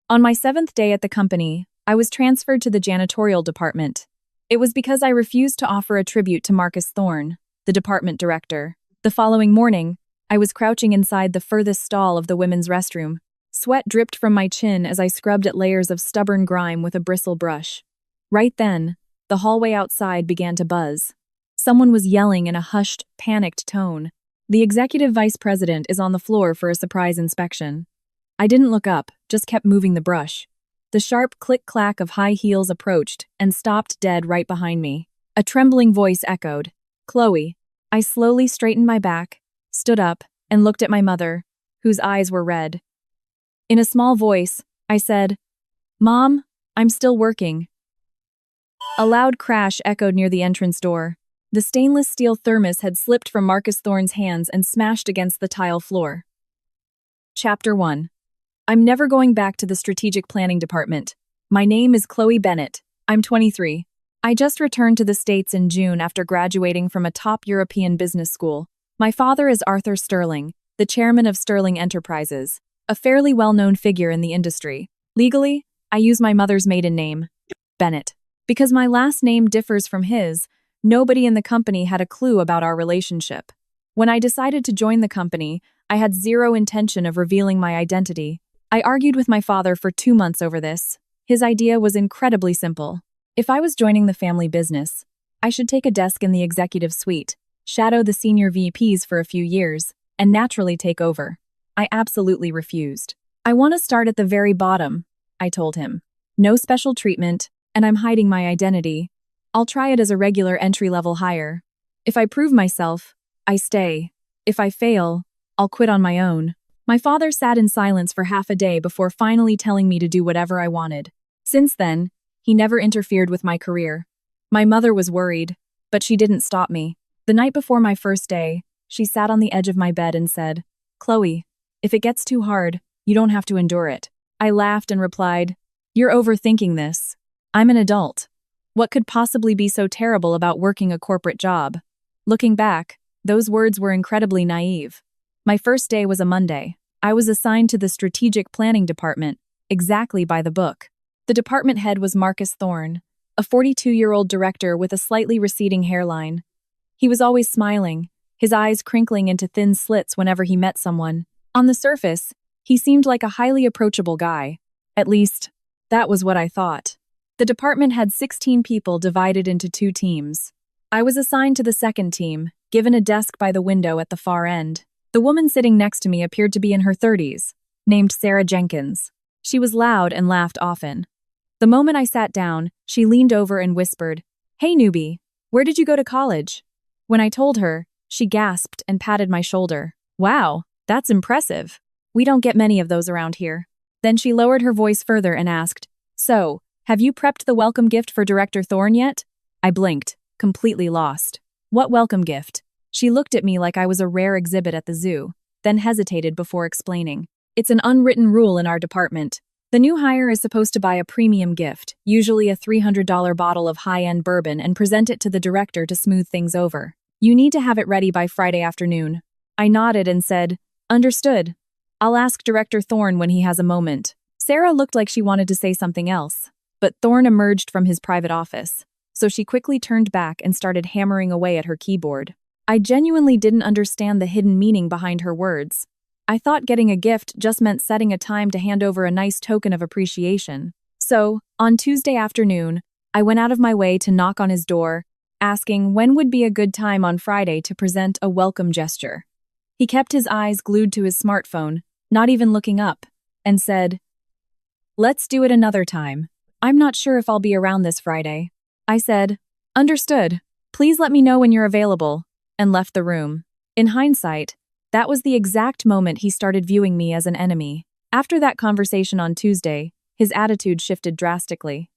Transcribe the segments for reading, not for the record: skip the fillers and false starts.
On my 7th day at the company, I was transferred to the janitorial department. It was because I refused to offer a tribute to Marcus Thorne, the department director. The following morning, I was crouching inside the furthest stall of the women's restroom. Sweat dripped from my chin as I scrubbed at layers of stubborn grime with a bristle brush. Right then, the hallway outside began to buzz. Someone was yelling in a hushed, panicked tone. "The executive vice president is on the floor for a surprise inspection." I didn't look up, just kept moving the brush. The sharp click-clack of high heels approached and stopped dead right behind me. A trembling voice echoed, "Chloe." I slowly straightened my back, stood up, and looked at my mother, whose eyes were red. In a small voice, I said, "Mom, I'm still working." A loud crash echoed near the entrance door. The stainless steel thermos had slipped from Marcus Thorne's hands and smashed against the tile floor. Chapter 1. I'm never going back to the strategic planning department. My name is Chloe Bennett. I'm 23. I just returned to the States in June after graduating from a top European business school. My father is Arthur Sterling, the chairman of Sterling Enterprises, a fairly well-known figure in the industry. Legally, I use my mother's maiden name, Bennett. Because my last name differs from his, nobody in the company had a clue about our relationship. When I decided to join the company, I had zero intention of revealing my identity. I argued with my father for 2 months over this. His idea was incredibly simple. If I was joining the family business, I should take a desk in the executive suite, shadow the senior VPs for a few years, and naturally take over. I absolutely refused. "I want to start at the very bottom," I told him. "No special treatment, and I'm hiding my identity. I'll try it as a regular entry-level hire. If I prove myself, I stay. If I fail, I'll quit on my own." My father sat in silence for half a day before finally telling me to do whatever I wanted. Since then, he never interfered with my career. My mother was worried, but she didn't stop me. The night before my first day, she sat on the edge of my bed and said, "Chloe, if it gets too hard, you don't have to endure it." I laughed and replied, "You're overthinking this. I'm an adult. What could possibly be so terrible about working a corporate job?" Looking back, those words were incredibly naive. My first day was a Monday. I was assigned to the strategic planning department, exactly by the book. The department head was Marcus Thorne, a 42-year-old director with a slightly receding hairline. He was always smiling, his eyes crinkling into thin slits whenever he met someone. On the surface, he seemed like a highly approachable guy. At least, that was what I thought. The department had 16 people divided into 2 teams. I was assigned to the second team, given a desk by the window at the far end. The woman sitting next to me appeared to be in her 30s, named Sarah Jenkins. She was loud and laughed often. The moment I sat down, she leaned over and whispered, "Hey newbie, where did you go to college?" When I told her, she gasped and patted my shoulder. "Wow, that's impressive. We don't get many of those around here." Then she lowered her voice further and asked, "So, have you prepped the welcome gift for Director Thorne yet?" I blinked, completely lost. "What welcome gift?" She looked at me like I was a rare exhibit at the zoo, then hesitated before explaining. "It's an unwritten rule in our department. The new hire is supposed to buy a premium gift, usually a $300 bottle of high-end bourbon, and present it to the director to smooth things over. You need to have it ready by Friday afternoon." I nodded and said, "Understood. I'll ask Director Thorne when he has a moment." Sarah looked like she wanted to say something else, but Thorne emerged from his private office, so she quickly turned back and started hammering away at her keyboard. I genuinely didn't understand the hidden meaning behind her words. I thought getting a gift just meant setting a time to hand over a nice token of appreciation. So, on Tuesday afternoon, I went out of my way to knock on his door, asking when would be a good time on Friday to present a welcome gesture. He kept his eyes glued to his smartphone, not even looking up, and said, "Let's do it another time. I'm not sure if I'll be around this Friday." I said, "Understood. Please let me know when you're available," and left the room. In hindsight, that was the exact moment he started viewing me as an enemy. After that conversation on Tuesday, his attitude shifted drastically.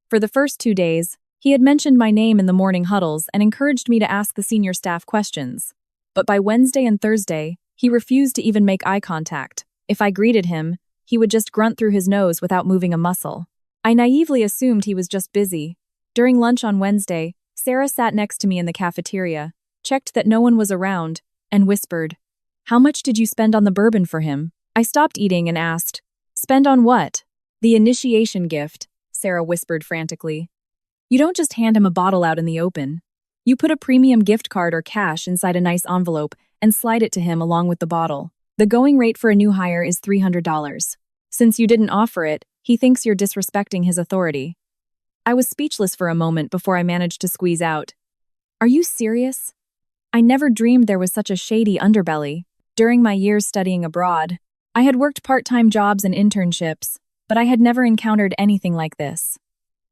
For the first 2 days, he had mentioned my name in the morning huddles and encouraged me to ask the senior staff questions. But by Wednesday and Thursday, he refused to even make eye contact. If I greeted him, he would just grunt through his nose without moving a muscle. I naively assumed he was just busy. During lunch on Wednesday, Sarah sat next to me in the cafeteria, checked that no one was around, and whispered, "How much did you spend on the bourbon for him?" I stopped eating and asked, "Spend on what?" The initiation gift, Sarah whispered frantically. You don't just hand him a bottle out in the open. You put a premium gift card or cash inside a nice envelope and slide it to him along with the bottle. The going rate for a new hire is $300. Since you didn't offer it, he thinks you're disrespecting his authority. I was speechless for a moment before I managed to squeeze out. Are you serious? I never dreamed there was such a shady underbelly. During my years studying abroad, I had worked part-time jobs and internships, but I had never encountered anything like this.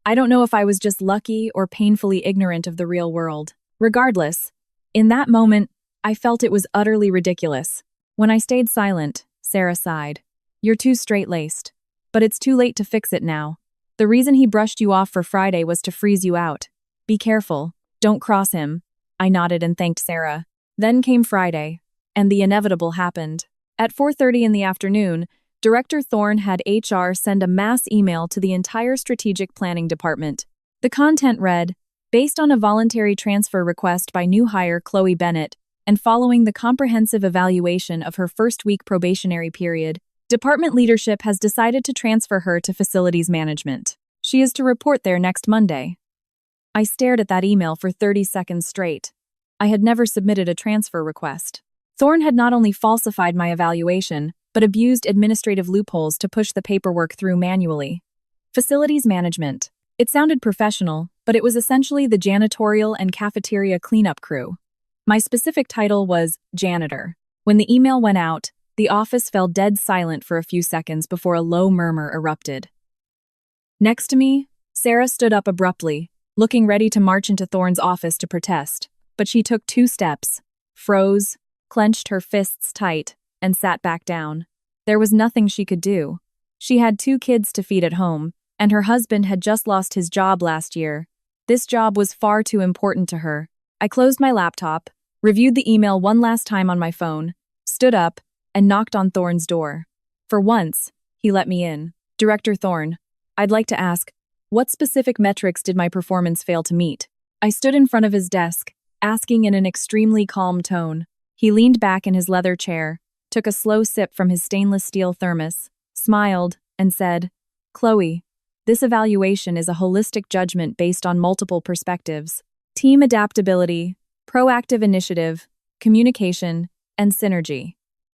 I don't know if I was just lucky or painfully ignorant of the real world. Regardless, in that moment, I felt it was utterly ridiculous. When I stayed silent, Sarah sighed. You're too straight-laced. But it's too late to fix it now. The reason he brushed you off for Friday was to freeze you out. Be careful. Don't cross him. I nodded and thanked Sarah. Then came Friday, and the inevitable happened. At 4:30 in the afternoon, Director Thorne had HR send a mass email to the entire strategic planning department. The content read, based on a voluntary transfer request by new hire Chloe Bennett, and following the comprehensive evaluation of her first-week probationary period, department leadership has decided to transfer her to facilities management. She is to report there next Monday. I stared at that email for 30 seconds straight. I had never submitted a transfer request. Thorne had not only falsified my evaluation, but abused administrative loopholes to push the paperwork through manually. Facilities management. It sounded professional, but it was essentially the janitorial and cafeteria cleanup crew. My specific title was Janitor. When the email went out, the office fell dead silent for a few seconds before a low murmur erupted. Next to me, Sarah stood up abruptly, looking ready to march into Thorne's office to protest, but she took 2 steps, froze, clenched her fists tight, and sat back down. There was nothing she could do. She had 2 kids to feed at home, and her husband had just lost his job last year. This job was far too important to her. I closed my laptop, reviewed the email one last time on my phone, stood up, and knocked on Thorne's door. For once, he let me in. Director Thorne, I'd like to ask, what specific metrics did my performance fail to meet? I stood in front of his desk, asking in an extremely calm tone. He leaned back in his leather chair, took a slow sip from his stainless steel thermos, smiled, and said, Chloe, this evaluation is a holistic judgment based on multiple perspectives: team adaptability, proactive initiative, communication, and synergy.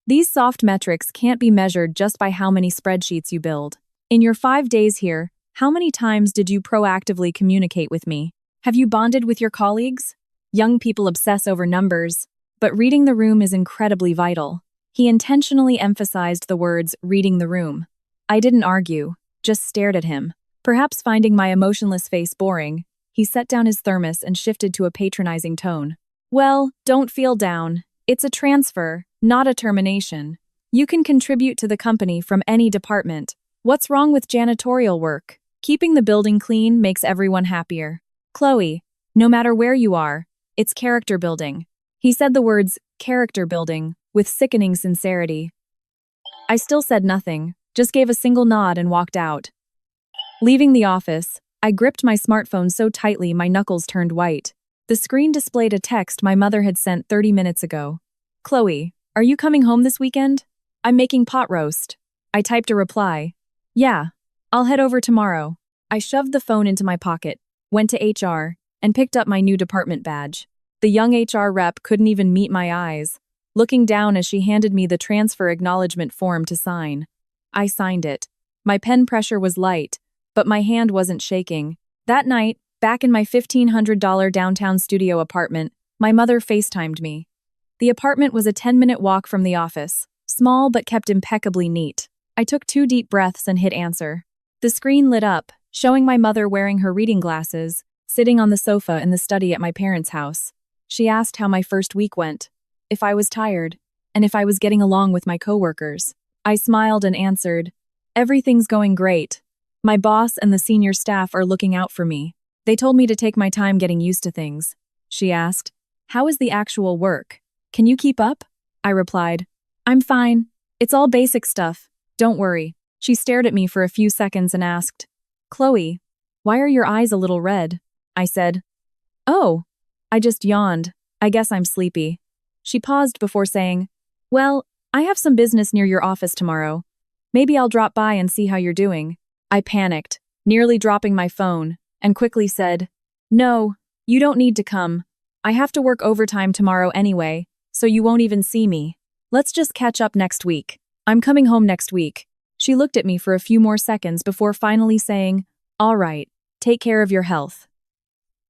These soft metrics can't be measured just by how many spreadsheets you build. In your 5 days here, how many times did you proactively communicate with me? Have you bonded with your colleagues? Young people obsess over numbers, but reading the room is incredibly vital. He intentionally emphasized the words reading the room. I didn't argue, just stared at him. Perhaps finding my emotionless face boring, he set down his thermos and shifted to a patronizing tone. Well, don't feel down. It's a transfer, not a termination. You can contribute to the company from any department. What's wrong with janitorial work? Keeping the building clean makes everyone happier. Chloe, no matter where you are, it's character building. He said the words, character building, with sickening sincerity. I still said nothing, just gave a single nod and walked out. Leaving the office, I gripped my smartphone so tightly my knuckles turned white. The screen displayed a text my mother had sent 30 minutes ago. Chloe, are you coming home this weekend? I'm making pot roast. I typed a reply. Yeah, I'll head over tomorrow. I shoved the phone into my pocket, went to HR, and picked up my new department badge. The young HR rep couldn't even meet my eyes, looking down as she handed me the transfer acknowledgement form to sign. I signed it. My pen pressure was light, but my hand wasn't shaking. That night, back in my $1,500 downtown studio apartment, my mother FaceTimed me. The apartment was a 10-minute walk from the office, small but kept impeccably neat. I took 2 deep breaths and hit answer. The screen lit up, showing my mother wearing her reading glasses, sitting on the sofa in the study at my parents' house. She asked how my first week went, if I was tired, and if I was getting along with my coworkers. I smiled and answered, everything's going great. My boss and the senior staff are looking out for me. They told me to take my time getting used to things. She asked, how is the actual work? Can you keep up? I replied, I'm fine. It's all basic stuff. Don't worry. She stared at me for a few seconds and asked, Chloe, why are your eyes a little red? I said, oh. I just yawned. I guess I'm sleepy. She paused before saying, well, I have some business near your office tomorrow. Maybe I'll drop by and see how you're doing. I panicked, nearly dropping my phone, and quickly said, "No, you don't need to come. I have to work overtime tomorrow anyway, so you won't even see me. Let's just catch up next week. I'm coming home next week." She looked at me for a few more seconds before finally saying, "All right, take care of your health."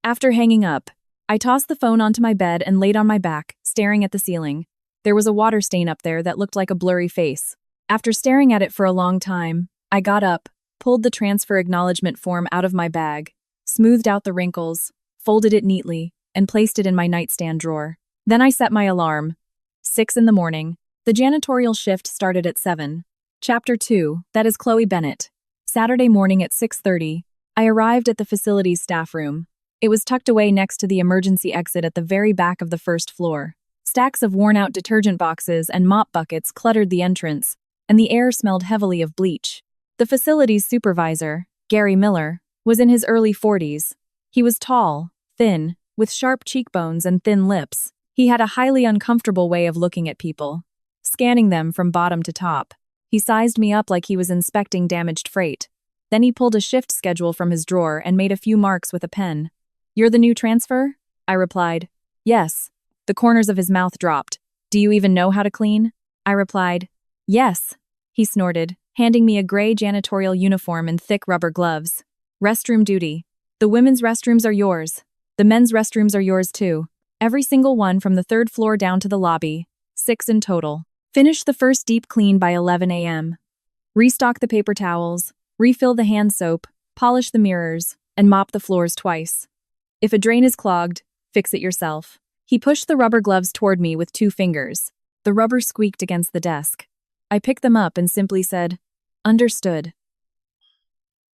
After hanging up, I tossed the phone onto my bed and laid on my back, staring at the ceiling. There was a water stain up there that looked like a blurry face. After staring at it for a long time, I got up, pulled the transfer acknowledgement form out of my bag, smoothed out the wrinkles, folded it neatly, and placed it in my nightstand drawer. Then I set my alarm. 6 in the morning. The janitorial shift started at 7. Chapter 2, that is Chloe Bennett. Saturday morning at 6:30, I arrived at the facility's staff room. It was tucked away next to the emergency exit at the very back of the first floor. Stacks of worn-out detergent boxes and mop buckets cluttered the entrance, and the air smelled heavily of bleach. The facility's supervisor, Gary Miller, was in his early 40s. He was tall, thin, with sharp cheekbones and thin lips. He had a highly uncomfortable way of looking at people, scanning them from bottom to top. He sized me up like he was inspecting damaged freight. Then he pulled a shift schedule from his drawer and made a few marks with a pen. "You're the new transfer?" I replied. "Yes." The corners of his mouth dropped. "Do you even know how to clean?" I replied. "Yes." He snorted, handing me a gray janitorial uniform and thick rubber gloves. "Restroom duty. The women's restrooms are yours. The men's restrooms are yours too. Every single one from the 3rd floor down to the lobby. 6 in total. Finish the first deep clean by 11 a.m. Restock the paper towels, refill the hand soap, polish the mirrors, and mop the floors twice. If a drain is clogged, fix it yourself." He pushed the rubber gloves toward me with 2 fingers. The rubber squeaked against the desk. I picked them up and simply said, "Understood."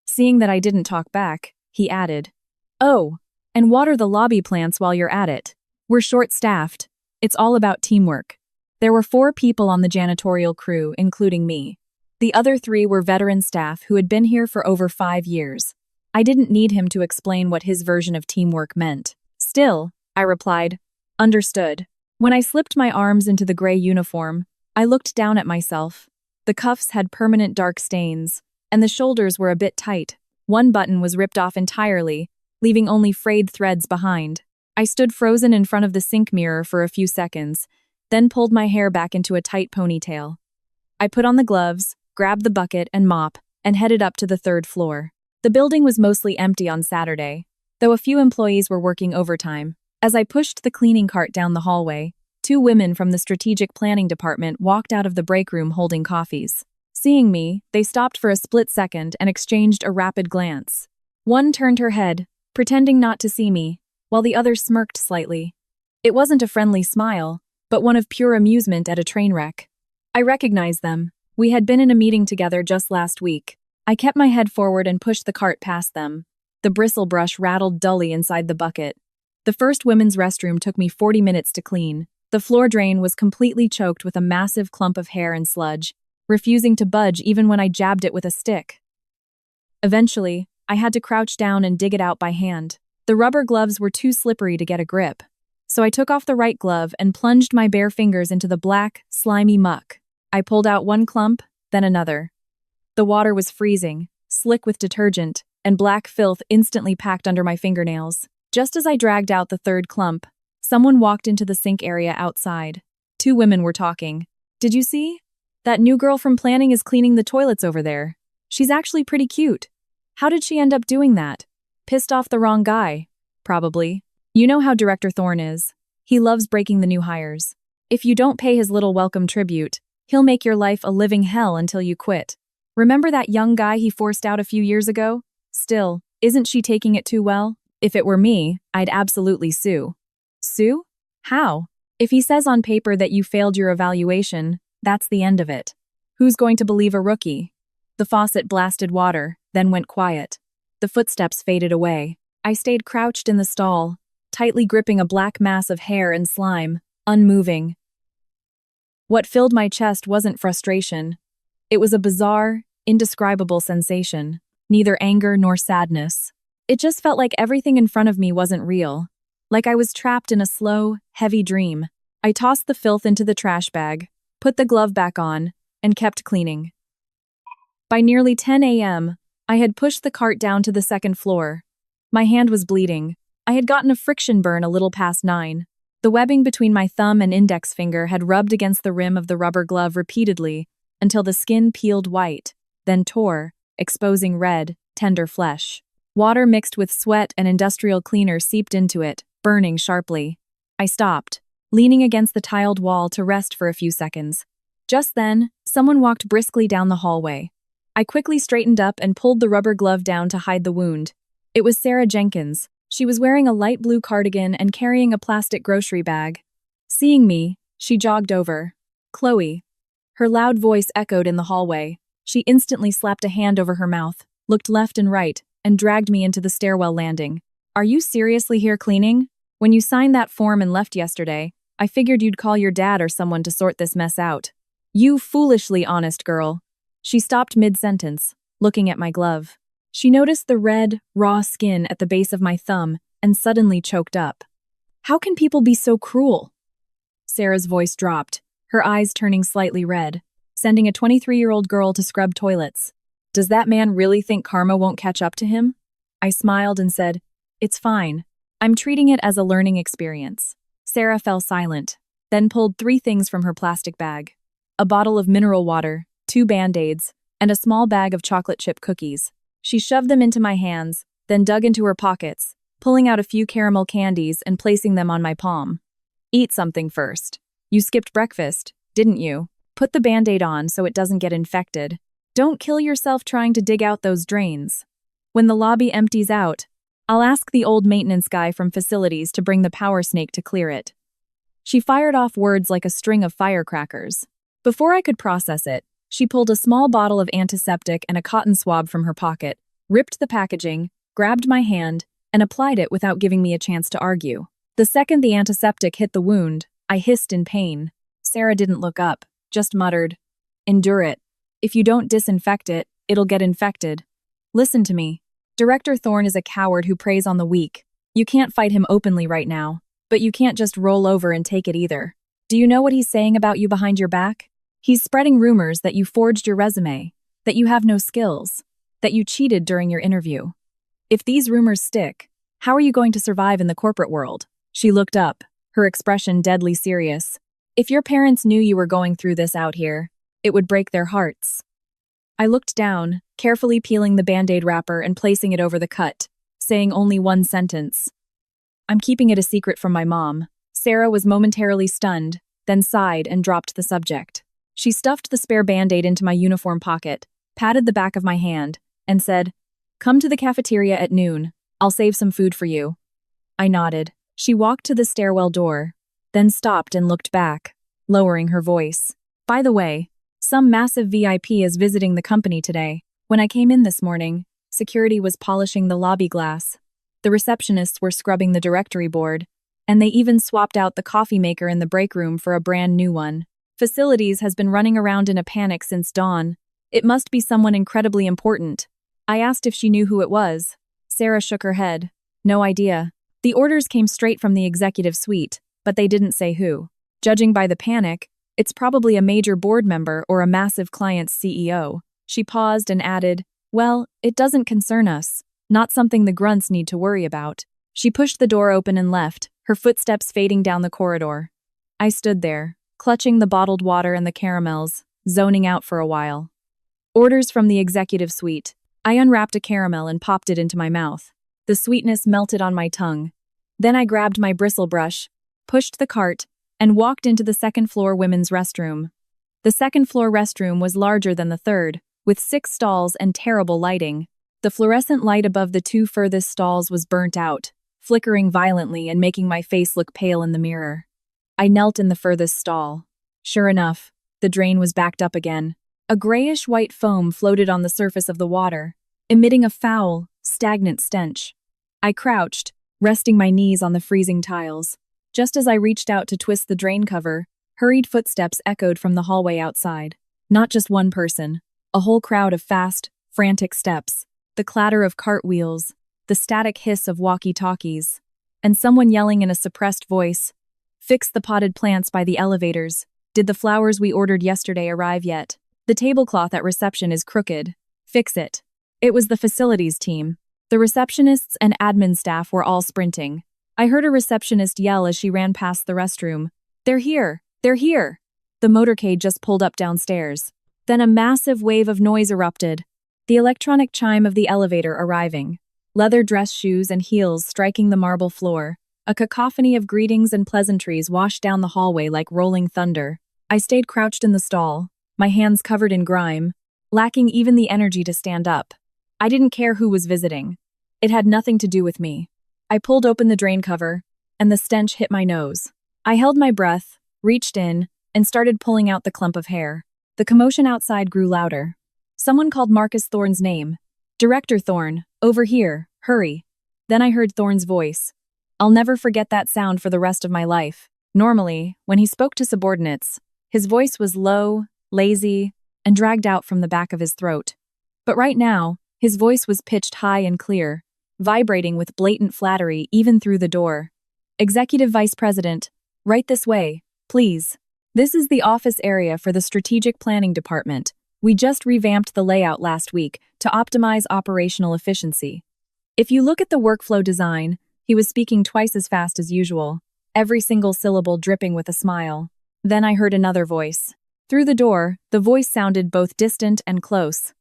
Seeing that I didn't talk back, he added, "Oh, and water the lobby plants while you're at it. We're short-staffed. It's all about teamwork." There were 4 people on the janitorial crew, including me. The other 3 were veteran staff who had been here for over 5 years. I didn't need him to explain what his version of teamwork meant. Still, I replied, "Understood." When I slipped my arms into the gray uniform, I looked down at myself. The cuffs had permanent dark stains, and the shoulders were a bit tight. One button was ripped off entirely, leaving only frayed threads behind. I stood frozen in front of the sink mirror for a few seconds, then pulled my hair back into a tight ponytail. I put on the gloves, grabbed the bucket and mop, and headed up to the 3rd floor. The building was mostly empty on Saturday, though a few employees were working overtime. As I pushed the cleaning cart down the hallway, 2 women from the strategic planning department walked out of the break room holding coffees. Seeing me, they stopped for a split second and exchanged a rapid glance. One turned her head, pretending not to see me, while the other smirked slightly. It wasn't a friendly smile, but one of pure amusement at a train wreck. I recognized them. We had been in a meeting together just last week. I kept my head forward and pushed the cart past them. The bristle brush rattled dully inside the bucket. The first women's restroom took me 40 minutes to clean. The floor drain was completely choked with a massive clump of hair and sludge, refusing to budge even when I jabbed it with a stick. Eventually, I had to crouch down and dig it out by hand. The rubber gloves were too slippery to get a grip, so I took off the right glove and plunged my bare fingers into the black, slimy muck. I pulled out one clump, then another. The water was freezing, slick with detergent, and black filth instantly packed under my fingernails. Just as I dragged out the 3rd clump, someone walked into the sink area outside. 2 women were talking. "Did you see? That new girl from planning is cleaning the toilets over there. She's actually pretty cute. How did she end up doing that? Pissed off the wrong guy, probably. You know how Director Thorne is. He loves breaking the new hires. If you don't pay his little welcome tribute, he'll make your life a living hell until you quit. Remember that young guy he forced out a few years ago? Still, isn't she taking it too well? If it were me, I'd absolutely sue." "Sue? How?" "If he says on paper that you failed your evaluation, that's the end of it. Who's going to believe a rookie?" The faucet blasted water, then went quiet. The footsteps faded away. I stayed crouched in the stall, tightly gripping a black mass of hair and slime, unmoving. What filled my chest wasn't frustration. It was a bizarre, indescribable sensation, neither anger nor sadness. It just felt like everything in front of me wasn't real, like I was trapped in a slow, heavy dream. I tossed the filth into the trash bag, put the glove back on, and kept cleaning. By nearly 10 a.m., I had pushed the cart down to the second floor. My hand was bleeding. I had gotten a friction burn a little past 9. The webbing between my thumb and index finger had rubbed against the rim of the rubber glove repeatedly until the skin peeled white, then tore, exposing red, tender flesh. Water mixed with sweat and industrial cleaner seeped into it, burning sharply. I stopped, leaning against the tiled wall to rest for a few seconds. Just then, someone walked briskly down the hallway. I quickly straightened up and pulled the rubber glove down to hide the wound. It was Sarah Jenkins. She was wearing a light blue cardigan and carrying a plastic grocery bag. Seeing me, she jogged over. "Chloe." Her loud voice echoed in the hallway. She instantly slapped a hand over her mouth, looked left and right, and dragged me into the stairwell landing. "Are you seriously here cleaning? When you signed that form and left yesterday, I figured you'd call your dad or someone to sort this mess out. You foolishly honest girl." She stopped mid-sentence, looking at my glove. She noticed the red, raw skin at the base of my thumb and suddenly choked up. "How can people be so cruel?" Sarah's voice dropped, her eyes turning slightly red, sending a 23-year-old girl to scrub toilets. "Does that man really think karma won't catch up to him?" I smiled and said, "It's fine. I'm treating it as a learning experience." Sarah fell silent, then pulled 3 things from her plastic bag: a bottle of mineral water, 2 Band-Aids, and a small bag of chocolate chip cookies. She shoved them into my hands, then dug into her pockets, pulling out a few caramel candies and placing them on my palm. "Eat something first. You skipped breakfast, didn't you? Put the Band-Aid on so it doesn't get infected. Don't kill yourself trying to dig out those drains. When the lobby empties out, I'll ask the old maintenance guy from facilities to bring the power snake to clear it." She fired off words like a string of firecrackers. Before I could process it, she pulled a small bottle of antiseptic and a cotton swab from her pocket, ripped the packaging, grabbed my hand, and applied it without giving me a chance to argue. The second the antiseptic hit the wound, I hissed in pain. Sarah didn't look up, just muttered, "Endure it. If you don't disinfect it, it'll get infected. Listen to me. Director Thorne is a coward who preys on the weak. You can't fight him openly right now, but you can't just roll over and take it either. Do you know what he's saying about you behind your back? He's spreading rumors that you forged your resume, that you have no skills, that you cheated during your interview. If these rumors stick, how are you going to survive in the corporate world?" She looked up, her expression deadly serious. "If your parents knew you were going through this out here, it would break their hearts." I looked down, carefully peeling the Band-Aid wrapper and placing it over the cut, saying only one sentence. "I'm keeping it a secret from my mom." Sarah was momentarily stunned, then sighed and dropped the subject. She stuffed the spare Band-Aid into my uniform pocket, patted the back of my hand, and said, "Come to the cafeteria at noon. I'll save some food for you." I nodded. She walked to the stairwell door, then stopped and looked back, lowering her voice. "By the way, some massive VIP is visiting the company today. When I came in this morning, security was polishing the lobby glass. The receptionists were scrubbing the directory board, and they even swapped out the coffee maker in the break room for a brand new one. Facilities has been running around in a panic since dawn. It must be someone incredibly important." I asked if she knew who it was. Sarah shook her head. "No idea. The orders came straight from the executive suite, but they didn't say who. Judging by the panic, it's probably a major board member or a massive client's CEO." She paused and added, "Well, it doesn't concern us. Not something the grunts need to worry about." She pushed the door open and left, her footsteps fading down the corridor. I stood there, clutching the bottled water and the caramels, zoning out for a while. Orders from the executive suite. I unwrapped a caramel and popped it into my mouth. The sweetness melted on my tongue. Then I grabbed my bristle brush, pushed the cart, and walked into the second-floor women's restroom. The second-floor restroom was larger than the third, with 6 stalls and terrible lighting. The fluorescent light above the 2 furthest stalls was burnt out, flickering violently and making my face look pale in the mirror. I knelt in the furthest stall. Sure enough, the drain was backed up again. A grayish-white foam floated on the surface of the water, emitting a foul, stagnant stench. I crouched, resting my knees on the freezing tiles. Just as I reached out to twist the drain cover, hurried footsteps echoed from the hallway outside. Not just one person, a whole crowd of fast, frantic steps, the clatter of cartwheels, the static hiss of walkie-talkies, and someone yelling in a suppressed voice, "Fix the potted plants by the elevators. Did the flowers we ordered yesterday arrive yet? The tablecloth at reception is crooked. Fix it." It was the facilities team. The receptionists and admin staff were all sprinting. I heard a receptionist yell as she ran past the restroom. "They're here! They're here!" The motorcade just pulled up downstairs. Then a massive wave of noise erupted. The electronic chime of the elevator arriving. Leather dress shoes and heels striking the marble floor. A cacophony of greetings and pleasantries washed down the hallway like rolling thunder. I stayed crouched in the stall, my hands covered in grime, lacking even the energy to stand up. I didn't care who was visiting. It had nothing to do with me. I pulled open the drain cover, and the stench hit my nose. I held my breath, reached in, and started pulling out the clump of hair. The commotion outside grew louder. Someone called Marcus Thorne's name. "Director Thorne, over here, hurry." Then I heard Thorne's voice. I'll never forget that sound for the rest of my life. Normally, when he spoke to subordinates, his voice was low, lazy, and dragged out from the back of his throat. But right now, his voice was pitched high and clear, vibrating with blatant flattery even through the door. "Executive Vice President, right this way, please. This is the office area for the Strategic Planning Department. We just revamped the layout last week to optimize operational efficiency." If you look at the workflow design, he was speaking twice as fast as usual, every single syllable dripping with a smile. Then I heard another voice. Through the door, the voice sounded both distant and close.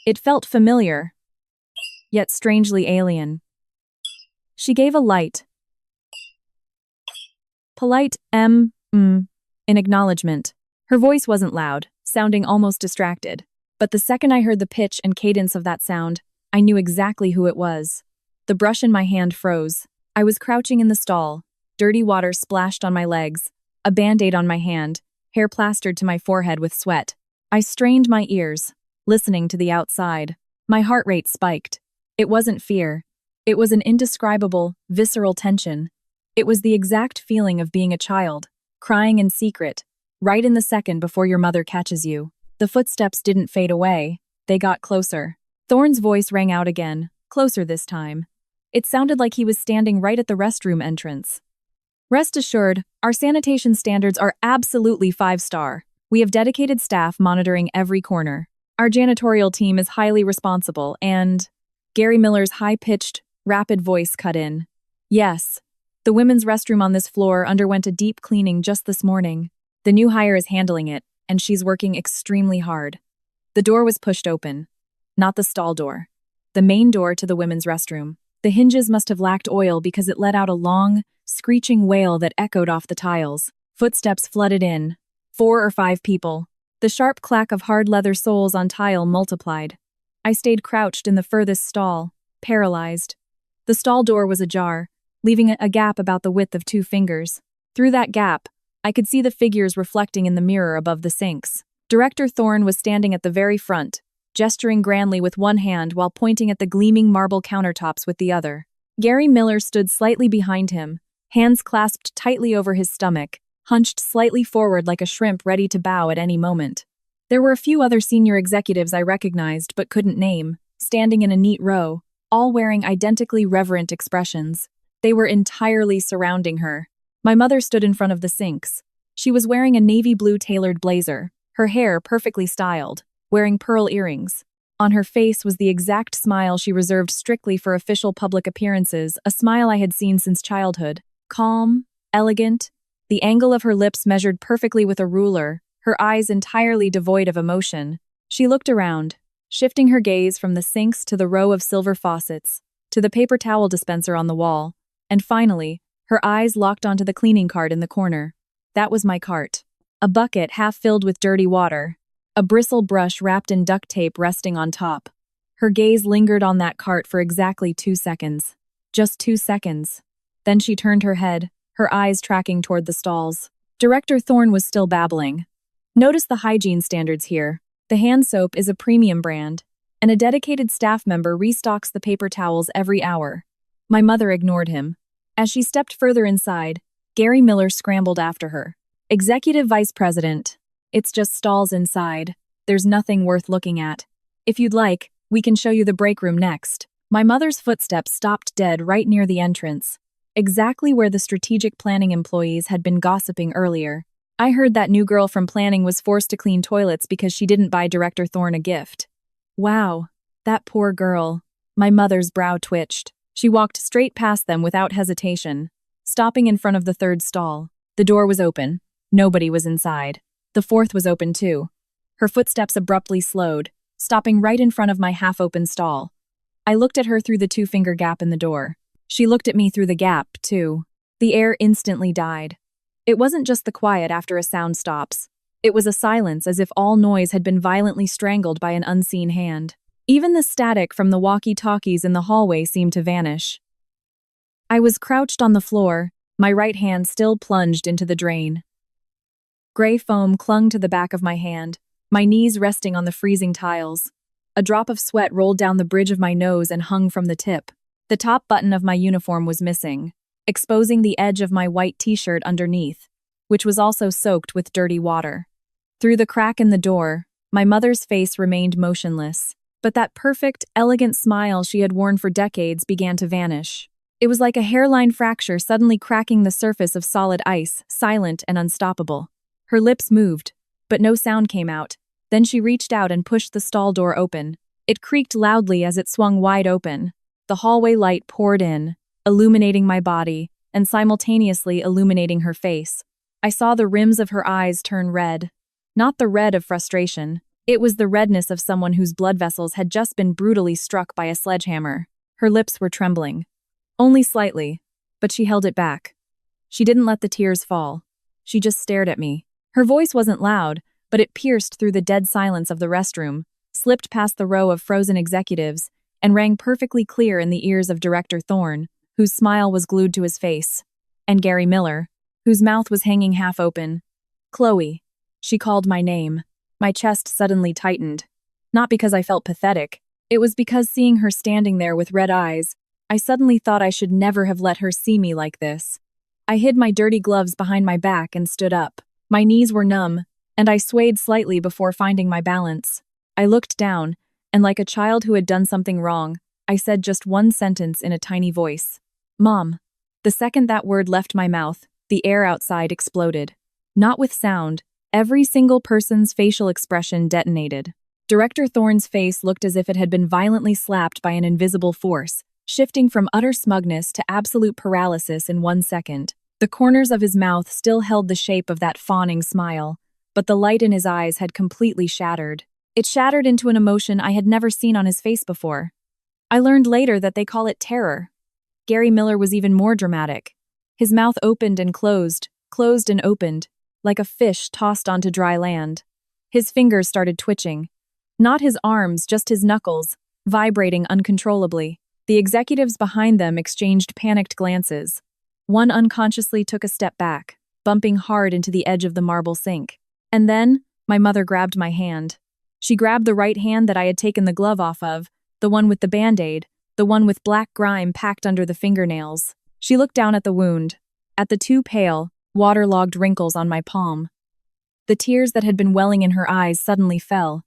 It felt familiar, yet strangely alien. She gave a light, polite in acknowledgement. Her voice wasn't loud, sounding almost distracted. But the second I heard the pitch and cadence of that sound, I knew exactly who it was. The brush in my hand froze. I was crouching in the stall, dirty water splashed on my legs, a band-aid on my hand, hair plastered to my forehead with sweat. I strained my ears, listening to the outside. My heart rate spiked. It wasn't fear. It was an indescribable, visceral tension. It was the exact feeling of being a child, crying in secret, right in the second before your mother catches you. The footsteps didn't fade away. They got closer. Thorne's voice rang out again, closer this time. It sounded like he was standing right at the restroom entrance. "Rest assured, our sanitation standards are absolutely 5-star. We have dedicated staff monitoring every corner. Our janitorial team is highly responsible and..." Gary Miller's high-pitched, rapid voice cut in. "Yes. The women's restroom on this floor underwent a deep cleaning just this morning. The new hire is handling it, and she's working extremely hard." The door was pushed open. Not the stall door. The main door to the women's restroom. The hinges must have lacked oil because it let out a long, screeching wail that echoed off the tiles. Footsteps flooded in. 4 or 5 people. The sharp clack of hard leather soles on tile multiplied. I stayed crouched in the furthest stall, paralyzed. The stall door was ajar, leaving a gap about the width of 2 fingers. Through that gap, I could see the figures reflecting in the mirror above the sinks. Director Thorne was standing at the very front, gesturing grandly with one hand while pointing at the gleaming marble countertops with the other. Gary Miller stood slightly behind him, hands clasped tightly over his stomach, hunched slightly forward like a shrimp ready to bow at any moment. There were a few other senior executives I recognized but couldn't name, standing in a neat row, all wearing identically reverent expressions. They were entirely surrounding her. My mother stood in front of the sinks. She was wearing a navy blue tailored blazer, her hair perfectly styled, wearing pearl earrings. On her face was the exact smile she reserved strictly for official public appearances, a smile I had seen since childhood. Calm, elegant, the angle of her lips measured perfectly with a ruler, her eyes entirely devoid of emotion. She looked around, shifting her gaze from the sinks to the row of silver faucets, to the paper towel dispenser on the wall, and finally, her eyes locked onto the cleaning cart in the corner. That was my cart. A bucket half filled with dirty water. A bristle brush wrapped in duct tape resting on top. Her gaze lingered on that cart for exactly 2 seconds. Just 2 seconds. Then she turned her head, her eyes tracking toward the stalls. Director Thorne was still babbling. "Notice the hygiene standards here. The hand soap is a premium brand, and a dedicated staff member restocks the paper towels every hour." My mother ignored him. As she stepped further inside, Gary Miller scrambled after her. "Executive Vice President. It's just stalls inside. There's nothing worth looking at. If you'd like, we can show you the break room next." My mother's footsteps stopped dead right near the entrance, exactly where the strategic planning employees had been gossiping earlier. I heard that new girl from planning was forced to clean toilets because she didn't buy Director Thorne a gift. Wow, That poor girl. My mother's brow twitched. She walked straight past them without hesitation, stopping in front of the third stall. The door was open. Nobody was inside. The fourth was open too. Her footsteps abruptly slowed, stopping right in front of my half-open stall. I looked at her through the two-finger gap in the door. She looked at me through the gap, too. The air instantly died. It wasn't just the quiet after a sound stops. It was a silence as if all noise had been violently strangled by an unseen hand. Even the static from the walkie-talkies in the hallway seemed to vanish. I was crouched on the floor, my right hand still plunged into the drain. Gray foam clung to the back of my hand, my knees resting on the freezing tiles. A drop of sweat rolled down the bridge of my nose and hung from the tip. The top button of my uniform was missing, exposing the edge of my white t-shirt underneath, which was also soaked with dirty water. Through the crack in the door, my mother's face remained motionless, but that perfect, elegant smile she had worn for decades began to vanish. It was like a hairline fracture suddenly cracking the surface of solid ice, silent and unstoppable. Her lips moved, but no sound came out. Then she reached out and pushed the stall door open. It creaked loudly as it swung wide open. The hallway light poured in, illuminating my body, and simultaneously illuminating her face. I saw the rims of her eyes turn red. Not the red of frustration. It was the redness of someone whose blood vessels had just been brutally struck by a sledgehammer. Her lips were trembling. Only slightly, but she held it back. She didn't let the tears fall. She just stared at me. Her voice wasn't loud, but it pierced through the dead silence of the restroom, slipped past the row of frozen executives, and rang perfectly clear in the ears of Director Thorne, whose smile was glued to his face, and Gary Miller, whose mouth was hanging half open. Chloe. She called my name. My chest suddenly tightened. Not because I felt pathetic. It was because seeing her standing there with red eyes, I suddenly thought I should never have let her see me like this. I hid my dirty gloves behind my back and stood up. My knees were numb, and I swayed slightly before finding my balance. I looked down, and like a child who had done something wrong, I said just one sentence in a tiny voice. Mom. The second that word left my mouth, the air outside exploded. Not with sound, every single person's facial expression detonated. Director Thorne's face looked as if it had been violently slapped by an invisible force, shifting from utter smugness to absolute paralysis in 1 second. The corners of his mouth still held the shape of that fawning smile, but the light in his eyes had completely shattered. It shattered into an emotion I had never seen on his face before. I learned later that they call it terror. Gary Miller was even more dramatic. His mouth opened and closed and opened, like a fish tossed onto dry land. His fingers started twitching. Not his arms, just his knuckles, vibrating uncontrollably. The executives behind them exchanged panicked glances. One unconsciously took a step back, bumping hard into the edge of the marble sink. And then, my mother grabbed my hand. She grabbed the right hand that I had taken the glove off of, the one with the Band-Aid, the one with black grime packed under the fingernails. She looked down at the wound, at the two pale, waterlogged wrinkles on my palm. The tears that had been welling in her eyes suddenly fell.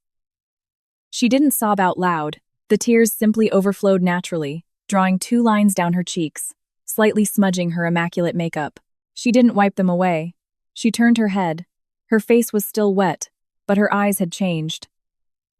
She didn't sob out loud. The tears simply overflowed naturally, drawing 2 lines down her cheeks, slightly smudging her immaculate makeup. She didn't wipe them away. She turned her head. Her face was still wet, but her eyes had changed.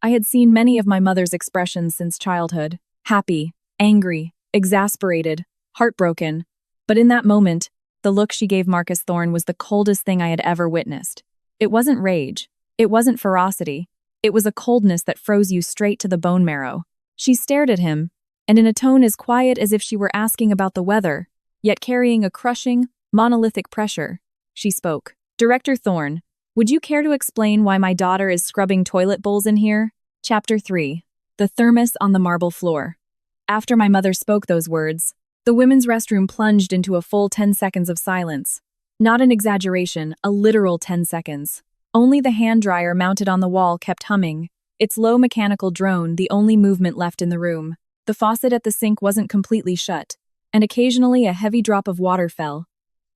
I had seen many of my mother's expressions since childhood. Happy, angry, exasperated, heartbroken. But in that moment, the look she gave Marcus Thorne was the coldest thing I had ever witnessed. It wasn't rage. It wasn't ferocity. It was a coldness that froze you straight to the bone marrow. She stared at him, and in a tone as quiet as if she were asking about the weather, yet carrying a crushing, monolithic pressure, she spoke. Director Thorne, would you care to explain why my daughter is scrubbing toilet bowls in here? Chapter 3. The thermos on the marble floor. After my mother spoke those words, the women's restroom plunged into a full 10 seconds of silence. Not an exaggeration, a literal 10 seconds. Only the hand dryer mounted on the wall kept humming, its low mechanical drone the only movement left in the room. The faucet at the sink wasn't completely shut, and occasionally a heavy drop of water fell.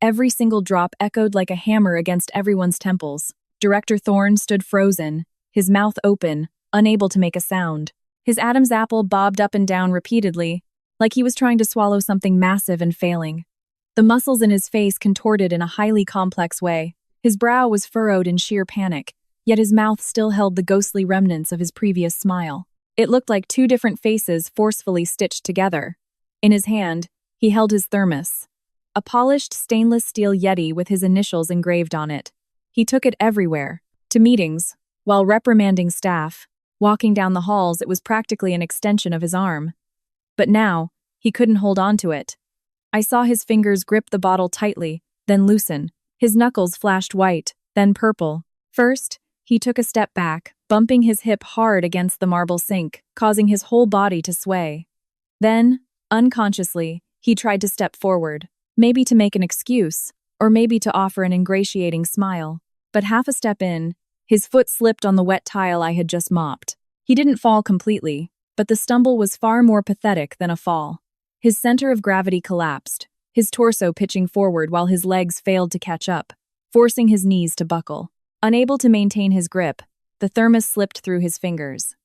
Every single drop echoed like a hammer against everyone's temples. Director Thorne stood frozen, his mouth open, unable to make a sound. His Adam's apple bobbed up and down repeatedly, like he was trying to swallow something massive and failing. The muscles in his face contorted in a highly complex way. His brow was furrowed in sheer panic, yet his mouth still held the ghostly remnants of his previous smile. It looked like two different faces forcefully stitched together. In his hand, he held his thermos, a polished stainless steel Yeti with his initials engraved on it. He took it everywhere, to meetings, while reprimanding staff. Walking down the halls, it was practically an extension of his arm. But now, he couldn't hold on to it. I saw his fingers grip the bottle tightly, then loosen. His knuckles flashed white, then purple. First, he took a step back, bumping his hip hard against the marble sink, causing his whole body to sway. Then, unconsciously, he tried to step forward, maybe to make an excuse, or maybe to offer an ingratiating smile. But half a step in, his foot slipped on the wet tile I had just mopped. He didn't fall completely, but the stumble was far more pathetic than a fall. His center of gravity collapsed, his torso pitching forward while his legs failed to catch up, forcing his knees to buckle. Unable to maintain his grip, the thermos slipped through his fingers.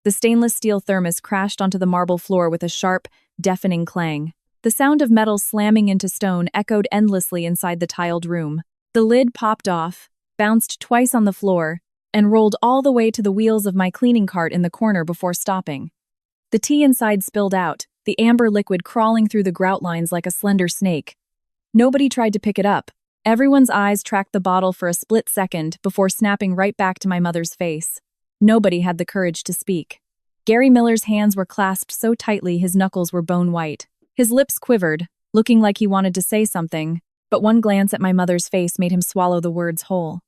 The stainless steel thermos crashed onto the marble floor with a sharp, deafening clang. The sound of metal slamming into stone echoed endlessly inside the tiled room. The lid popped off, bounced twice on the floor, and rolled all the way to the wheels of my cleaning cart in the corner before stopping. The tea inside spilled out, the amber liquid crawling through the grout lines like a slender snake. Nobody tried to pick it up. Everyone's eyes tracked the bottle for a split second before snapping right back to my mother's face. Nobody had the courage to speak. Gary Miller's hands were clasped so tightly his knuckles were bone white. His lips quivered, looking like he wanted to say something, but one glance at my mother's face made him swallow the words whole.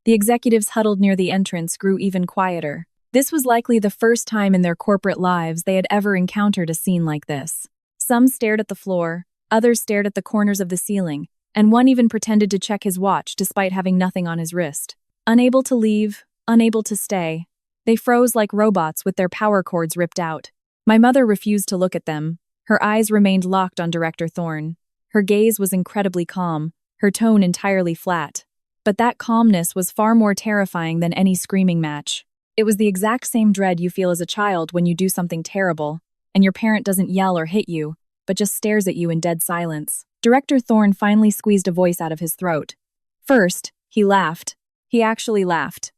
The executives huddled near the entrance grew even quieter. This was likely the first time in their corporate lives they had ever encountered a scene like this. Some stared at the floor, others stared at the corners of the ceiling, and one even pretended to check his watch despite having nothing on his wrist. Unable to leave, unable to stay, they froze like robots with their power cords ripped out. My mother refused to look at them. Her eyes remained locked on Director Thorne. Her gaze was incredibly calm, her tone entirely flat. But that calmness was far more terrifying than any screaming match. It was the exact same dread you feel as a child when you do something terrible, and your parent doesn't yell or hit you, but just stares at you in dead silence. Director Thorne finally squeezed a voice out of his throat. First, he laughed. He actually laughed.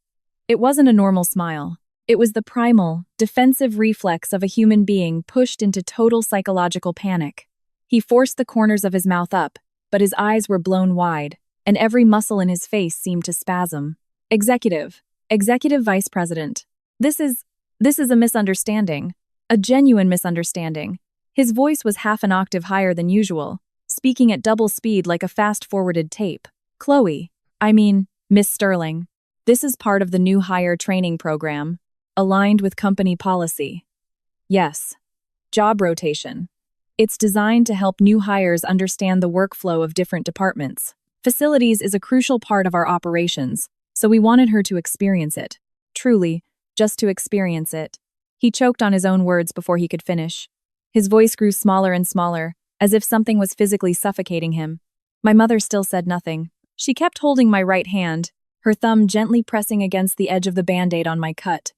It wasn't a normal smile. It was the primal, defensive reflex of a human being pushed into total psychological panic. He forced the corners of his mouth up, but his eyes were blown wide, and every muscle in his face seemed to spasm. Executive Vice President. This is a misunderstanding. A genuine misunderstanding. His voice was half an octave higher than usual, speaking at double speed like a fast-forwarded tape. Miss Sterling. This is part of the new hire training program, aligned with company policy. Yes. Job rotation. It's designed to help new hires understand the workflow of different departments. Facilities is a crucial part of our operations, so we wanted her to experience it. Truly, just to experience it. He choked on his own words before he could finish. His voice grew smaller and smaller, as if something was physically suffocating him. My mother still said nothing. She kept holding my right hand, her thumb gently pressing against the edge of the Band-Aid on my cut.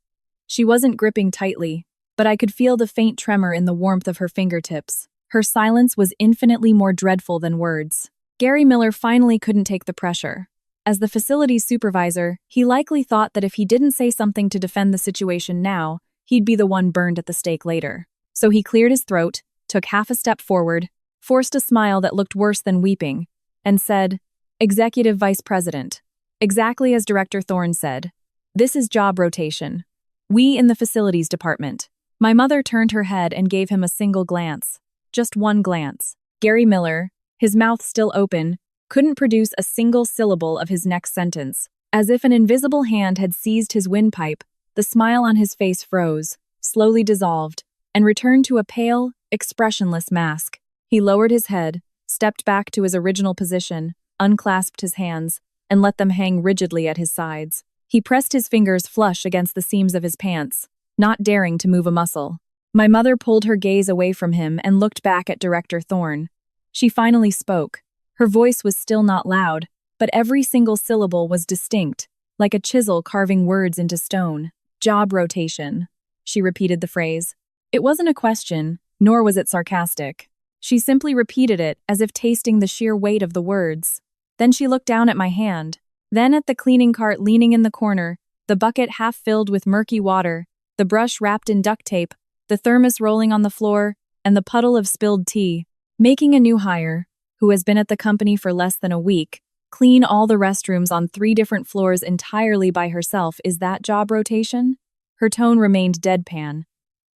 She wasn't gripping tightly, but I could feel the faint tremor in the warmth of her fingertips. Her silence was infinitely more dreadful than words. Gary Miller finally couldn't take the pressure. As the facilities supervisor, he likely thought that if he didn't say something to defend the situation now, he'd be the one burned at the stake later. So he cleared his throat, took half a step forward, forced a smile that looked worse than weeping, and said, Executive Vice President. Exactly as Director Thorne said. This is job rotation. We in the facilities department. My mother turned her head and gave him a single glance. Just one glance. Gary Miller, his mouth still open, couldn't produce a single syllable of his next sentence. As if an invisible hand had seized his windpipe, the smile on his face froze, slowly dissolved, and returned to a pale, expressionless mask. He lowered his head, stepped back to his original position, unclasped his hands, and let them hang rigidly at his sides. He pressed his fingers flush against the seams of his pants, not daring to move a muscle. My mother pulled her gaze away from him and looked back at Director Thorne. She finally spoke. Her voice was still not loud, but every single syllable was distinct, like a chisel carving words into stone. Job rotation. She repeated the phrase. It wasn't a question, nor was it sarcastic. She simply repeated it as if tasting the sheer weight of the words. Then she looked down at my hand, then at the cleaning cart leaning in the corner, the bucket half filled with murky water, the brush wrapped in duct tape, the thermos rolling on the floor, and the puddle of spilled tea. Making a new hire, who has been at the company for less than a week, clean all the restrooms on 3 different floors entirely by herself, is that job rotation? Her tone remained deadpan.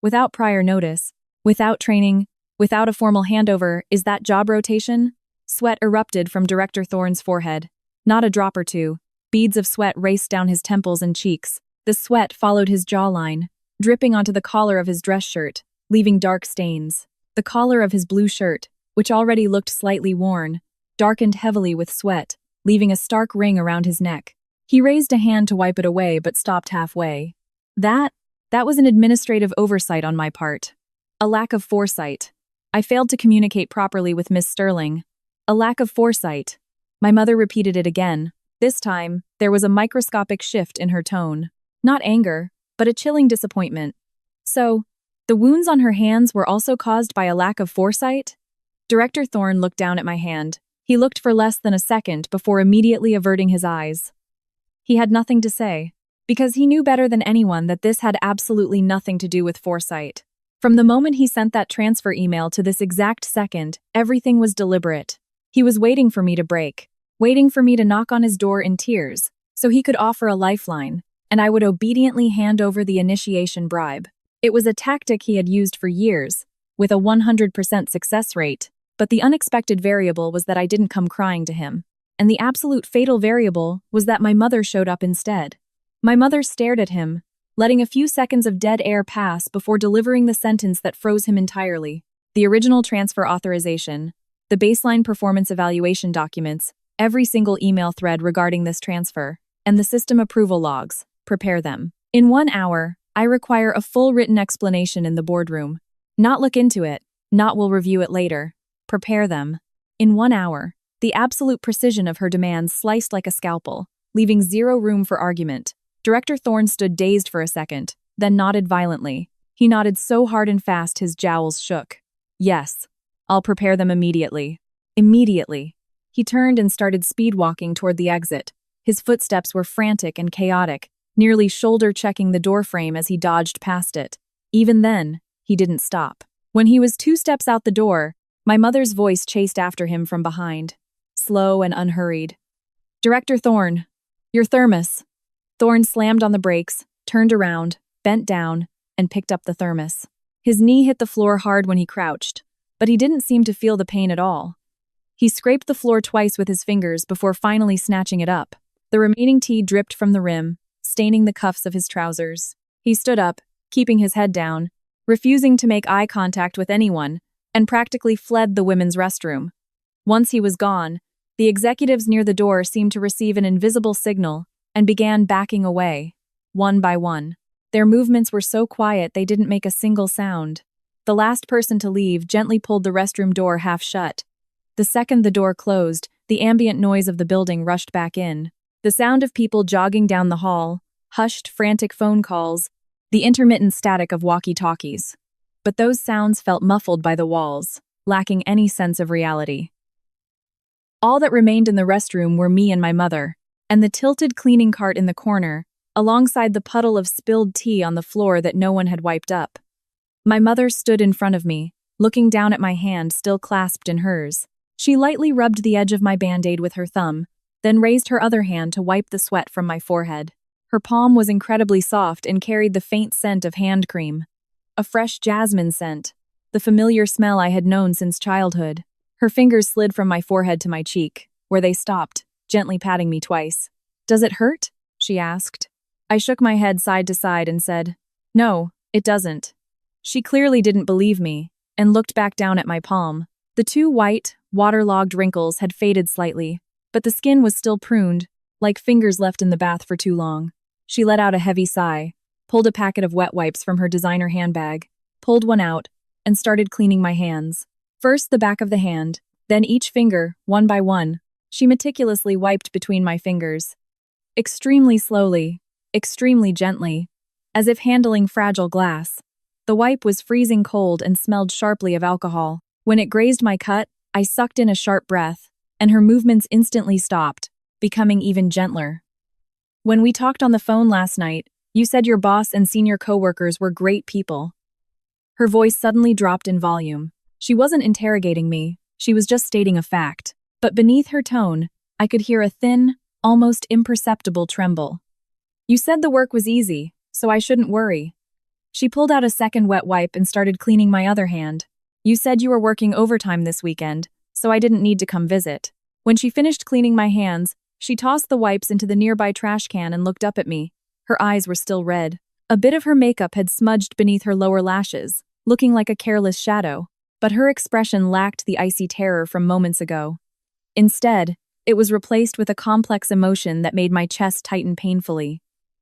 Without prior notice, without training, without a formal handover, is that job rotation? Sweat erupted from Director Thorne's forehead. Not a drop or two. Beads of sweat raced down his temples and cheeks. The sweat followed his jawline, dripping onto the collar of his dress shirt, leaving dark stains. The collar of his blue shirt, which already looked slightly worn, darkened heavily with sweat, leaving a stark ring around his neck. He raised a hand to wipe it away but stopped halfway. That was an administrative oversight on my part. A lack of foresight. I failed to communicate properly with Miss Sterling. A lack of foresight. My mother repeated it again. This time, there was a microscopic shift in her tone. Not anger, but a chilling disappointment. So, the wounds on her hands were also caused by a lack of foresight? Director Thorne looked down at my hand. He looked for less than a second before immediately averting his eyes. He had nothing to say, because he knew better than anyone that this had absolutely nothing to do with foresight. From the moment he sent that transfer email to this exact second, everything was deliberate. He was waiting for me to break, waiting for me to knock on his door in tears, so he could offer a lifeline, and I would obediently hand over the initiation bribe. It was a tactic he had used for years, with a 100% success rate, but the unexpected variable was that I didn't come crying to him, and the absolute fatal variable was that my mother showed up instead. My mother stared at him, letting a few seconds of dead air pass before delivering the sentence that froze him entirely. The original transfer authorization, the baseline performance evaluation documents, every single email thread regarding this transfer, and the system approval logs. Prepare them. In 1 hour, I require a full written explanation in the boardroom. Not look into it, not we'll review it later. Prepare them. In 1 hour, the absolute precision of her demands sliced like a scalpel, leaving zero room for argument. Director Thorne stood dazed for a second, then nodded violently. He nodded so hard and fast his jowls shook. Yes, I'll prepare them immediately. Immediately. He turned and started speed-walking toward the exit. His footsteps were frantic and chaotic, nearly shoulder-checking the doorframe as he dodged past it. Even then, he didn't stop. When he was 2 steps out the door, my mother's voice chased after him from behind, slow and unhurried. Director Thorne, your thermos. Thorne slammed on the brakes, turned around, bent down, and picked up the thermos. His knee hit the floor hard when he crouched, but he didn't seem to feel the pain at all. He scraped the floor twice with his fingers before finally snatching it up. The remaining tea dripped from the rim, staining the cuffs of his trousers. He stood up, keeping his head down, refusing to make eye contact with anyone, and practically fled the women's restroom. Once he was gone, the executives near the door seemed to receive an invisible signal and began backing away, one by one. Their movements were so quiet they didn't make a single sound. The last person to leave gently pulled the restroom door half shut. The second the door closed, the ambient noise of the building rushed back in. The sound of people jogging down the hall, hushed, frantic phone calls, the intermittent static of walkie-talkies. But those sounds felt muffled by the walls, lacking any sense of reality. All that remained in the restroom were me and my mother, and the tilted cleaning cart in the corner, alongside the puddle of spilled tea on the floor that no one had wiped up. My mother stood in front of me, looking down at my hand still clasped in hers. She lightly rubbed the edge of my Band-Aid with her thumb, then raised her other hand to wipe the sweat from my forehead. Her palm was incredibly soft and carried the faint scent of hand cream. A fresh jasmine scent, the familiar smell I had known since childhood. Her fingers slid from my forehead to my cheek, where they stopped, gently patting me twice. "Does it hurt?" she asked. I shook my head side to side and said, "No, it doesn't." She clearly didn't believe me, and looked back down at my palm. The 2 white, waterlogged wrinkles had faded slightly, but the skin was still pruned, like fingers left in the bath for too long. She let out a heavy sigh, pulled a packet of wet wipes from her designer handbag, pulled one out, and started cleaning my hands. First the back of the hand, then each finger, one by one. She meticulously wiped between my fingers. Extremely slowly, extremely gently, as if handling fragile glass. The wipe was freezing cold and smelled sharply of alcohol. When it grazed my cut, I sucked in a sharp breath, and her movements instantly stopped, becoming even gentler. "When we talked on the phone last night, You said your boss and senior coworkers were great people. Her voice suddenly dropped in volume. She wasn't interrogating me, she was just stating a fact. But beneath her tone, I could hear a thin, almost imperceptible tremble. You said the work was easy, so I shouldn't worry. She pulled out a second wet wipe and started cleaning my other hand. You said you were working overtime this weekend, so I didn't need to come visit. When she finished cleaning my hands, she tossed the wipes into the nearby trash can and looked up at me. Her eyes were still red. A bit of her makeup had smudged beneath her lower lashes, looking like a careless shadow, but her expression lacked the icy terror from moments ago. Instead, it was replaced with a complex emotion that made my chest tighten painfully.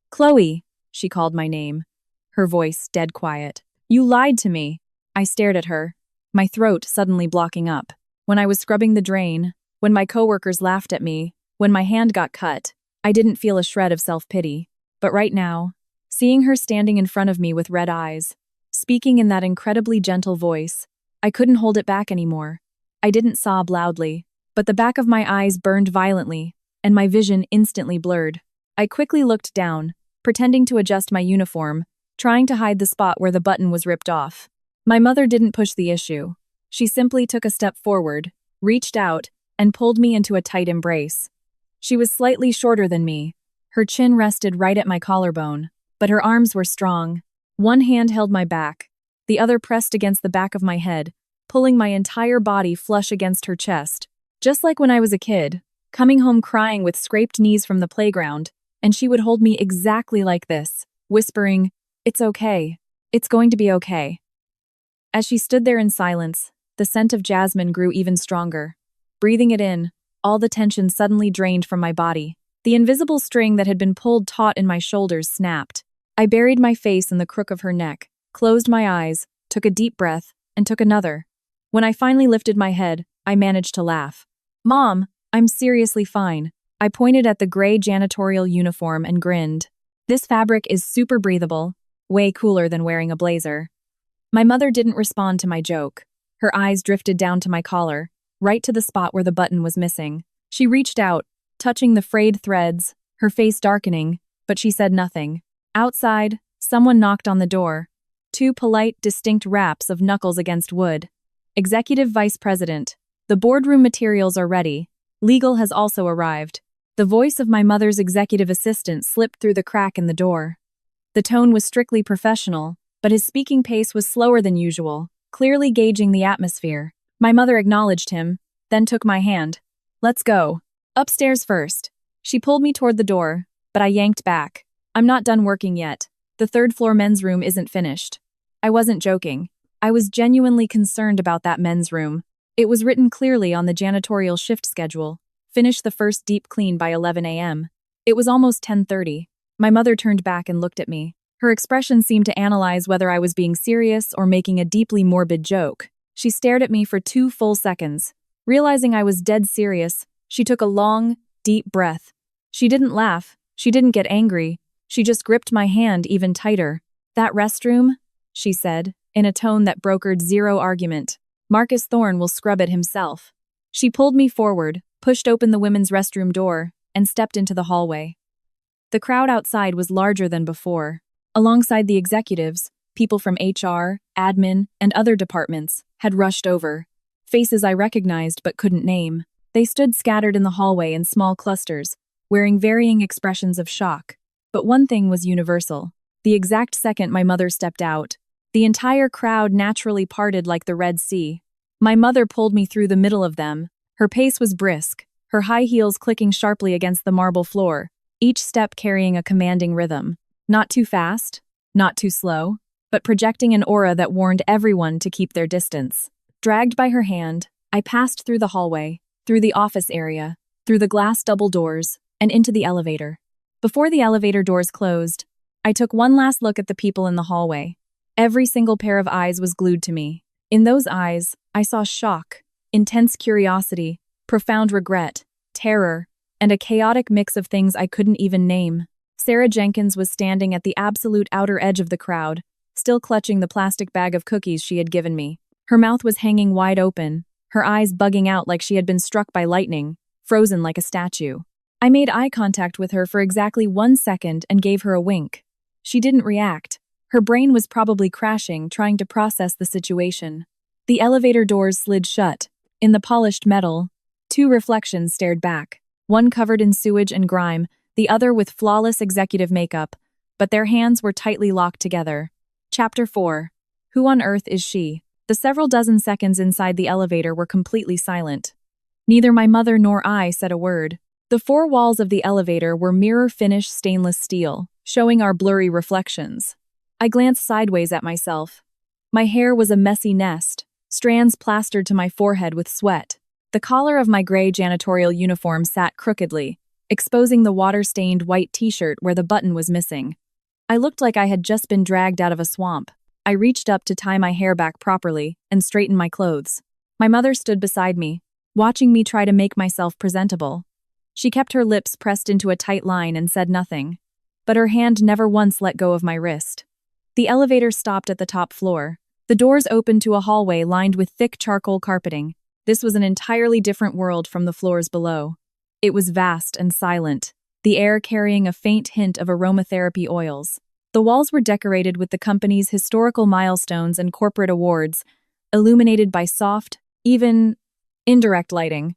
Chloe, she called my name, her voice dead quiet. You lied to me. I stared at her, my throat suddenly blocking up. When I was scrubbing the drain, when my coworkers laughed at me, when my hand got cut, I didn't feel a shred of self-pity. But right now, seeing her standing in front of me with red eyes, speaking in that incredibly gentle voice, I couldn't hold it back anymore. I didn't sob loudly, but the back of my eyes burned violently, and my vision instantly blurred. I quickly looked down, pretending to adjust my uniform, trying to hide the spot where the button was ripped off. My mother didn't push the issue. She simply took a step forward, reached out, and pulled me into a tight embrace. She was slightly shorter than me. Her chin rested right at my collarbone, but her arms were strong. One hand held my back, the other pressed against the back of my head, pulling my entire body flush against her chest. Just like when I was a kid, coming home crying with scraped knees from the playground, and she would hold me exactly like this, whispering, "It's okay. It's going to be okay." As she stood there in silence, the scent of jasmine grew even stronger. Breathing it in, all the tension suddenly drained from my body. The invisible string that had been pulled taut in my shoulders snapped. I buried my face in the crook of her neck, closed my eyes, took a deep breath, and took another. When I finally lifted my head, I managed to laugh. Mom, I'm seriously fine. I pointed at the gray janitorial uniform and grinned. This fabric is super breathable, way cooler than wearing a blazer. My mother didn't respond to my joke. Her eyes drifted down to my collar, right to the spot where the button was missing. She reached out, touching the frayed threads, her face darkening, but she said nothing. Outside, someone knocked on the door. 2 polite, distinct raps of knuckles against wood. Executive Vice President, the boardroom materials are ready. Legal has also arrived. The voice of my mother's executive assistant slipped through the crack in the door. The tone was strictly professional, but his speaking pace was slower than usual, clearly gauging the atmosphere. My mother acknowledged him, then took my hand. Let's go. Upstairs first. She pulled me toward the door, but I yanked back. I'm not done working yet. The 3rd floor men's room isn't finished. I wasn't joking. I was genuinely concerned about that men's room. It was written clearly on the janitorial shift schedule. Finish the first deep clean by 11 a.m. It was almost 10:30. My mother turned back and looked at me. Her expression seemed to analyze whether I was being serious or making a deeply morbid joke. She stared at me for 2 full seconds. Realizing I was dead serious, she took a long, deep breath. She didn't laugh. She didn't get angry. She just gripped my hand even tighter. That restroom, she said, in a tone that brokered zero argument. Marcus Thorne will scrub it himself. She pulled me forward, pushed open the women's restroom door, and stepped into the hallway. The crowd outside was larger than before. Alongside the executives, people from HR, admin, and other departments had rushed over. Faces I recognized but couldn't name. They stood scattered in the hallway in small clusters, wearing varying expressions of shock. But one thing was universal. The exact second my mother stepped out, the entire crowd naturally parted like the Red Sea. My mother pulled me through the middle of them. Her pace was brisk, her high heels clicking sharply against the marble floor, each step carrying a commanding rhythm. Not too fast, not too slow, but projecting an aura that warned everyone to keep their distance. Dragged by her hand, I passed through the hallway, through the office area, through the glass double doors, and into the elevator. Before the elevator doors closed, I took one last look at the people in the hallway. Every single pair of eyes was glued to me. In those eyes, I saw shock, intense curiosity, profound regret, terror, and a chaotic mix of things I couldn't even name. Sarah Jenkins was standing at the absolute outer edge of the crowd, still clutching the plastic bag of cookies she had given me. Her mouth was hanging wide open, her eyes bugging out like she had been struck by lightning, frozen like a statue. I made eye contact with her for exactly 1 second and gave her a wink. She didn't react. Her brain was probably crashing, trying to process the situation. The elevator doors slid shut. In the polished metal, two reflections stared back, one covered in sewage and grime, the other with flawless executive makeup, but their hands were tightly locked together. Chapter 4. Who on earth is she? The several dozen seconds inside the elevator were completely silent. Neither my mother nor I said a word. The four walls of the elevator were mirror-finished stainless steel, showing our blurry reflections. I glanced sideways at myself. My hair was a messy nest, strands plastered to my forehead with sweat. The collar of my gray janitorial uniform sat crookedly, exposing the water-stained white t-shirt where the button was missing. I looked like I had just been dragged out of a swamp. I reached up to tie my hair back properly and straighten my clothes. My mother stood beside me, watching me try to make myself presentable. She kept her lips pressed into a tight line and said nothing, but her hand never once let go of my wrist. The elevator stopped at the top floor. The doors opened to a hallway lined with thick charcoal carpeting. This was an entirely different world from the floors below. It was vast and silent, the air carrying a faint hint of aromatherapy oils. The walls were decorated with the company's historical milestones and corporate awards, illuminated by soft, even indirect lighting.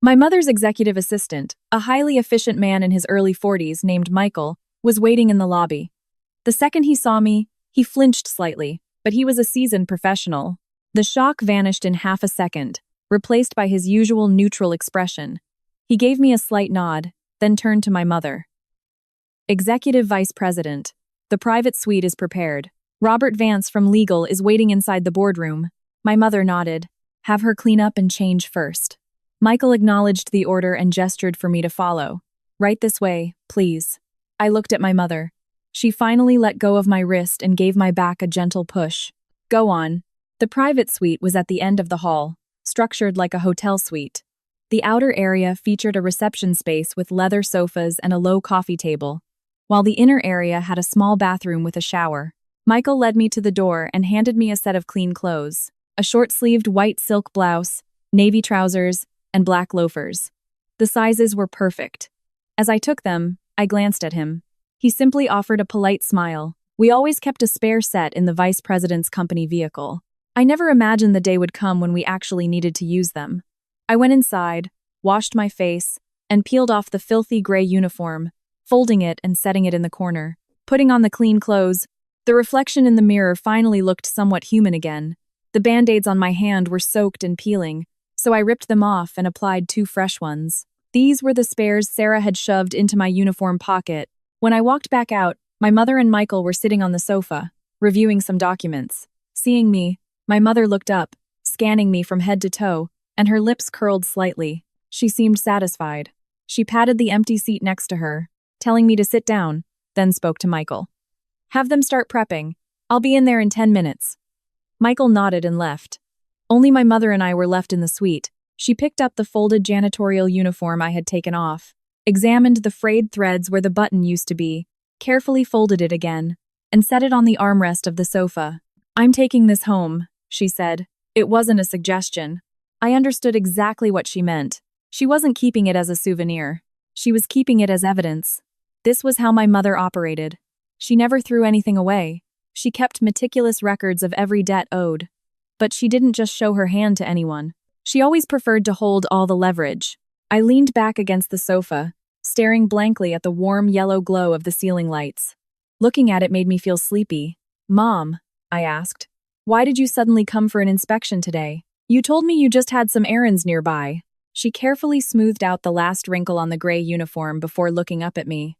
My mother's executive assistant, a highly efficient man in his early 40s named Michael, was waiting in the lobby. The second he saw me, he flinched slightly, but he was a seasoned professional. The shock vanished in half a second, replaced by his usual neutral expression. He gave me a slight nod, then turned to my mother. Executive Vice President, the private suite is prepared. Robert Vance from Legal is waiting inside the boardroom. My mother nodded. Have her clean up and change first. Michael acknowledged the order and gestured for me to follow. Right this way, please. I looked at my mother. She finally let go of my wrist and gave my back a gentle push. Go on. The private suite was at the end of the hall, structured like a hotel suite. The outer area featured a reception space with leather sofas and a low coffee table, while the inner area had a small bathroom with a shower. Michael led me to the door and handed me a set of clean clothes, a short-sleeved white silk blouse, navy trousers, and black loafers. The sizes were perfect. As I took them, I glanced at him. He simply offered a polite smile. We always kept a spare set in the vice president's company vehicle. I never imagined the day would come when we actually needed to use them. I went inside, washed my face, and peeled off the filthy gray uniform, folding it and setting it in the corner. Putting on the clean clothes, the reflection in the mirror finally looked somewhat human again. The band-aids on my hand were soaked and peeling, so I ripped them off and applied 2 fresh ones. These were the spares Sarah had shoved into my uniform pocket. When I walked back out, my mother and Michael were sitting on the sofa, reviewing some documents. Seeing me, my mother looked up, scanning me from head to toe, and her lips curled slightly. She seemed satisfied. She patted the empty seat next to her, telling me to sit down, then spoke to Michael. Have them start prepping. I'll be in there in 10 minutes. Michael nodded and left. Only my mother and I were left in the suite. She picked up the folded janitorial uniform I had taken off, examined the frayed threads where the button used to be, carefully folded it again, and set it on the armrest of the sofa. I'm taking this home, she said. It wasn't a suggestion. I understood exactly what she meant. She wasn't keeping it as a souvenir. She was keeping it as evidence. This was how my mother operated. She never threw anything away. She kept meticulous records of every debt owed. But she didn't just show her hand to anyone. She always preferred to hold all the leverage. I leaned back against the sofa, staring blankly at the warm yellow glow of the ceiling lights. Looking at it made me feel sleepy. Mom, I asked, why did you suddenly come for an inspection today? You told me you just had some errands nearby. She carefully smoothed out the last wrinkle on the gray uniform before looking up at me.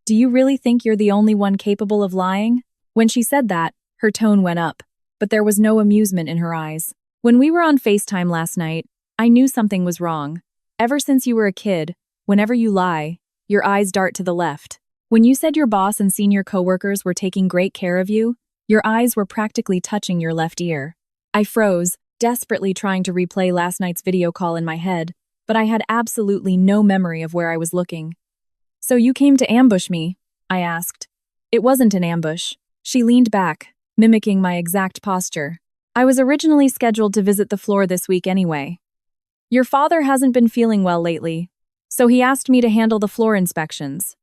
Do you really think you're the only one capable of lying? When she said that, her tone went up, but there was no amusement in her eyes. When we were on FaceTime last night, I knew something was wrong. Ever since you were a kid, whenever you lie, your eyes dart to the left. When you said your boss and senior coworkers were taking great care of you, your eyes were practically touching your left ear. I froze, desperately trying to replay last night's video call in my head, but I had absolutely no memory of where I was looking. So you came to ambush me? I asked. It wasn't an ambush. She leaned back, mimicking my exact posture. I was originally scheduled to visit the floor this week anyway. Your father hasn't been feeling well lately, so he asked me to handle the floor inspections.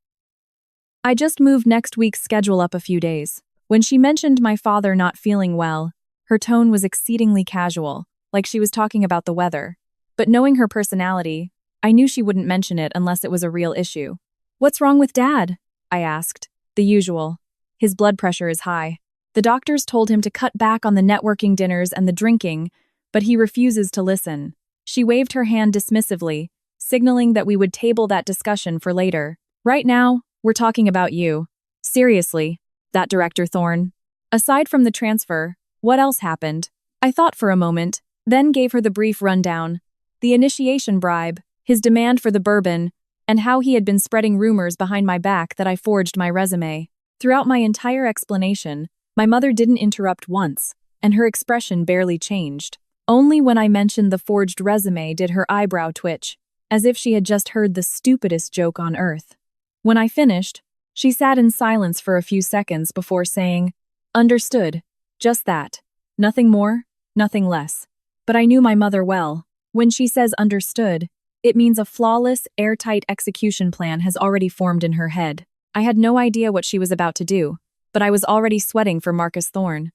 I just moved next week's schedule up a few days. When she mentioned my father not feeling well, her tone was exceedingly casual, like she was talking about the weather. But knowing her personality, I knew she wouldn't mention it unless it was a real issue. "What's wrong with Dad?" I asked. "The usual. His blood pressure is high. The doctors told him to cut back on the networking dinners and the drinking, but he refuses to listen." She waved her hand dismissively, signaling that we would table that discussion for later. "Right now, we're talking about you. Seriously, that Director Thorne. Aside from the transfer, what else happened?" I thought for a moment, then gave her the brief rundown. The initiation bribe, his demand for the bourbon, and how he had been spreading rumors behind my back that I forged my resume. Throughout my entire explanation, my mother didn't interrupt once, and her expression barely changed. Only when I mentioned the forged resume did her eyebrow twitch, as if she had just heard the stupidest joke on earth. When I finished, she sat in silence for a few seconds before saying, "Understood. Just that. Nothing more, nothing less." But I knew my mother well. When she says understood, it means a flawless, airtight execution plan has already formed in her head. I had no idea what she was about to do, but I was already sweating for Marcus Thorne.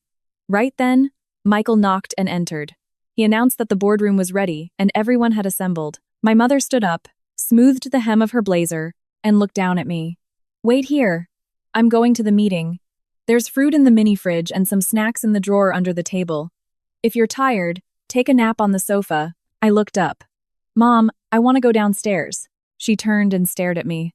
Right then, Michael knocked and entered. He announced that the boardroom was ready and everyone had assembled. My mother stood up, smoothed the hem of her blazer, and looked down at me. "Wait here. I'm going to the meeting. There's fruit in the mini fridge and some snacks in the drawer under the table. If you're tired, take a nap on the sofa." I looked up. "Mom, I want to go downstairs." She turned and stared at me.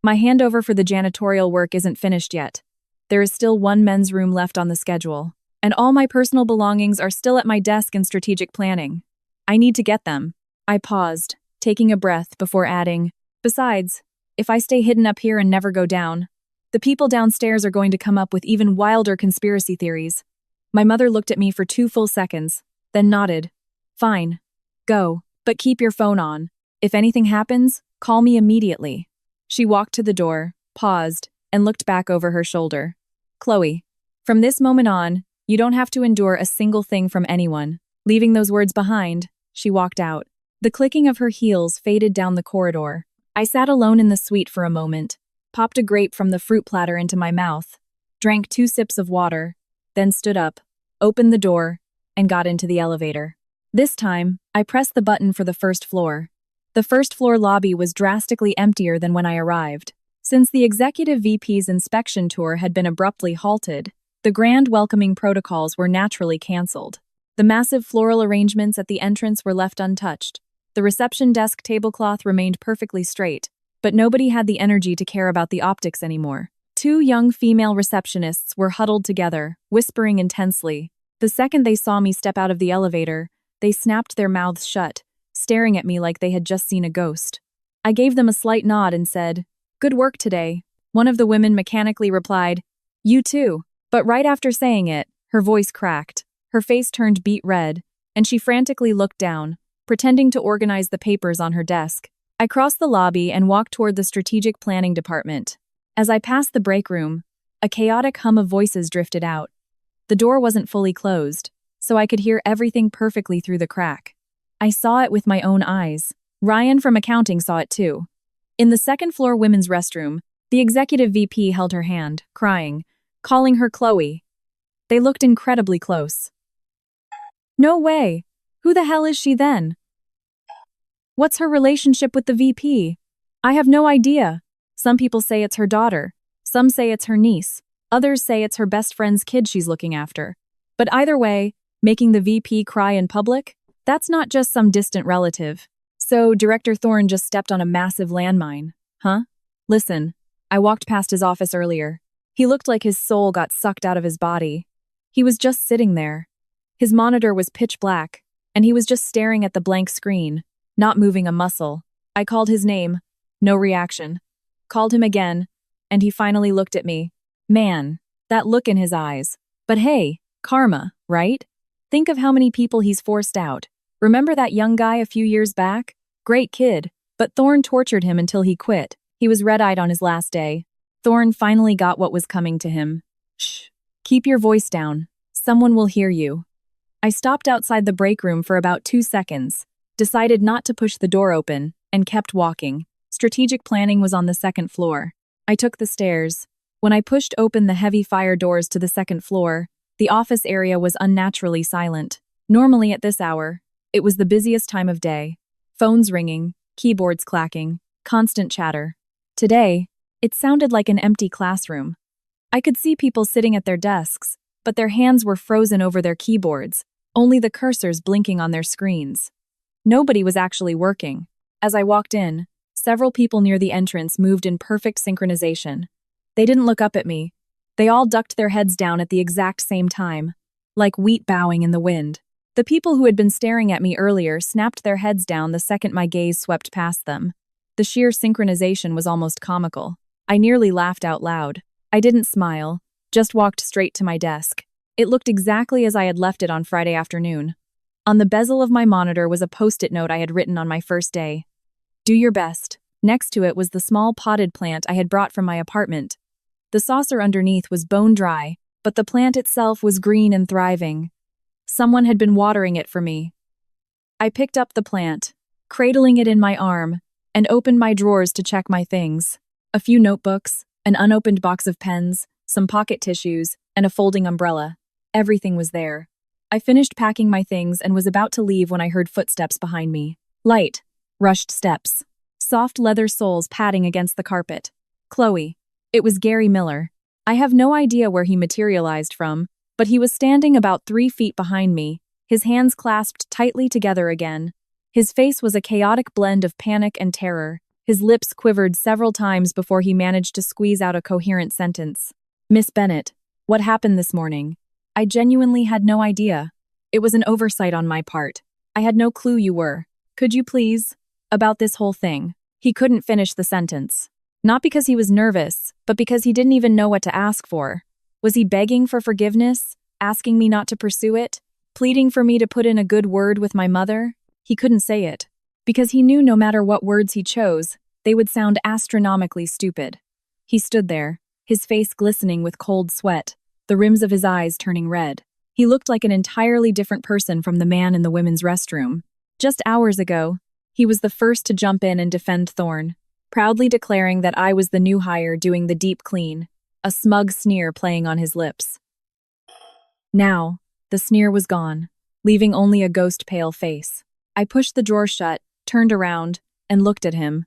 "My handover for the janitorial work isn't finished yet. There is still one men's room left on the schedule, and all my personal belongings are still at my desk in strategic planning. I need to get them." I paused, taking a breath before adding, "Besides, if I stay hidden up here and never go down, the people downstairs are going to come up with even wilder conspiracy theories." My mother looked at me for 2 full seconds, then nodded. "Fine. Go, but keep your phone on. If anything happens, call me immediately." She walked to the door, paused, and looked back over her shoulder. "Chloe, from this moment on, you don't have to endure a single thing from anyone." Leaving those words behind, she walked out. The clicking of her heels faded down the corridor. I sat alone in the suite for a moment, popped a grape from the fruit platter into my mouth, drank 2 sips of water, then stood up, opened the door, and got into the elevator. This time, I pressed the button for the first floor. The first floor lobby was drastically emptier than when I arrived. Since the executive VP's inspection tour had been abruptly halted, the grand welcoming protocols were naturally canceled. The massive floral arrangements at the entrance were left untouched. The reception desk tablecloth remained perfectly straight, but nobody had the energy to care about the optics anymore. 2 young female receptionists were huddled together, whispering intensely. The second they saw me step out of the elevator, they snapped their mouths shut, staring at me like they had just seen a ghost. I gave them a slight nod and said, "Good work today." One of the women mechanically replied, "You too." But right after saying it, her voice cracked, her face turned beet red, and she frantically looked down, pretending to organize the papers on her desk. I crossed the lobby and walked toward the strategic planning department. As I passed the break room, a chaotic hum of voices drifted out. The door wasn't fully closed, so I could hear everything perfectly through the crack. I saw it with my own eyes. Ryan from accounting saw it too. In the second-floor women's restroom, the executive VP held her hand, crying, calling her Chloe. They looked incredibly close. "No way! Who the hell is she then? What's her relationship with the VP? I have no idea. Some people say it's her daughter. Some say it's her niece. Others say it's her best friend's kid she's looking after. But either way, making the VP cry in public? That's not just some distant relative. So Director Thorne just stepped on a massive landmine, huh? Listen, I walked past his office earlier. He looked like his soul got sucked out of his body. He was just sitting there. His monitor was pitch black, and he was just staring at the blank screen, not moving a muscle. I called his name. No reaction. Called him again, and he finally looked at me. Man, that look in his eyes. But hey, karma, right? Think of how many people he's forced out. Remember that young guy a few years back? Great kid, but Thorne tortured him until he quit. He was red-eyed on his last day. Thorne finally got what was coming to him. Shh, keep your voice down. Someone will hear you. I stopped outside the break room for about 2 seconds, decided not to push the door open, and kept walking. Strategic planning was on the second floor. I took the stairs. When I pushed open the heavy fire doors to the second floor, the office area was unnaturally silent. Normally at this hour, it was the busiest time of day. Phones ringing, keyboards clacking, constant chatter. Today, it sounded like an empty classroom. I could see people sitting at their desks, but their hands were frozen over their keyboards, only the cursors blinking on their screens. Nobody was actually working. As I walked in, several people near the entrance moved in perfect synchronization. They didn't look up at me. They all ducked their heads down at the exact same time, like wheat bowing in the wind. The people who had been staring at me earlier snapped their heads down the second my gaze swept past them. The sheer synchronization was almost comical. I nearly laughed out loud. I didn't smile, just walked straight to my desk. It looked exactly as I had left it on Friday afternoon. On the bezel of my monitor was a post-it note I had written on my first day. Do your best. Next to it was the small potted plant I had brought from my apartment. The saucer underneath was bone dry, but the plant itself was green and thriving. Someone had been watering it for me. I picked up the plant, cradling it in my arm, and opened my drawers to check my things. A few notebooks, an unopened box of pens, some pocket tissues, and a folding umbrella. Everything was there. I finished packing my things and was about to leave when I heard footsteps behind me. Light, rushed steps. Soft leather soles padding against the carpet. Chloe. It was Gary Miller. I have no idea where he materialized from, but he was standing about 3 feet behind me, his hands clasped tightly together again. His face was a chaotic blend of panic and terror. His lips quivered several times before he managed to squeeze out a coherent sentence. Miss Bennett, what happened this morning? I genuinely had no idea. It was an oversight on my part. I had no clue you were. Could you please? About this whole thing. He couldn't finish the sentence. Not because he was nervous, but because he didn't even know what to ask for. Was he begging for forgiveness? Asking me not to pursue it? Pleading for me to put in a good word with my mother? He couldn't say it. Because he knew no matter what words he chose, they would sound astronomically stupid. He stood there, his face glistening with cold sweat, the rims of his eyes turning red. He looked like an entirely different person from the man in the women's restroom. Just hours ago, he was the first to jump in and defend Thorne, proudly declaring that I was the new hire doing the deep clean, a smug sneer playing on his lips. Now, the sneer was gone, leaving only a ghost-pale face. I pushed the drawer shut, turned around, and looked at him.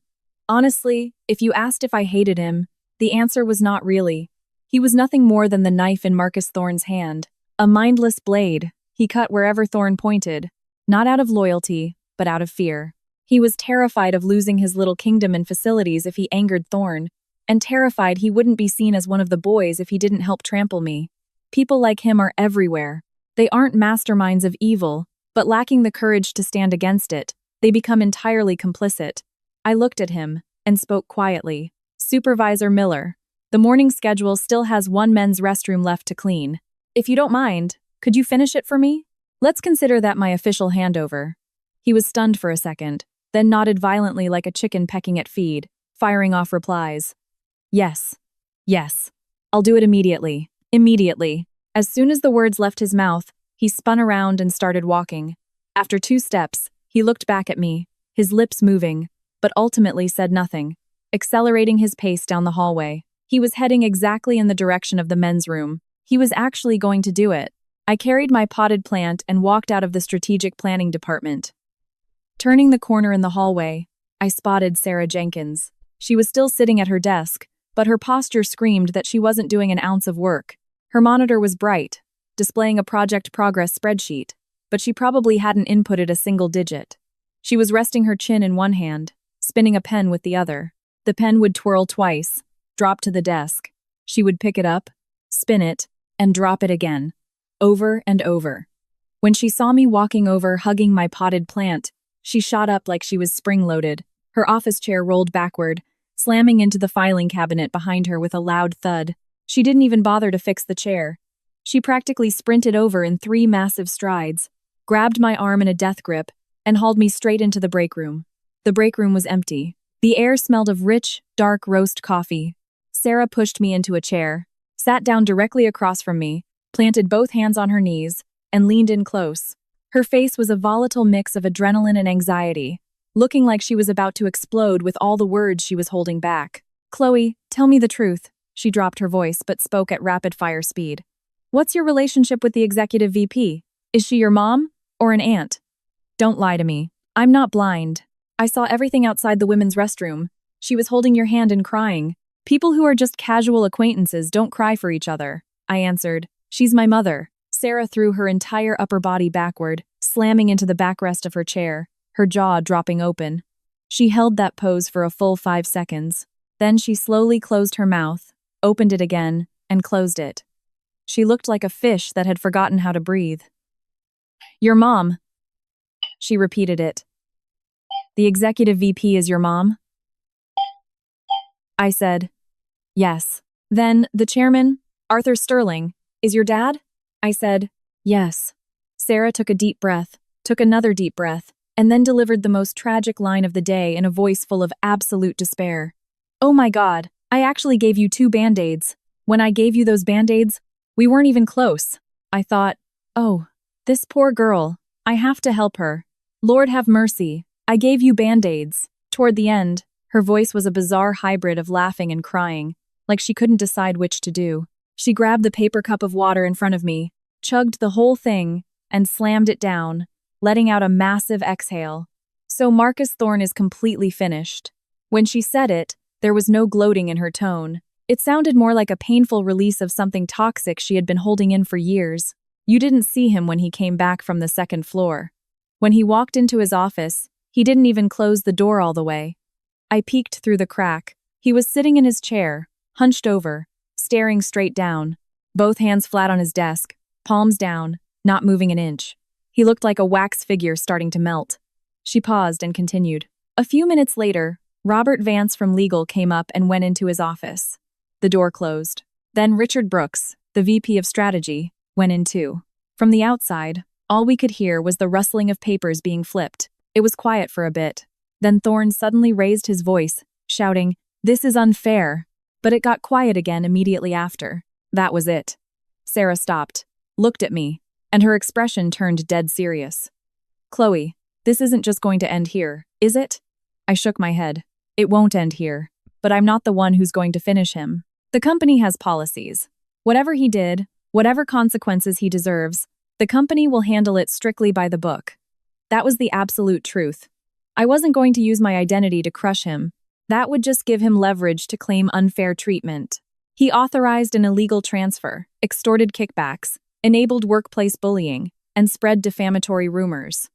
Honestly, if you asked if I hated him, the answer was not really. He was nothing more than the knife in Marcus Thorne's hand, a mindless blade. He cut wherever Thorne pointed, not out of loyalty, but out of fear. He was terrified of losing his little kingdom and facilities if he angered Thorne, and terrified he wouldn't be seen as one of the boys if he didn't help trample me. People like him are everywhere. They aren't masterminds of evil, but lacking the courage to stand against it, they become entirely complicit. I looked at him and spoke quietly. Supervisor Miller, the morning schedule still has one men's restroom left to clean. If you don't mind, could you finish it for me? Let's consider that my official handover. He was stunned for a second, then nodded violently like a chicken pecking at feed, firing off replies. Yes. Yes. I'll do it immediately. Immediately. As soon as the words left his mouth, he spun around and started walking. After 2 steps, he looked back at me, his lips moving, but ultimately said nothing, accelerating his pace down the hallway. He was heading exactly in the direction of the men's room. He was actually going to do it. I carried my potted plant and walked out of the strategic planning department. Turning the corner in the hallway, I spotted Sarah Jenkins. She was still sitting at her desk, but her posture screamed that she wasn't doing an ounce of work. Her monitor was bright, displaying a project progress spreadsheet, but she probably hadn't inputted a single digit. She was resting her chin in one hand, spinning a pen with the other. The pen would twirl twice, drop to the desk. She would pick it up, spin it, and drop it again, over and over. When she saw me walking over hugging my potted plant, she shot up like she was spring-loaded. Her office chair rolled backward, slamming into the filing cabinet behind her with a loud thud. She didn't even bother to fix the chair. She practically sprinted over in 3 massive strides, grabbed my arm in a death grip, and hauled me straight into the break room. The break room was empty. The air smelled of rich, dark roast coffee. Sarah pushed me into a chair, sat down directly across from me, planted both hands on her knees, and leaned in close. Her face was a volatile mix of adrenaline and anxiety, looking like she was about to explode with all the words she was holding back. Chloe, tell me the truth. She dropped her voice but spoke at rapid-fire speed. What's your relationship with the executive VP? Is she your mom or an aunt? Don't lie to me. I'm not blind. I saw everything outside the women's restroom. She was holding your hand and crying. People who are just casual acquaintances don't cry for each other, I answered. She's my mother. Sarah threw her entire upper body backward, slamming into the backrest of her chair, her jaw dropping open. She held that pose for a full 5 seconds. Then she slowly closed her mouth, opened it again, and closed it. She looked like a fish that had forgotten how to breathe. Your mom. She repeated it. The executive VP is your mom? I said, yes. Then, the chairman, Arthur Sterling, is your dad? I said, yes. Sarah took a deep breath, took another deep breath, and then delivered the most tragic line of the day in a voice full of absolute despair. Oh my God, I actually gave you 2 Band-Aids. When I gave you those Band-Aids, we weren't even close. I thought, oh, this poor girl. I have to help her. Lord have mercy. I gave you Band-Aids. Toward the end, her voice was a bizarre hybrid of laughing and crying, like she couldn't decide which to do. She grabbed the paper cup of water in front of me, chugged the whole thing, and slammed it down, letting out a massive exhale. So Marcus Thorne is completely finished. When she said it, there was no gloating in her tone. It sounded more like a painful release of something toxic she had been holding in for years. You didn't see him when he came back from the 2nd floor. When he walked into his office, he didn't even close the door all the way. I peeked through the crack. He was sitting in his chair, hunched over, staring straight down, both hands flat on his desk, palms down, not moving an inch. He looked like a wax figure starting to melt. She paused and continued. A few minutes later, Robert Vance from legal came up and went into his office. The door closed. Then Richard Brooks, the VP of Strategy, went in too. From the outside, all we could hear was the rustling of papers being flipped. It was quiet for a bit. Then Thorne suddenly raised his voice, shouting, "This is unfair." But it got quiet again immediately after. That was it. Sarah stopped, looked at me, and her expression turned dead serious. Chloe, this isn't just going to end here, is it? I shook my head. It won't end here. But I'm not the one who's going to finish him. The company has policies. Whatever he did, whatever consequences he deserves, the company will handle it strictly by the book. That was the absolute truth. I wasn't going to use my identity to crush him. That would just give him leverage to claim unfair treatment. He authorized an illegal transfer, extorted kickbacks, enabled workplace bullying, and spread defamatory rumors.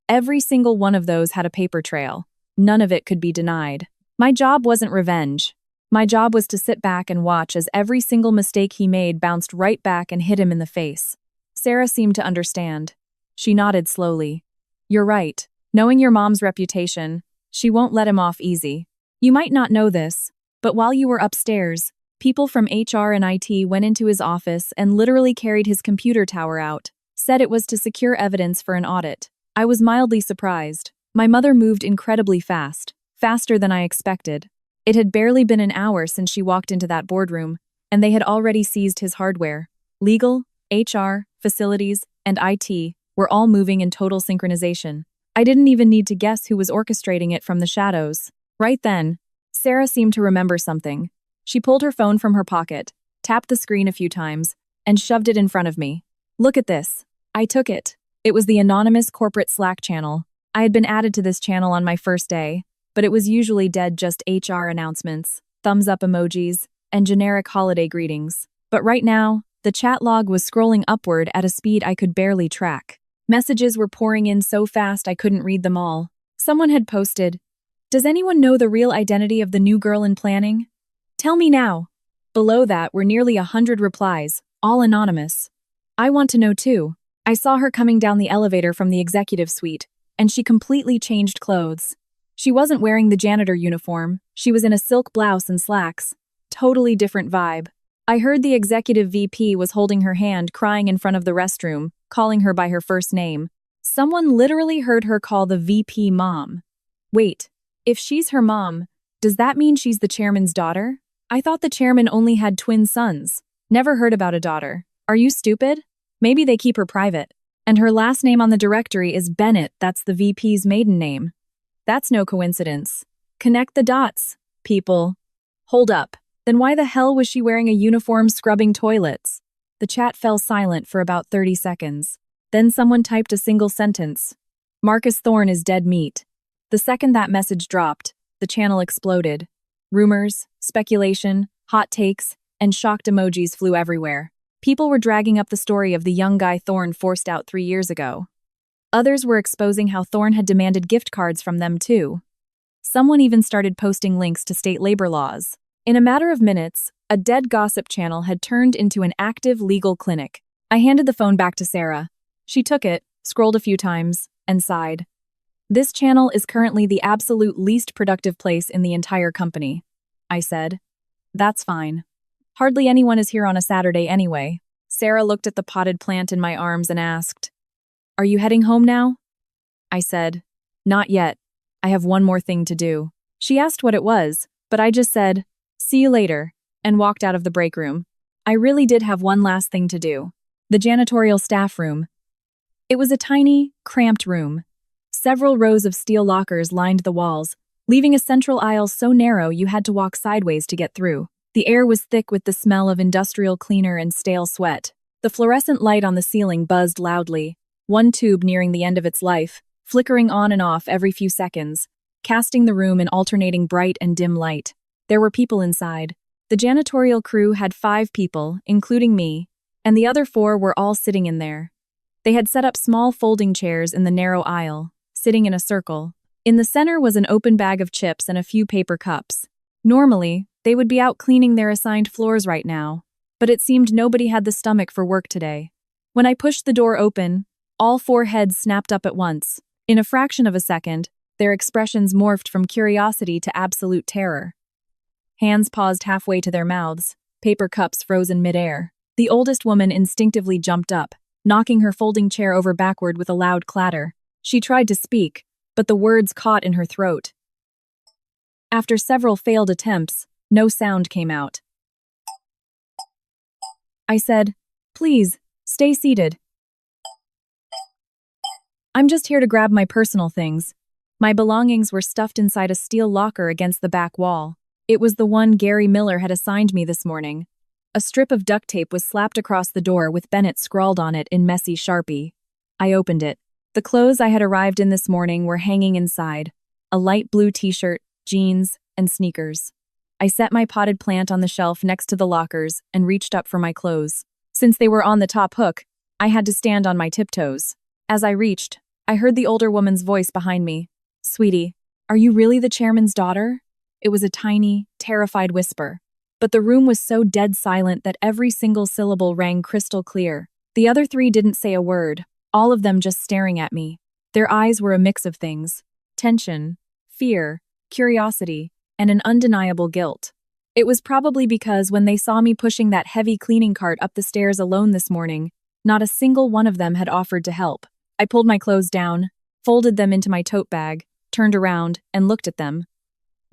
Every single one of those had a paper trail. None of it could be denied. My job wasn't revenge. My job was to sit back and watch as every single mistake he made bounced right back and hit him in the face. Sarah seemed to understand. She nodded slowly. You're right. Knowing your mom's reputation, she won't let him off easy. You might not know this, but while you were upstairs, people from HR and IT went into his office and literally carried his computer tower out, said it was to secure evidence for an audit. I was mildly surprised. My mother moved incredibly fast, faster than I expected. It had barely been an hour since she walked into that boardroom, and they had already seized his hardware. Legal, HR, facilities, and IT were all moving in total synchronization. I didn't even need to guess who was orchestrating it from the shadows. Right then, Sarah seemed to remember something. She pulled her phone from her pocket, tapped the screen a few times, and shoved it in front of me. Look at this. I took it. It was the anonymous corporate Slack channel. I had been added to this channel on my first day, but it was usually dead just HR announcements, thumbs up emojis, and generic holiday greetings. But right now, the chat log was scrolling upward at a speed I could barely track. Messages were pouring in so fast I couldn't read them all. Someone had posted, "Does anyone know the real identity of the new girl in planning? Tell me now." Below that were nearly 100 replies, all anonymous. I want to know too. I saw her coming down the elevator from the executive suite, and she completely changed clothes. She wasn't wearing the janitor uniform, she was in a silk blouse and slacks. Totally different vibe. I heard the executive VP was holding her hand crying in front of the restroom, calling her by her first name. Someone literally heard her call the VP mom. Wait, if she's her mom, does that mean she's the chairman's daughter? I thought the chairman only had twin sons. Never heard about a daughter. Are you stupid? Maybe they keep her private. And her last name on the directory is Bennett, that's the VP's maiden name. That's no coincidence. Connect the dots, people. Hold up. Then why the hell was she wearing a uniform scrubbing toilets? The chat fell silent for about 30 seconds. Then someone typed a single sentence. Marcus Thorne is dead meat. The second that message dropped, the channel exploded. Rumors, speculation, hot takes, and shocked emojis flew everywhere. People were dragging up the story of the young guy Thorne forced out 3 years ago. Others were exposing how Thorne had demanded gift cards from them too. Someone even started posting links to state labor laws. In a matter of minutes, a dead gossip channel had turned into an active legal clinic. I handed the phone back to Sarah. She took it, scrolled a few times, and sighed. This channel is currently the absolute least productive place in the entire company, I said. That's fine. Hardly anyone is here on a Saturday anyway. Sarah looked at the potted plant in my arms and asked, Are you heading home now? I said, Not yet. I have one more thing to do. She asked what it was, but I just said, See you later, and walked out of the break room. I really did have one last thing to do. The janitorial staff room. It was a tiny, cramped room. Several rows of steel lockers lined the walls, leaving a central aisle so narrow you had to walk sideways to get through. The air was thick with the smell of industrial cleaner and stale sweat. The fluorescent light on the ceiling buzzed loudly, one tube nearing the end of its life, flickering on and off every few seconds, casting the room in alternating bright and dim light. There were people inside. The janitorial crew had 5 people, including me, and the other 4 were all sitting in there. They had set up small folding chairs in the narrow aisle, sitting in a circle. In the center was an open bag of chips and a few paper cups. Normally, they would be out cleaning their assigned floors right now, but it seemed nobody had the stomach for work today. When I pushed the door open, all 4 heads snapped up at once. In a fraction of a second, their expressions morphed from curiosity to absolute terror. Hands paused halfway to their mouths, paper cups frozen midair. The oldest woman instinctively jumped up, knocking her folding chair over backward with a loud clatter. She tried to speak, but the words caught in her throat. After several failed attempts, no sound came out. I said, Please, stay seated. I'm just here to grab my personal things. My belongings were stuffed inside a steel locker against the back wall. It was the one Gary Miller had assigned me this morning. A strip of duct tape was slapped across the door with Bennett scrawled on it in messy Sharpie. I opened it. The clothes I had arrived in this morning were hanging inside. A light blue t-shirt, jeans, and sneakers. I set my potted plant on the shelf next to the lockers and reached up for my clothes. Since they were on the top hook, I had to stand on my tiptoes. As I reached, I heard the older woman's voice behind me. Sweetie, are you really the chairman's daughter? It was a tiny, terrified whisper. But the room was so dead silent that every single syllable rang crystal clear. The other 3 didn't say a word, all of them just staring at me. Their eyes were a mix of things: tension, fear, curiosity, and an undeniable guilt. It was probably because when they saw me pushing that heavy cleaning cart up the stairs alone this morning, not a single one of them had offered to help. I pulled my clothes down, folded them into my tote bag, turned around, and looked at them.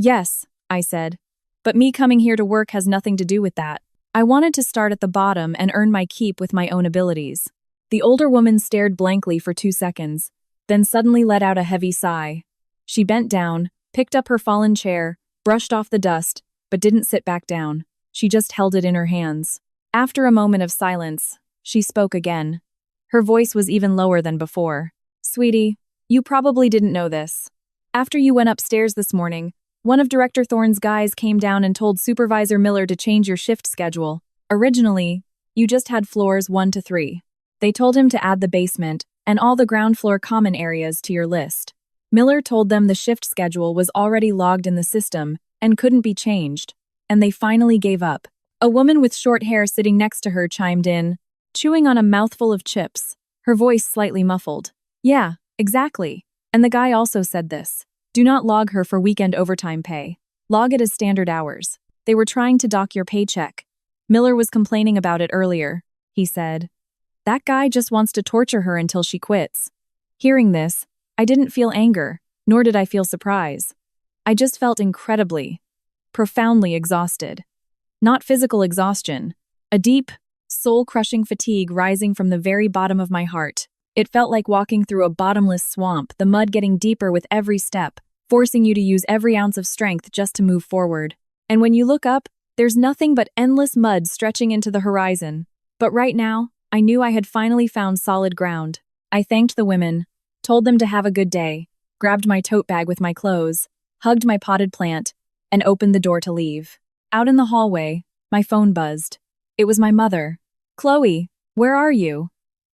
Yes, I said, but me coming here to work has nothing to do with that. I wanted to start at the bottom and earn my keep with my own abilities. The older woman stared blankly for 2 seconds, then suddenly let out a heavy sigh. She bent down, picked up her fallen chair, brushed off the dust, but didn't sit back down. She just held it in her hands. After a moment of silence, she spoke again. Her voice was even lower than before. Sweetie, you probably didn't know this. After you went upstairs this morning, one of Director Thorne's guys came down and told Supervisor Miller to change your shift schedule. Originally, you just had floors 1 to 3. They told him to add the basement and all the ground floor common areas to your list. Miller told them the shift schedule was already logged in the system and couldn't be changed, and they finally gave up. A woman with short hair sitting next to her chimed in, chewing on a mouthful of chips, her voice slightly muffled. Yeah, exactly. And the guy also said this. Do not log her for weekend overtime pay. Log it as standard hours. They were trying to dock your paycheck. Miller was complaining about it earlier. He said, That guy just wants to torture her until she quits. Hearing this, I didn't feel anger, nor did I feel surprise. I just felt incredibly, profoundly exhausted. Not physical exhaustion, a deep, soul-crushing fatigue rising from the very bottom of my heart. It felt like walking through a bottomless swamp, the mud getting deeper with every step, forcing you to use every ounce of strength just to move forward. And when you look up, there's nothing but endless mud stretching into the horizon. But right now, I knew I had finally found solid ground. I thanked the women, told them to have a good day, grabbed my tote bag with my clothes, hugged my potted plant, and opened the door to leave. Out in the hallway, my phone buzzed. It was my mother. "Chloe, where are you?"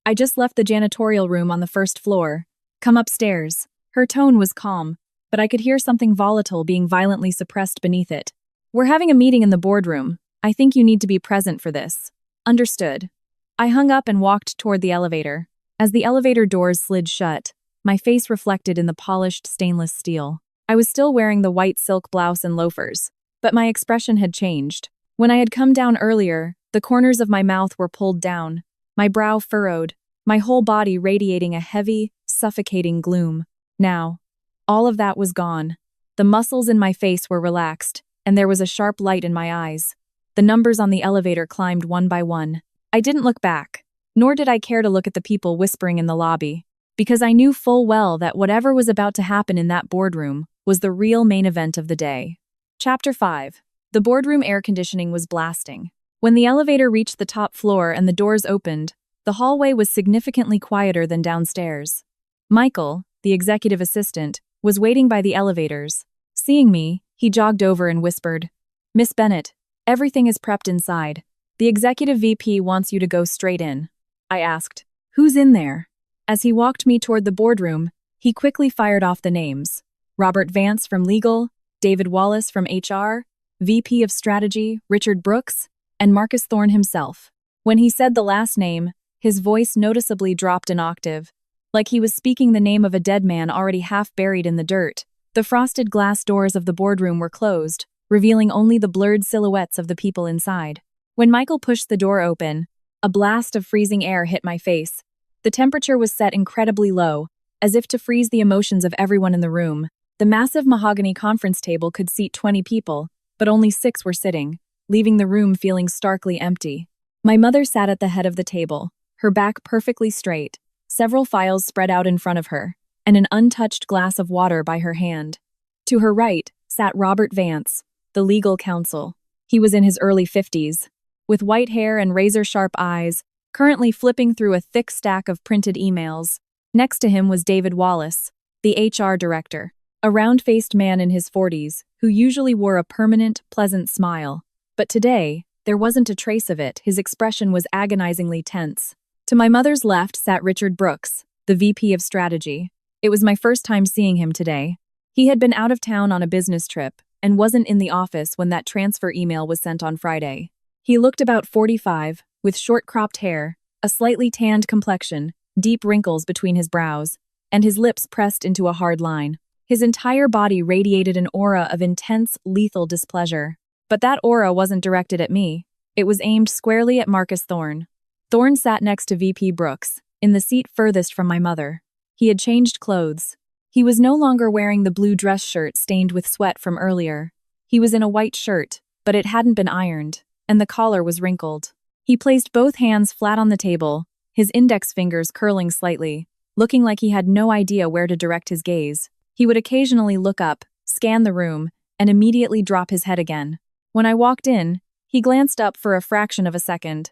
"I just left the janitorial room on the first floor. Come upstairs." Her tone was calm, but I could hear something volatile being violently suppressed beneath it. "We're having a meeting in the boardroom. I think you need to be present for this." "Understood." I hung up and walked toward the elevator. As the elevator doors slid shut, my face reflected in the polished stainless steel. I was still wearing the white silk blouse and loafers, but my expression had changed. When I had come down earlier, the corners of my mouth were pulled down, my brow furrowed, my whole body radiating a heavy, suffocating gloom. Now, all of that was gone. The muscles in my face were relaxed, and there was a sharp light in my eyes. The numbers on the elevator climbed one by one. I didn't look back, nor did I care to look at the people whispering in the lobby, because I knew full well that whatever was about to happen in that boardroom was the real main event of the day. Chapter 5. The boardroom air conditioning was blasting. When the elevator reached the top floor and the doors opened, the hallway was significantly quieter than downstairs. Michael, the executive assistant, was waiting by the elevators. Seeing me, he jogged over and whispered, "Miss Bennett, everything is prepped inside. The executive VP wants you to go straight in." I asked, "Who's in there?" As he walked me toward the boardroom, he quickly fired off the names. Robert Vance from Legal, David Wallace from HR, VP of Strategy, Richard Brooks, and Marcus Thorne himself. When he said the last name, his voice noticeably dropped an octave, like he was speaking the name of a dead man already half buried in the dirt. The frosted glass doors of the boardroom were closed, revealing only the blurred silhouettes of the people inside. When Michael pushed the door open, a blast of freezing air hit my face. The temperature was set incredibly low, as if to freeze the emotions of everyone in the room. The massive mahogany conference table could seat 20 people, but only 6 were sitting, leaving the room feeling starkly empty. My mother sat at the head of the table, her back perfectly straight, several files spread out in front of her, and an untouched glass of water by her hand. To her right sat Robert Vance, the legal counsel. He was in his early 50s, with white hair and razor-sharp eyes, currently flipping through a thick stack of printed emails. Next to him was David Wallace, the HR director, a round-faced man in his 40s who usually wore a permanent, pleasant smile. But today, there wasn't a trace of it. His expression was agonizingly tense. To my mother's left sat Richard Brooks, the VP of Strategy. It was my first time seeing him today. He had been out of town on a business trip and wasn't in the office when that transfer email was sent on Friday. He looked about 45, with short-cropped hair, a slightly tanned complexion, deep wrinkles between his brows, and his lips pressed into a hard line. His entire body radiated an aura of intense, lethal displeasure. But that aura wasn't directed at me. It was aimed squarely at Marcus Thorne. Thorne sat next to VP Brooks, in the seat furthest from my mother. He had changed clothes. He was no longer wearing the blue dress shirt stained with sweat from earlier. He was in a white shirt, but it hadn't been ironed, and the collar was wrinkled. He placed both hands flat on the table, his index fingers curling slightly, looking like he had no idea where to direct his gaze. He would occasionally look up, scan the room, and immediately drop his head again. When I walked in, he glanced up for a fraction of a second.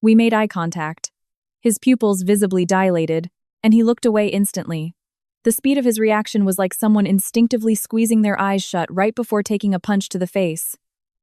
We made eye contact. His pupils visibly dilated, and he looked away instantly. The speed of his reaction was like someone instinctively squeezing their eyes shut right before taking a punch to the face.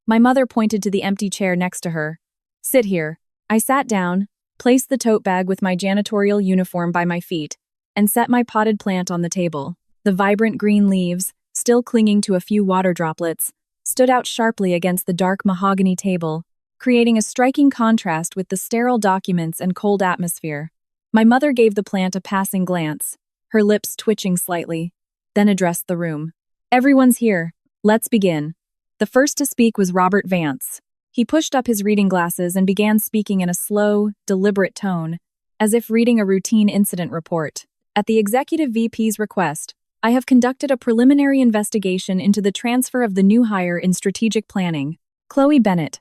My mother pointed to the empty chair next to her. "Sit here." I sat down, placed the tote bag with my janitorial uniform by my feet, and set my potted plant on the table. The vibrant green leaves, still clinging to a few water droplets, stood out sharply against the dark mahogany table, creating a striking contrast with the sterile documents and cold atmosphere. My mother gave the plant a passing glance, her lips twitching slightly, then addressed the room. "Everyone's here. Let's begin." The first to speak was Robert Vance. He pushed up his reading glasses and began speaking in a slow, deliberate tone, as if reading a routine incident report. "At the executive VP's request, I have conducted a preliminary investigation into the transfer of the new hire in strategic planning, Chloe Bennett.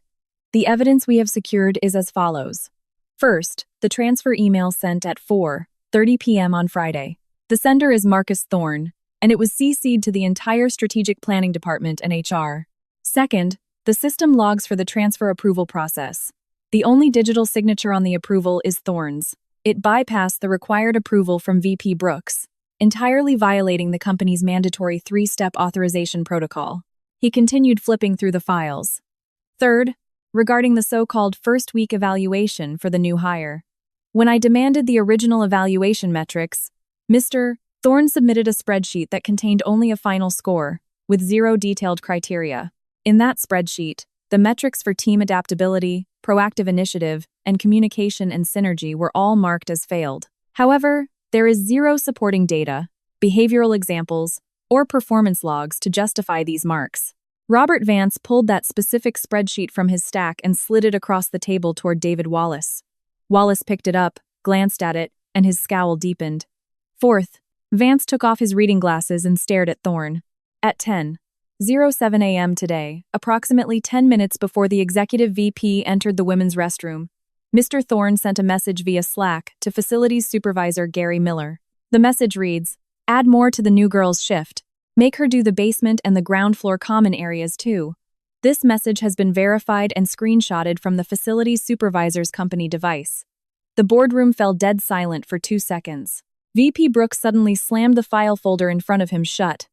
The evidence we have secured is as follows. First, the transfer email sent at 4:30 p.m. on Friday. The sender is Marcus Thorne, and it was CC'd to the entire strategic planning department and HR. Second, the The system logs for the transfer approval process. The only digital signature on the approval is Thorne's. It bypassed the required approval from VP Brooks, entirely violating the company's mandatory 3-step authorization protocol. He continued flipping through the files. Third, regarding the so-called first-week evaluation for the new hire. When I demanded the original evaluation metrics, Mr. Thorne submitted a spreadsheet that contained only a final score, with 0 detailed criteria. In that spreadsheet, the metrics for team adaptability, proactive initiative, and communication and synergy were all marked as failed. However, there is 0 supporting data, behavioral examples, or performance logs to justify these marks. Robert Vance pulled that specific spreadsheet from his stack and slid it across the table toward David Wallace. Wallace picked it up, glanced at it, and his scowl deepened. Fourth, Vance took off his reading glasses and stared at Thorne. At 10:07 a.m. today, approximately 10 minutes before the executive VP entered the women's restroom, Mr. Thorne sent a message via Slack to facilities supervisor Gary Miller. The message reads, "Add more to the new girl's shift. Make her do the basement and the ground floor common areas too." This message has been verified and screenshotted from the facilities supervisor's company device. The boardroom fell dead silent for 2 seconds. VP Brooks suddenly slammed the file folder in front of him shut.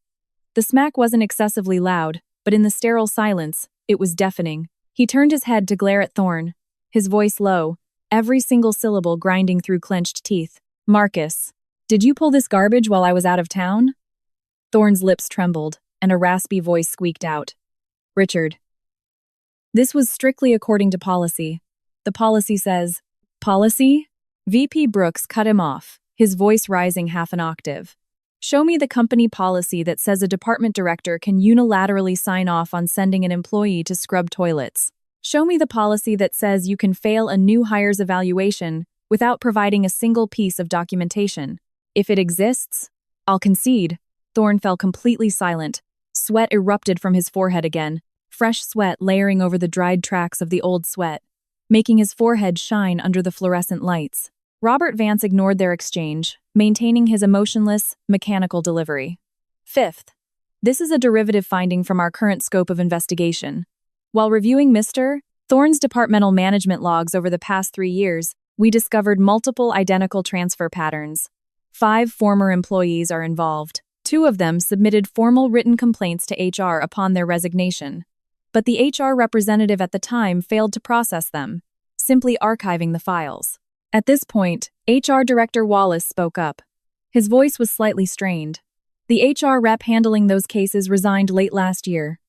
The smack wasn't excessively loud, but in the sterile silence, it was deafening. He turned his head to glare at Thorne, his voice low, every single syllable grinding through clenched teeth. "Marcus, did you pull this garbage while I was out of town?" Thorne's lips trembled, and a raspy voice squeaked out. "Richard." This was strictly according to policy. The policy says, "Policy?" VP Brooks cut him off, his voice rising half an octave. "Show me the company policy that says a department director can unilaterally sign off on sending an employee to scrub toilets. Show me the policy that says you can fail a new hire's evaluation without providing a single piece of documentation. If it exists, I'll concede." Thorne fell completely silent. Sweat erupted from his forehead again, fresh sweat layering over the dried tracks of the old sweat, making his forehead shine under the fluorescent lights. Robert Vance ignored their exchange, maintaining his emotionless, mechanical delivery. Fifth, this is a derivative finding from our current scope of investigation. While reviewing Mr. Thorne's departmental management logs over the past 3 years, we discovered multiple identical transfer patterns. 5 former employees are involved. 2 of them submitted formal written complaints to HR upon their resignation. But the HR representative at the time failed to process them, simply archiving the files. At this point, HR Director Wallace spoke up. His voice was slightly strained. The HR rep handling those cases resigned late last year.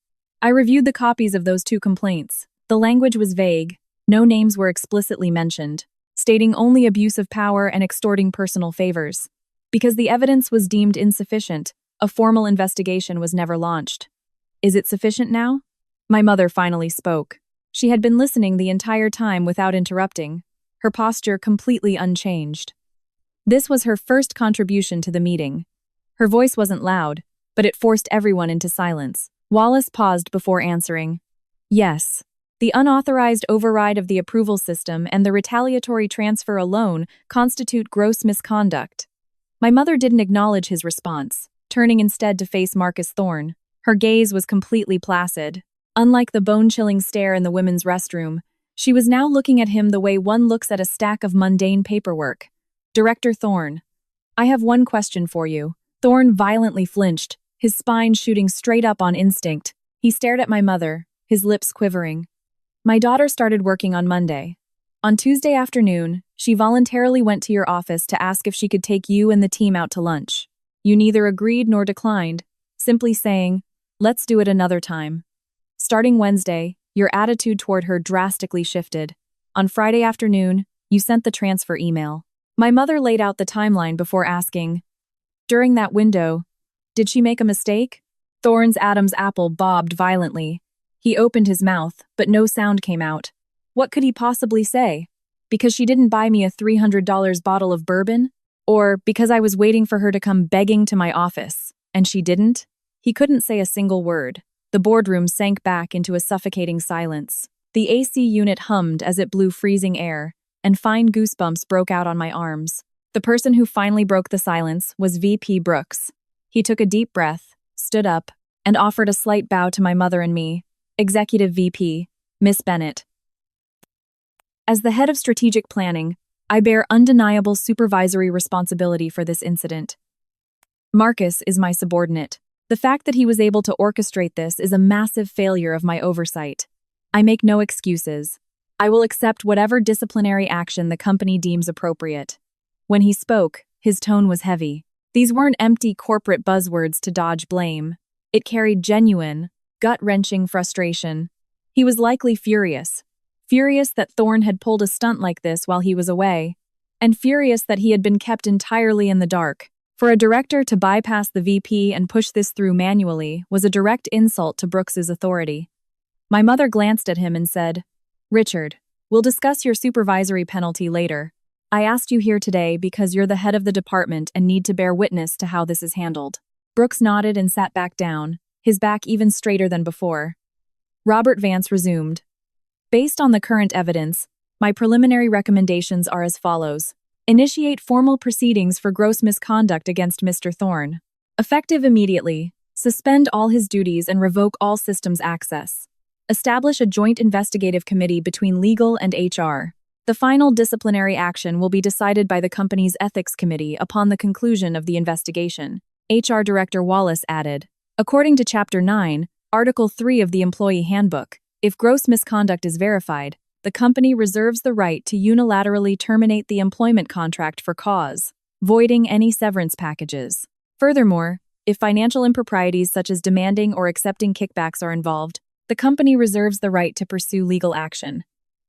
I reviewed the copies of those 2 complaints. The language was vague. No names were explicitly mentioned, stating only abuse of power and extorting personal favors. Because the evidence was deemed insufficient, a formal investigation was never launched. Is it sufficient now? My mother finally spoke. She had been listening the entire time without interrupting, her posture completely unchanged. This was her first contribution to the meeting. Her voice wasn't loud, but it forced everyone into silence. Wallace paused before answering. Yes, the unauthorized override of the approval system and the retaliatory transfer alone constitute gross misconduct. My mother didn't acknowledge his response, turning instead to face Marcus Thorne. Her gaze was completely placid. Unlike the bone-chilling stare in the women's restroom, she was now looking at him the way one looks at a stack of mundane paperwork. "Director Thorne, I have one question for you." Thorne violently flinched, his spine shooting straight up on instinct. He stared at my mother, his lips quivering. "My daughter started working on Monday. On Tuesday afternoon, she voluntarily went to your office to ask if she could take you and the team out to lunch. You neither agreed nor declined, simply saying, 'Let's do it another time.' Starting Wednesday, your attitude toward her drastically shifted. On Friday afternoon, you sent the transfer email." My mother laid out the timeline before asking, "During that window, did she make a mistake?" Thorne's Adam's apple bobbed violently. He opened his mouth, but no sound came out. What could he possibly say? Because she didn't buy me a $300 bottle of bourbon? Or because I was waiting for her to come begging to my office, and she didn't? He couldn't say a single word. The boardroom sank back into a suffocating silence. The AC unit hummed as it blew freezing air, and fine goosebumps broke out on my arms. The person who finally broke the silence was VP Brooks. He took a deep breath, stood up, and offered a slight bow to my mother and me. Executive VP, Miss Bennett. As the head of strategic planning, I bear undeniable supervisory responsibility for this incident. Marcus is my subordinate. The fact that he was able to orchestrate this is a massive failure of my oversight. I make no excuses. I will accept whatever disciplinary action the company deems appropriate. When he spoke, his tone was heavy. These weren't empty corporate buzzwords to dodge blame. It carried genuine, gut-wrenching frustration. He was likely furious. Furious that Thorne had pulled a stunt like this while he was away, and furious that he had been kept entirely in the dark. For a director to bypass the VP and push this through manually was a direct insult to Brooks's authority. My mother glanced at him and said, "Richard, we'll discuss your supervisory penalty later. I asked you here today because you're the head of the department and need to bear witness to how this is handled." Brooks nodded and sat back down, his back even straighter than before. Robert Vance resumed. "Based on the current evidence, my preliminary recommendations are as follows. Initiate formal proceedings for gross misconduct against Mr. Thorne. Effective immediately, suspend all his duties and revoke all systems access. Establish a joint investigative committee between legal and HR. The final disciplinary action will be decided by the company's ethics committee upon the conclusion of the investigation," HR Director Wallace added. "According to Chapter 9, Article 3 of the Employee Handbook, if gross misconduct is verified, the company reserves the right to unilaterally terminate the employment contract for cause, voiding any severance packages. Furthermore, if financial improprieties such as demanding or accepting kickbacks are involved, the company reserves the right to pursue legal action."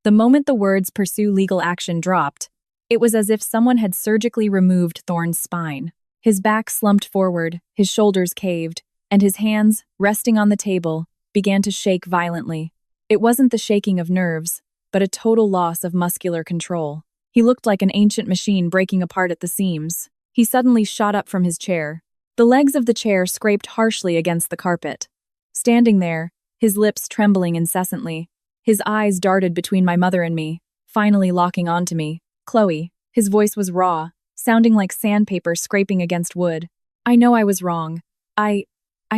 The moment the words "pursue legal action" dropped, it was as if someone had surgically removed Thorne's spine. His back slumped forward, his shoulders caved, and his hands, resting on the table, began to shake violently. It wasn't the shaking of nerves, but a total loss of muscular control. He looked like an ancient machine breaking apart at the seams. He suddenly shot up from his chair. The legs of the chair scraped harshly against the carpet. Standing there, his lips trembling incessantly, his eyes darted between my mother and me, finally locking onto me. "Chloe." His voice was raw, sounding like sandpaper scraping against wood. "I know I was wrong. I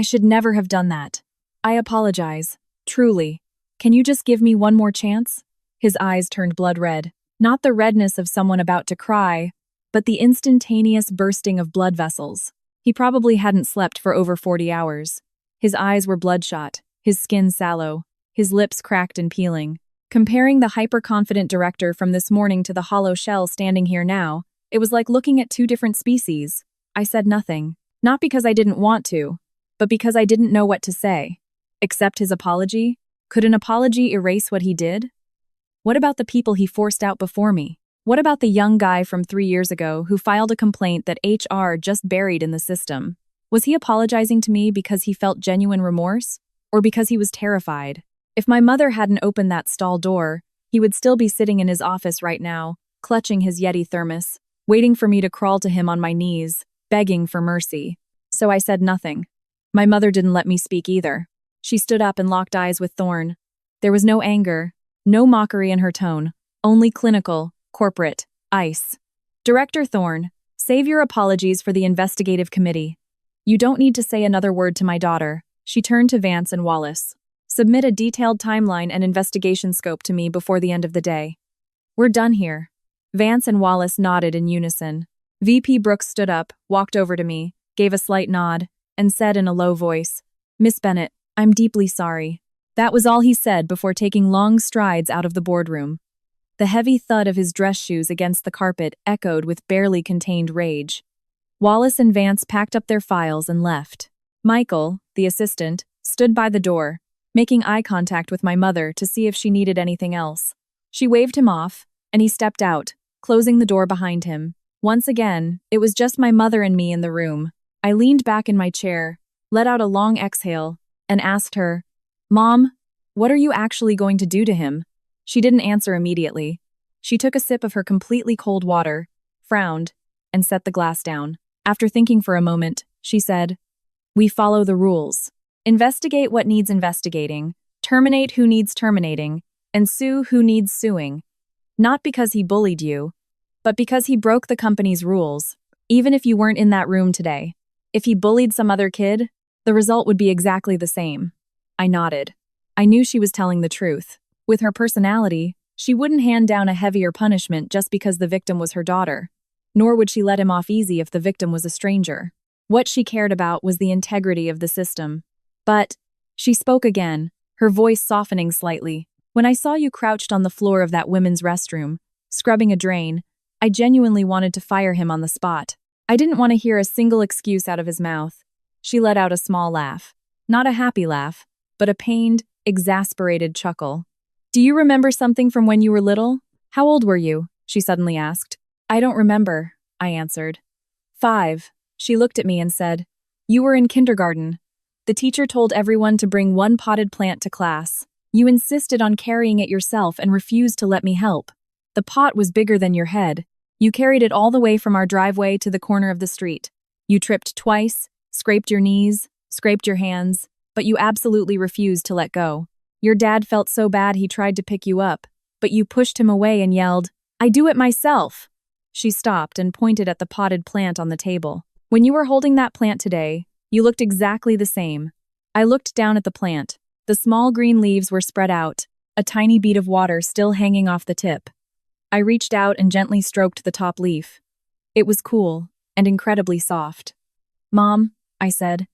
should never have done that. I apologize. Truly. Can you just give me one more chance?" His eyes turned blood red. Not the redness of someone about to cry, but the instantaneous bursting of blood vessels. He probably hadn't slept for over 40 hours. His eyes were bloodshot, his skin sallow, his lips cracked and peeling. Comparing the hyper-confident director from this morning to the hollow shell standing here now, it was like looking at two different species. I said nothing. Not because I didn't want to, but because I didn't know what to say. Accept his apology? Could an apology erase what he did? What about the people he forced out before me? What about the young guy from 3 years ago who filed a complaint that HR just buried in the system? Was he apologizing to me because he felt genuine remorse? Or because he was terrified? If my mother hadn't opened that stall door, he would still be sitting in his office right now, clutching his Yeti thermos, waiting for me to crawl to him on my knees, begging for mercy. So I said nothing. My mother didn't let me speak either. She stood up and locked eyes with Thorne. There was no anger, no mockery in her tone, only clinical, corporate, ice. "Director Thorne, save your apologies for the investigative committee. You don't need to say another word to my daughter." She turned to Vance and Wallace. "Submit a detailed timeline and investigation scope to me before the end of the day. We're done here." Vance and Wallace nodded in unison. VP Brooks stood up, walked over to me, gave a slight nod, and said in a low voice, "Miss Bennett, I'm deeply sorry." That was all he said before taking long strides out of the boardroom. The heavy thud of his dress shoes against the carpet echoed with barely contained rage. Wallace and Vance packed up their files and left. Michael, the assistant, stood by the door, making eye contact with my mother to see if she needed anything else. She waved him off, and he stepped out, closing the door behind him. Once again, it was just my mother and me in the room. I leaned back in my chair, let out a long exhale, and asked her, "Mom, what are you actually going to do to him?" She didn't answer immediately. She took a sip of her completely cold water, frowned, and set the glass down. After thinking for a moment, she said, "We follow the rules. Investigate what needs investigating, terminate who needs terminating, and sue who needs suing. Not because he bullied you, but because he broke the company's rules, even if you weren't in that room today. If he bullied some other kid, the result would be exactly the same." I nodded. I knew she was telling the truth. With her personality, she wouldn't hand down a heavier punishment just because the victim was her daughter. Nor would she let him off easy if the victim was a stranger. What she cared about was the integrity of the system. But, she spoke again, her voice softening slightly. When I saw you crouched on the floor of that women's restroom, scrubbing a drain, I genuinely wanted to fire him on the spot. I didn't want to hear a single excuse out of his mouth. She let out a small laugh. Not a happy laugh, but a pained, exasperated chuckle. Do you remember something from when you were little? How old were you? She suddenly asked. I don't remember, I answered. 5. She looked at me and said, You were in kindergarten. The teacher told everyone to bring one potted plant to class. You insisted on carrying it yourself and refused to let me help. The pot was bigger than your head. You carried it all the way from our driveway to the corner of the street. You tripped twice, scraped your knees, scraped your hands, but you absolutely refused to let go. Your dad felt so bad he tried to pick you up, but you pushed him away and yelled, I do it myself. She stopped and pointed at the potted plant on the table. When you were holding that plant today, you looked exactly the same. I looked down at the plant. The small green leaves were spread out, a tiny bead of water still hanging off the tip. I reached out and gently stroked the top leaf. It was cool and incredibly soft. Mom, I said,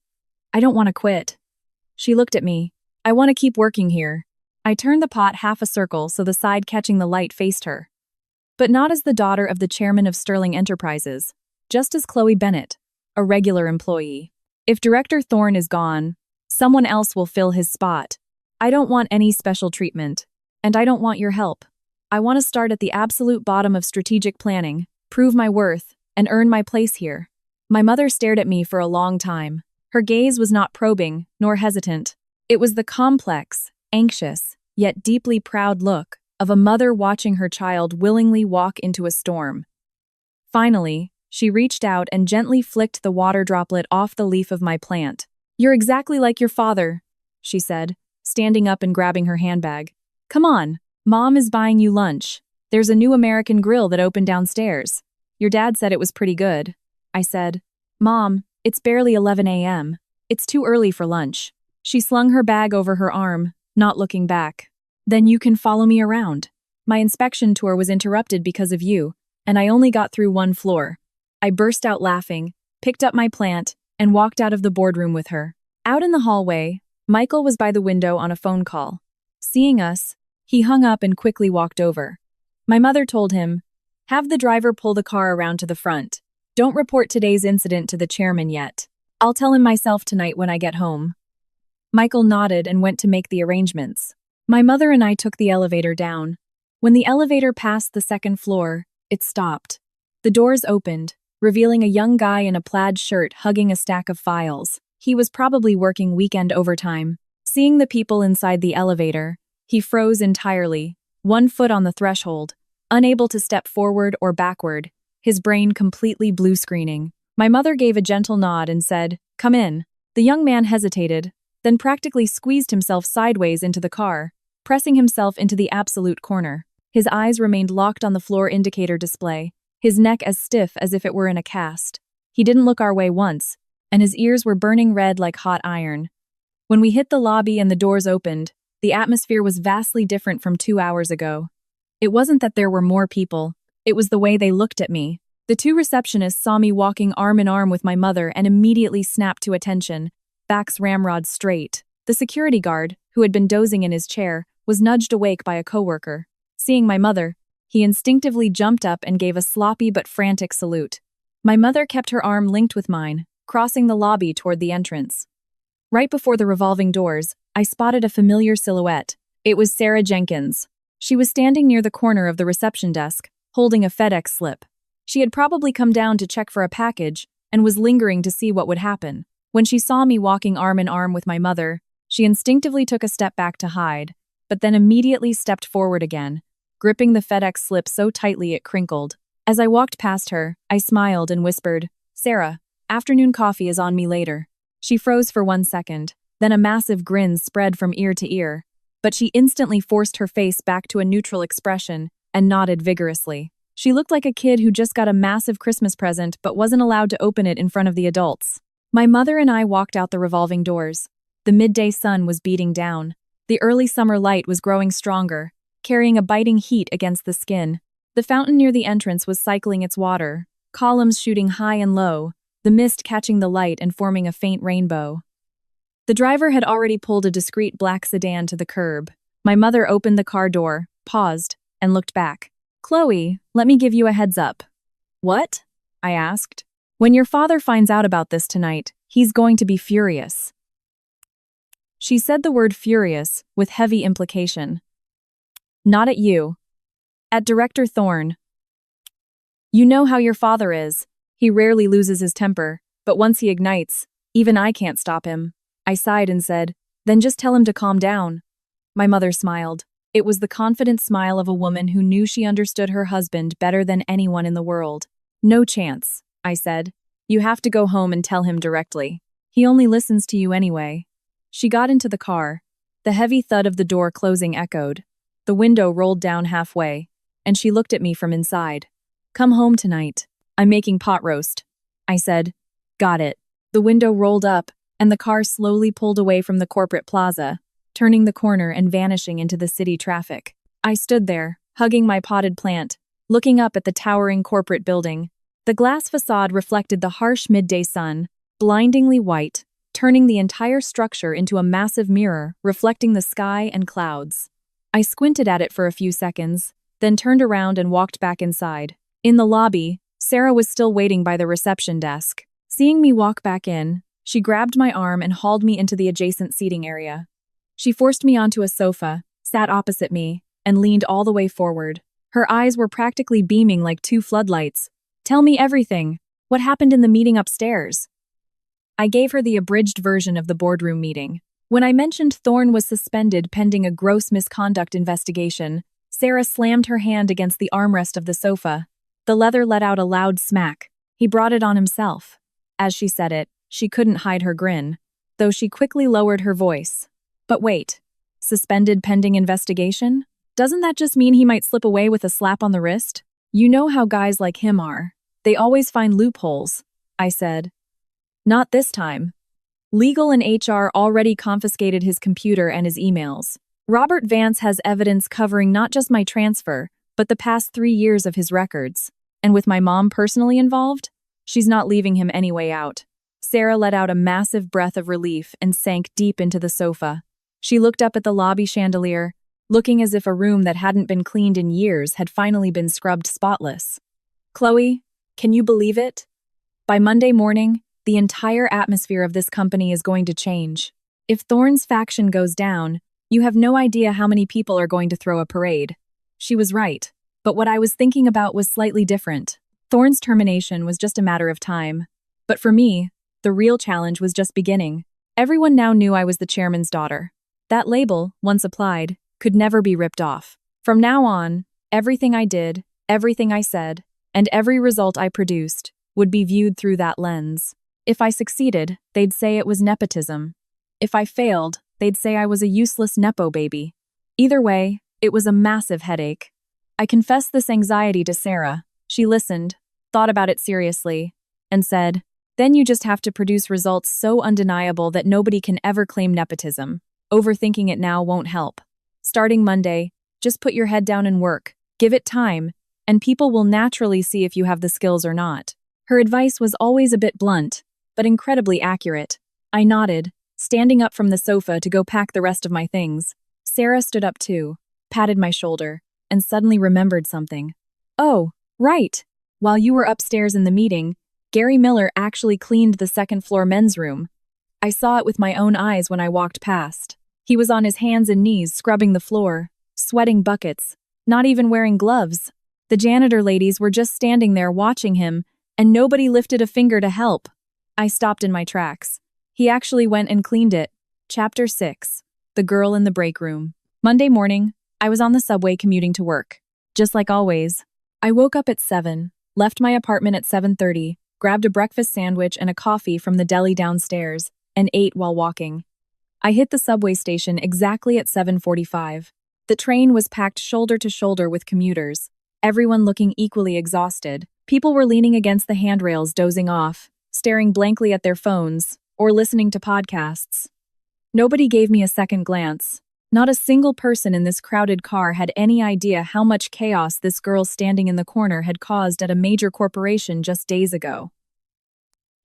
I don't want to quit. She looked at me. I want to keep working here. I turned the pot half a circle so the side catching the light faced her. But not as the daughter of the chairman of Sterling Enterprises, just as Chloe Bennett, a regular employee. If Director Thorne is gone, someone else will fill his spot. I don't want any special treatment, and I don't want your help. I want to start at the absolute bottom of strategic planning, prove my worth, and earn my place here. My mother stared at me for a long time. Her gaze was not probing, nor hesitant. It was the complex, anxious, yet deeply proud look of a mother watching her child willingly walk into a storm. Finally, she reached out and gently flicked the water droplet off the leaf of my plant. You're exactly like your father, she said, standing up and grabbing her handbag. Come on, Mom is buying you lunch. There's a new American grill that opened downstairs. Your dad said it was pretty good. I said, Mom, it's barely 11 a.m. It's too early for lunch. She slung her bag over her arm, not looking back. Then you can follow me around. My inspection tour was interrupted because of you, and I only got through one floor. I burst out laughing, picked up my plant, and walked out of the boardroom with her. Out in the hallway, Michael was by the window on a phone call. Seeing us, he hung up and quickly walked over. My mother told him, Have the driver pull the car around to the front. Don't report today's incident to the chairman yet. I'll tell him myself tonight when I get home. Michael nodded and went to make the arrangements. My mother and I took the elevator down. When the elevator passed the second floor, it stopped. The doors opened, revealing a young guy in a plaid shirt hugging a stack of files. He was probably working weekend overtime. Seeing the people inside the elevator, he froze entirely, 1 foot on the threshold, unable to step forward or backward, his brain completely blue-screening. My mother gave a gentle nod and said, Come in. The young man hesitated, then practically squeezed himself sideways into the car, pressing himself into the absolute corner. His eyes remained locked on the floor indicator display, his neck as stiff as if it were in a cast. He didn't look our way once, and his ears were burning red like hot iron. When we hit the lobby and the doors opened, the atmosphere was vastly different from 2 hours ago. It wasn't that there were more people, it was the way they looked at me. The 2 receptionists saw me walking arm in arm with my mother and immediately snapped to attention, backs ramrod straight. The security guard, who had been dozing in his chair, was nudged awake by a coworker. Seeing my mother, he instinctively jumped up and gave a sloppy but frantic salute. My mother kept her arm linked with mine, crossing the lobby toward the entrance. Right before the revolving doors, I spotted a familiar silhouette. It was Sarah Jenkins. She was standing near the corner of the reception desk, holding a FedEx slip. She had probably come down to check for a package and was lingering to see what would happen. When she saw me walking arm in arm with my mother, she instinctively took a step back to hide, but then immediately stepped forward again, gripping the FedEx slip so tightly it crinkled. As I walked past her, I smiled and whispered, Sarah, afternoon coffee is on me later. She froze for 1 second, then a massive grin spread from ear to ear, but she instantly forced her face back to a neutral expression and nodded vigorously. She looked like a kid who just got a massive Christmas present but wasn't allowed to open it in front of the adults. My mother and I walked out the revolving doors. The midday sun was beating down. The early summer light was growing stronger, carrying a biting heat against the skin. The fountain near the entrance was cycling its water, columns shooting high and low, the mist catching the light and forming a faint rainbow. The driver had already pulled a discreet black sedan to the curb. My mother opened the car door, paused, and looked back. "Chloe, let me give you a heads up." "What?" I asked. "When your father finds out about this tonight, he's going to be furious." She said the word furious with heavy implication. "Not at you. At Director Thorne. You know how your father is. He rarely loses his temper, but once he ignites, even I can't stop him." I sighed and said, "Then just tell him to calm down." My mother smiled. It was the confident smile of a woman who knew she understood her husband better than anyone in the world. "No chance," I said. "You have to go home and tell him directly. He only listens to you anyway." She got into the car. The heavy thud of the door closing echoed. The window rolled down halfway, and she looked at me from inside. "Come home tonight. I'm making pot roast." I said, "Got it." The window rolled up, and the car slowly pulled away from the corporate plaza, turning the corner and vanishing into the city traffic. I stood there, hugging my potted plant, looking up at the towering corporate building. The glass facade reflected the harsh midday sun, blindingly white, turning the entire structure into a massive mirror reflecting the sky and clouds. I squinted at it for a few seconds, then turned around and walked back inside. In the lobby, Sarah was still waiting by the reception desk. Seeing me walk back in, she grabbed my arm and hauled me into the adjacent seating area. She forced me onto a sofa, sat opposite me, and leaned all the way forward. Her eyes were practically beaming like two floodlights. "Tell me everything. What happened in the meeting upstairs?" I gave her the abridged version of the boardroom meeting. When I mentioned Thorne was suspended pending a gross misconduct investigation, Sarah slammed her hand against the armrest of the sofa. The leather let out a loud smack. "He brought it on himself." As she said it, she couldn't hide her grin, though she quickly lowered her voice. "But wait, suspended pending investigation? Doesn't that just mean he might slip away with a slap on the wrist? You know how guys like him are. They always find loopholes," I said. "Not this time. Legal and HR already confiscated his computer and his emails. Robert Vance has evidence covering not just my transfer, but the past 3 years of his records. And with my mom personally involved, she's not leaving him any way out." Sarah let out a massive breath of relief and sank deep into the sofa. She looked up at the lobby chandelier, looking as if a room that hadn't been cleaned in years had finally been scrubbed spotless. "Chloe, can you believe it? By Monday morning, the entire atmosphere of this company is going to change. If Thorne's faction goes down, you have no idea how many people are going to throw a parade." She was right, but what I was thinking about was slightly different. Thorne's termination was just a matter of time. But for me, the real challenge was just beginning. Everyone now knew I was the chairman's daughter. That label, once applied, could never be ripped off. From now on, everything I did, everything I said, and every result I produced would be viewed through that lens. If I succeeded, they'd say it was nepotism. If I failed, they'd say I was a useless nepo baby. Either way, it was a massive headache. I confessed this anxiety to Sarah. She listened, thought about it seriously, and said, "Then you just have to produce results so undeniable that nobody can ever claim nepotism. Overthinking it now won't help. Starting Monday, just put your head down and work. Give it time, and people will naturally see if you have the skills or not." Her advice was always a bit blunt, but incredibly accurate. I nodded, standing up from the sofa to go pack the rest of my things. Sarah stood up too, patted my shoulder, and suddenly remembered something. "Oh, right. While you were upstairs in the meeting, Gary Miller actually cleaned the second-floor men's room. I saw it with my own eyes when I walked past. He was on his hands and knees scrubbing the floor, sweating buckets, not even wearing gloves. The janitor ladies were just standing there watching him, and nobody lifted a finger to help." I stopped in my tracks. He actually went and cleaned it. Chapter 6. The Girl in the Break Room. Monday morning, I was on the subway commuting to work. Just like always, I woke up at 7, left my apartment at 7:30, grabbed a breakfast sandwich and a coffee from the deli downstairs, and ate while walking. I hit the subway station exactly at 7:45. The train was packed shoulder to shoulder with commuters, everyone looking equally exhausted. People were leaning against the handrails dozing off, staring blankly at their phones, or listening to podcasts. Nobody gave me a second glance. Not a single person in this crowded car had any idea how much chaos this girl standing in the corner had caused at a major corporation just days ago.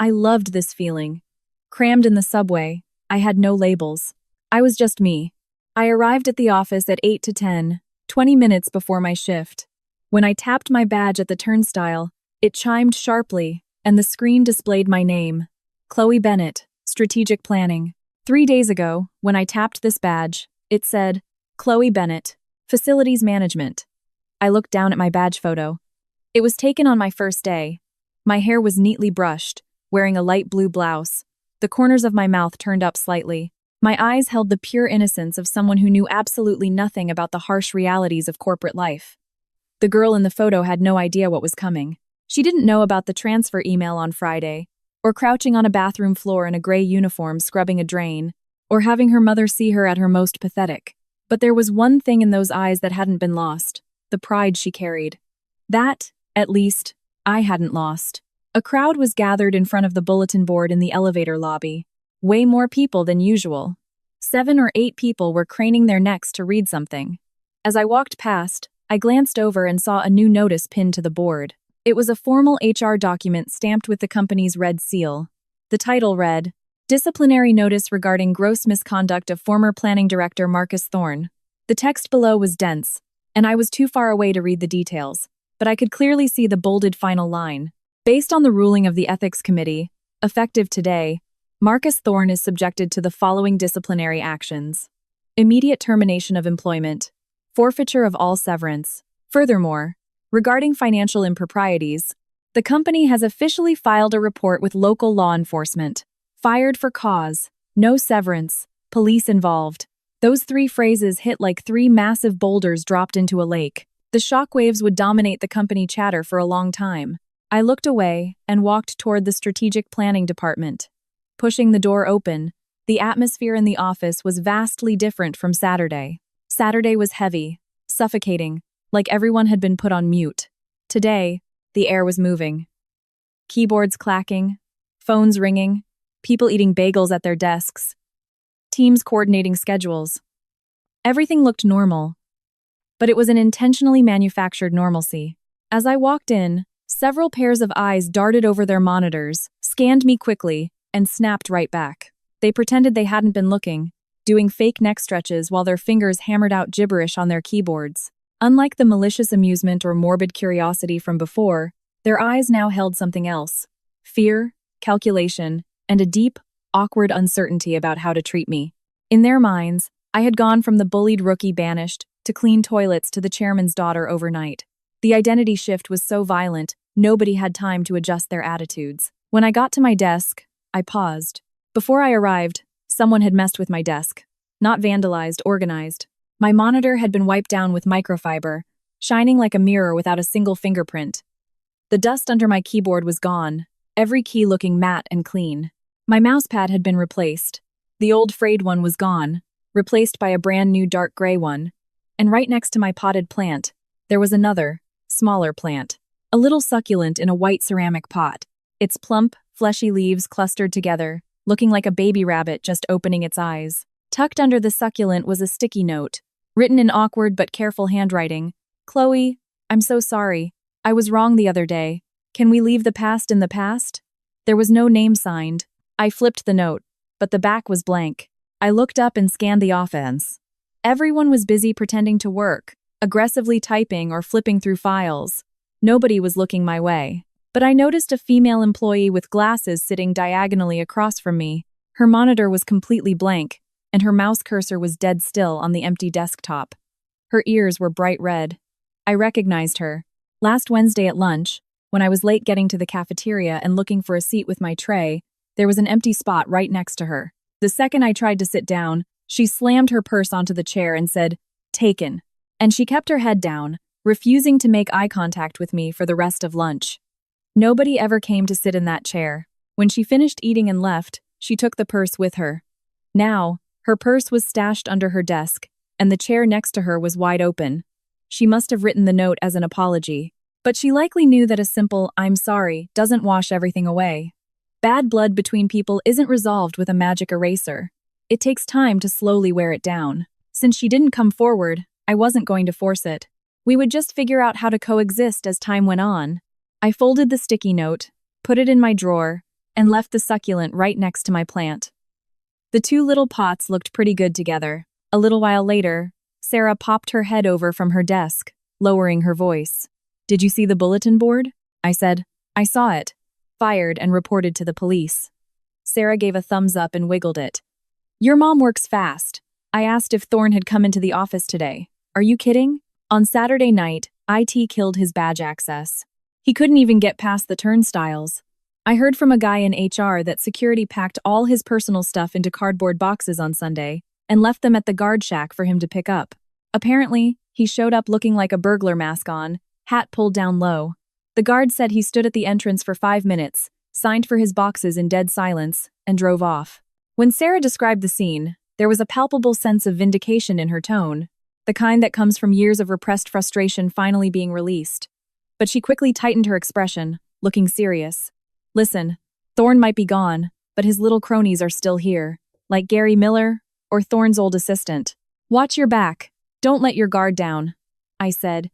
I loved this feeling. Crammed in the subway, I had no labels. I was just me. I arrived at the office at 8 to 10, 20 minutes before my shift. When I tapped my badge at the turnstile, it chimed sharply, and the screen displayed my name. Chloe Bennett, Strategic Planning. 3 days ago, when I tapped this badge, it said, Chloe Bennett, Facilities Management. I looked down at my badge photo. It was taken on my first day. My hair was neatly brushed, wearing a light blue blouse. The corners of my mouth turned up slightly. My eyes held the pure innocence of someone who knew absolutely nothing about the harsh realities of corporate life. The girl in the photo had no idea what was coming. She didn't know about the transfer email on Friday, or crouching on a bathroom floor in a gray uniform scrubbing a drain, or having her mother see her at her most pathetic. But there was one thing in those eyes that hadn't been lost: the pride she carried. That, at least, I hadn't lost. A crowd was gathered in front of the bulletin board in the elevator lobby. Way more people than usual. 7 or 8 people were craning their necks to read something. As I walked past, I glanced over and saw a new notice pinned to the board. It was a formal HR document stamped with the company's red seal. The title read, Disciplinary Notice Regarding Gross Misconduct of Former Planning Director Marcus Thorne. The text below was dense, and I was too far away to read the details, but I could clearly see the bolded final line. Based on the ruling of the Ethics Committee, effective today, Marcus Thorne is subjected to the following disciplinary actions: immediate termination of employment, forfeiture of all severance. Furthermore, regarding financial improprieties, the company has officially filed a report with local law enforcement. Fired for cause, no severance, police involved. Those 3 phrases hit like 3 massive boulders dropped into a lake. The shockwaves would dominate the company chatter for a long time. I looked away and walked toward the strategic planning department. Pushing the door open, the atmosphere in the office was vastly different from Saturday. Saturday was heavy, suffocating, like everyone had been put on mute. Today, the air was moving. Keyboards clacking, phones ringing, people eating bagels at their desks, teams coordinating schedules. Everything looked normal, but it was an intentionally manufactured normalcy. As I walked in, several pairs of eyes darted over their monitors, scanned me quickly, and snapped right back. They pretended they hadn't been looking, doing fake neck stretches while their fingers hammered out gibberish on their keyboards. Unlike the malicious amusement or morbid curiosity from before, their eyes now held something else: fear, calculation, and a deep, awkward uncertainty about how to treat me. In their minds, I had gone from the bullied rookie banished to clean toilets to the chairman's daughter overnight. The identity shift was so violent, nobody had time to adjust their attitudes. When I got to my desk, I paused. Before I arrived, someone had messed with my desk. Not vandalized, organized. My monitor had been wiped down with microfiber, shining like a mirror without a single fingerprint. The dust under my keyboard was gone, every key looking matte and clean. My mousepad had been replaced. The old frayed one was gone, replaced by a brand new dark gray one. And right next to my potted plant, there was another, smaller plant. A little succulent in a white ceramic pot. Its plump, fleshy leaves clustered together, looking like a baby rabbit just opening its eyes. Tucked under the succulent was a sticky note, written in awkward but careful handwriting. Chloe, I'm so sorry. I was wrong the other day. Can we leave the past in the past? There was no name signed. I flipped the note, but the back was blank. I looked up and scanned the offense. Everyone was busy pretending to work, aggressively typing or flipping through files. Nobody was looking my way. But I noticed a female employee with glasses sitting diagonally across from me. Her monitor was completely blank, and her mouse cursor was dead still on the empty desktop. Her ears were bright red. I recognized her. Last Wednesday at lunch, when I was late getting to the cafeteria and looking for a seat with my tray, there was an empty spot right next to her. The second I tried to sit down, she slammed her purse onto the chair and said, "Taken." And she kept her head down, refusing to make eye contact with me for the rest of lunch. Nobody ever came to sit in that chair. When she finished eating and left, she took the purse with her. Now, her purse was stashed under her desk, and the chair next to her was wide open. She must have written the note as an apology. But she likely knew that a simple "I'm sorry" doesn't wash everything away. Bad blood between people isn't resolved with a magic eraser. It takes time to slowly wear it down. Since she didn't come forward, I wasn't going to force it. We would just figure out how to coexist as time went on. I folded the sticky note, put it in my drawer, and left the succulent right next to my plant. The two little pots looked pretty good together. A little while later, Sarah popped her head over from her desk, lowering her voice. "Did you see the bulletin board?" I said. "I saw it. Fired and reported to the police." Sarah gave a thumbs up and wiggled it. "Your mom works fast. I asked if Thorne had come into the office today. Are you kidding? On Saturday night, IT killed his badge access. He couldn't even get past the turnstiles. I heard from a guy in HR that security packed all his personal stuff into cardboard boxes on Sunday and left them at the guard shack for him to pick up. Apparently, he showed up looking like a burglar mask on, hat pulled down low. The guard said he stood at the entrance for 5 minutes, signed for his boxes in dead silence, and drove off." When Sarah described the scene, there was a palpable sense of vindication in her tone, the kind that comes from years of repressed frustration finally being released. But she quickly tightened her expression, looking serious. "Listen, Thorne might be gone, but his little cronies are still here, like Gary Miller or Thorne's old assistant. Watch your back. Don't let your guard down," I said.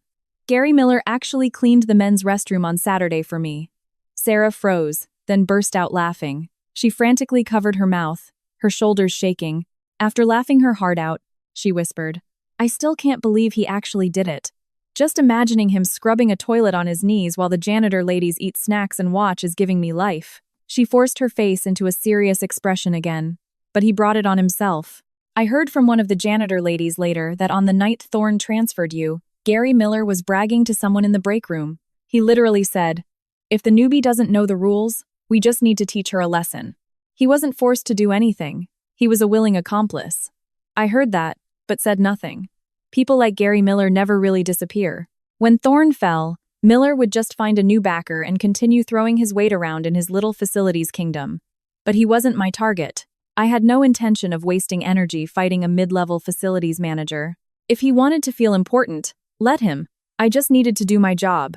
"Gary Miller actually cleaned the men's restroom on Saturday for me." Sarah froze, then burst out laughing. She frantically covered her mouth, her shoulders shaking. After laughing her heart out, she whispered, "I still can't believe he actually did it. Just imagining him scrubbing a toilet on his knees while the janitor ladies eat snacks and watch is giving me life." She forced her face into a serious expression again, but he brought it on himself. "I heard from one of the janitor ladies later that on the night Thorne transferred you, Gary Miller was bragging to someone in the break room. He literally said, 'If the newbie doesn't know the rules, we just need to teach her a lesson.' He wasn't forced to do anything. He was a willing accomplice." I heard that, but said nothing. People like Gary Miller never really disappear. When Thorne fell, Miller would just find a new backer and continue throwing his weight around in his little facilities kingdom. But he wasn't my target. I had no intention of wasting energy fighting a mid-level facilities manager. If he wanted to feel important, let him. I just needed to do my job.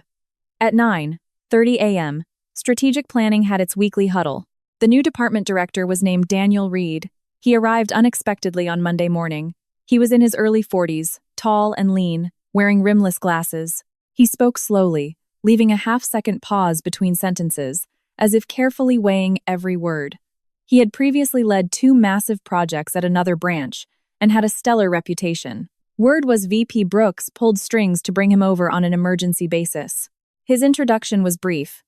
At 9:30 a.m., strategic planning had its weekly huddle. The new department director was named Daniel Reed. He arrived unexpectedly on Monday morning. He was in his early 40s, tall and lean, wearing rimless glasses. He spoke slowly, leaving a half-second pause between sentences, as if carefully weighing every word. He had previously led 2 massive projects at another branch and had a stellar reputation. Word was VP Brooks pulled strings to bring him over on an emergency basis. His introduction was brief.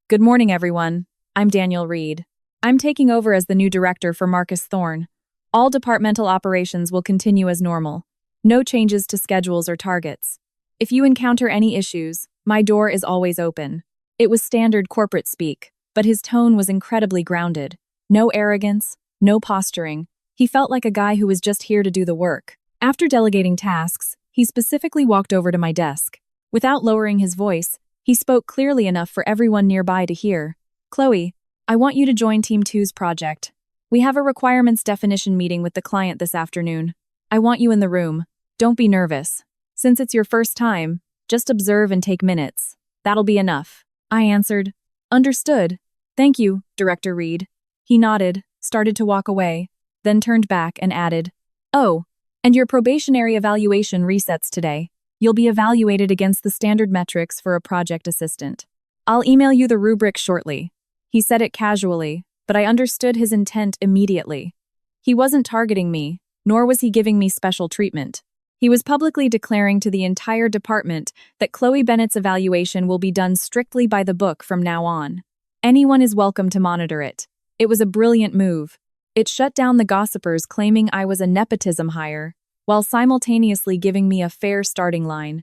"Good morning, everyone. I'm Daniel Reed. I'm taking over as the new director for Marcus Thorne. All departmental operations will continue as normal. No changes to schedules or targets. If you encounter any issues, my door is always open." It was standard corporate speak, but his tone was incredibly grounded. No arrogance, no posturing. He felt like a guy who was just here to do the work. After delegating tasks, he specifically walked over to my desk. Without lowering his voice, he spoke clearly enough for everyone nearby to hear. "Chloe, I want you to join Team 2's project. We have a requirements definition meeting with the client this afternoon. I want you in the room. Don't be nervous. Since it's your first time, just observe and take minutes. That'll be enough." I answered, "Understood. Thank you, Director Reed." He nodded, started to walk away, then turned back and added, "Oh, and your probationary evaluation resets today. You'll be evaluated against the standard metrics for a project assistant. I'll email you the rubric shortly." He said it casually, but I understood his intent immediately. He wasn't targeting me, nor was he giving me special treatment. He was publicly declaring to the entire department that Chloe Bennett's evaluation will be done strictly by the book from now on. Anyone is welcome to monitor it. It was a brilliant move. It shut down the gossipers claiming I was a nepotism hire, while simultaneously giving me a fair starting line.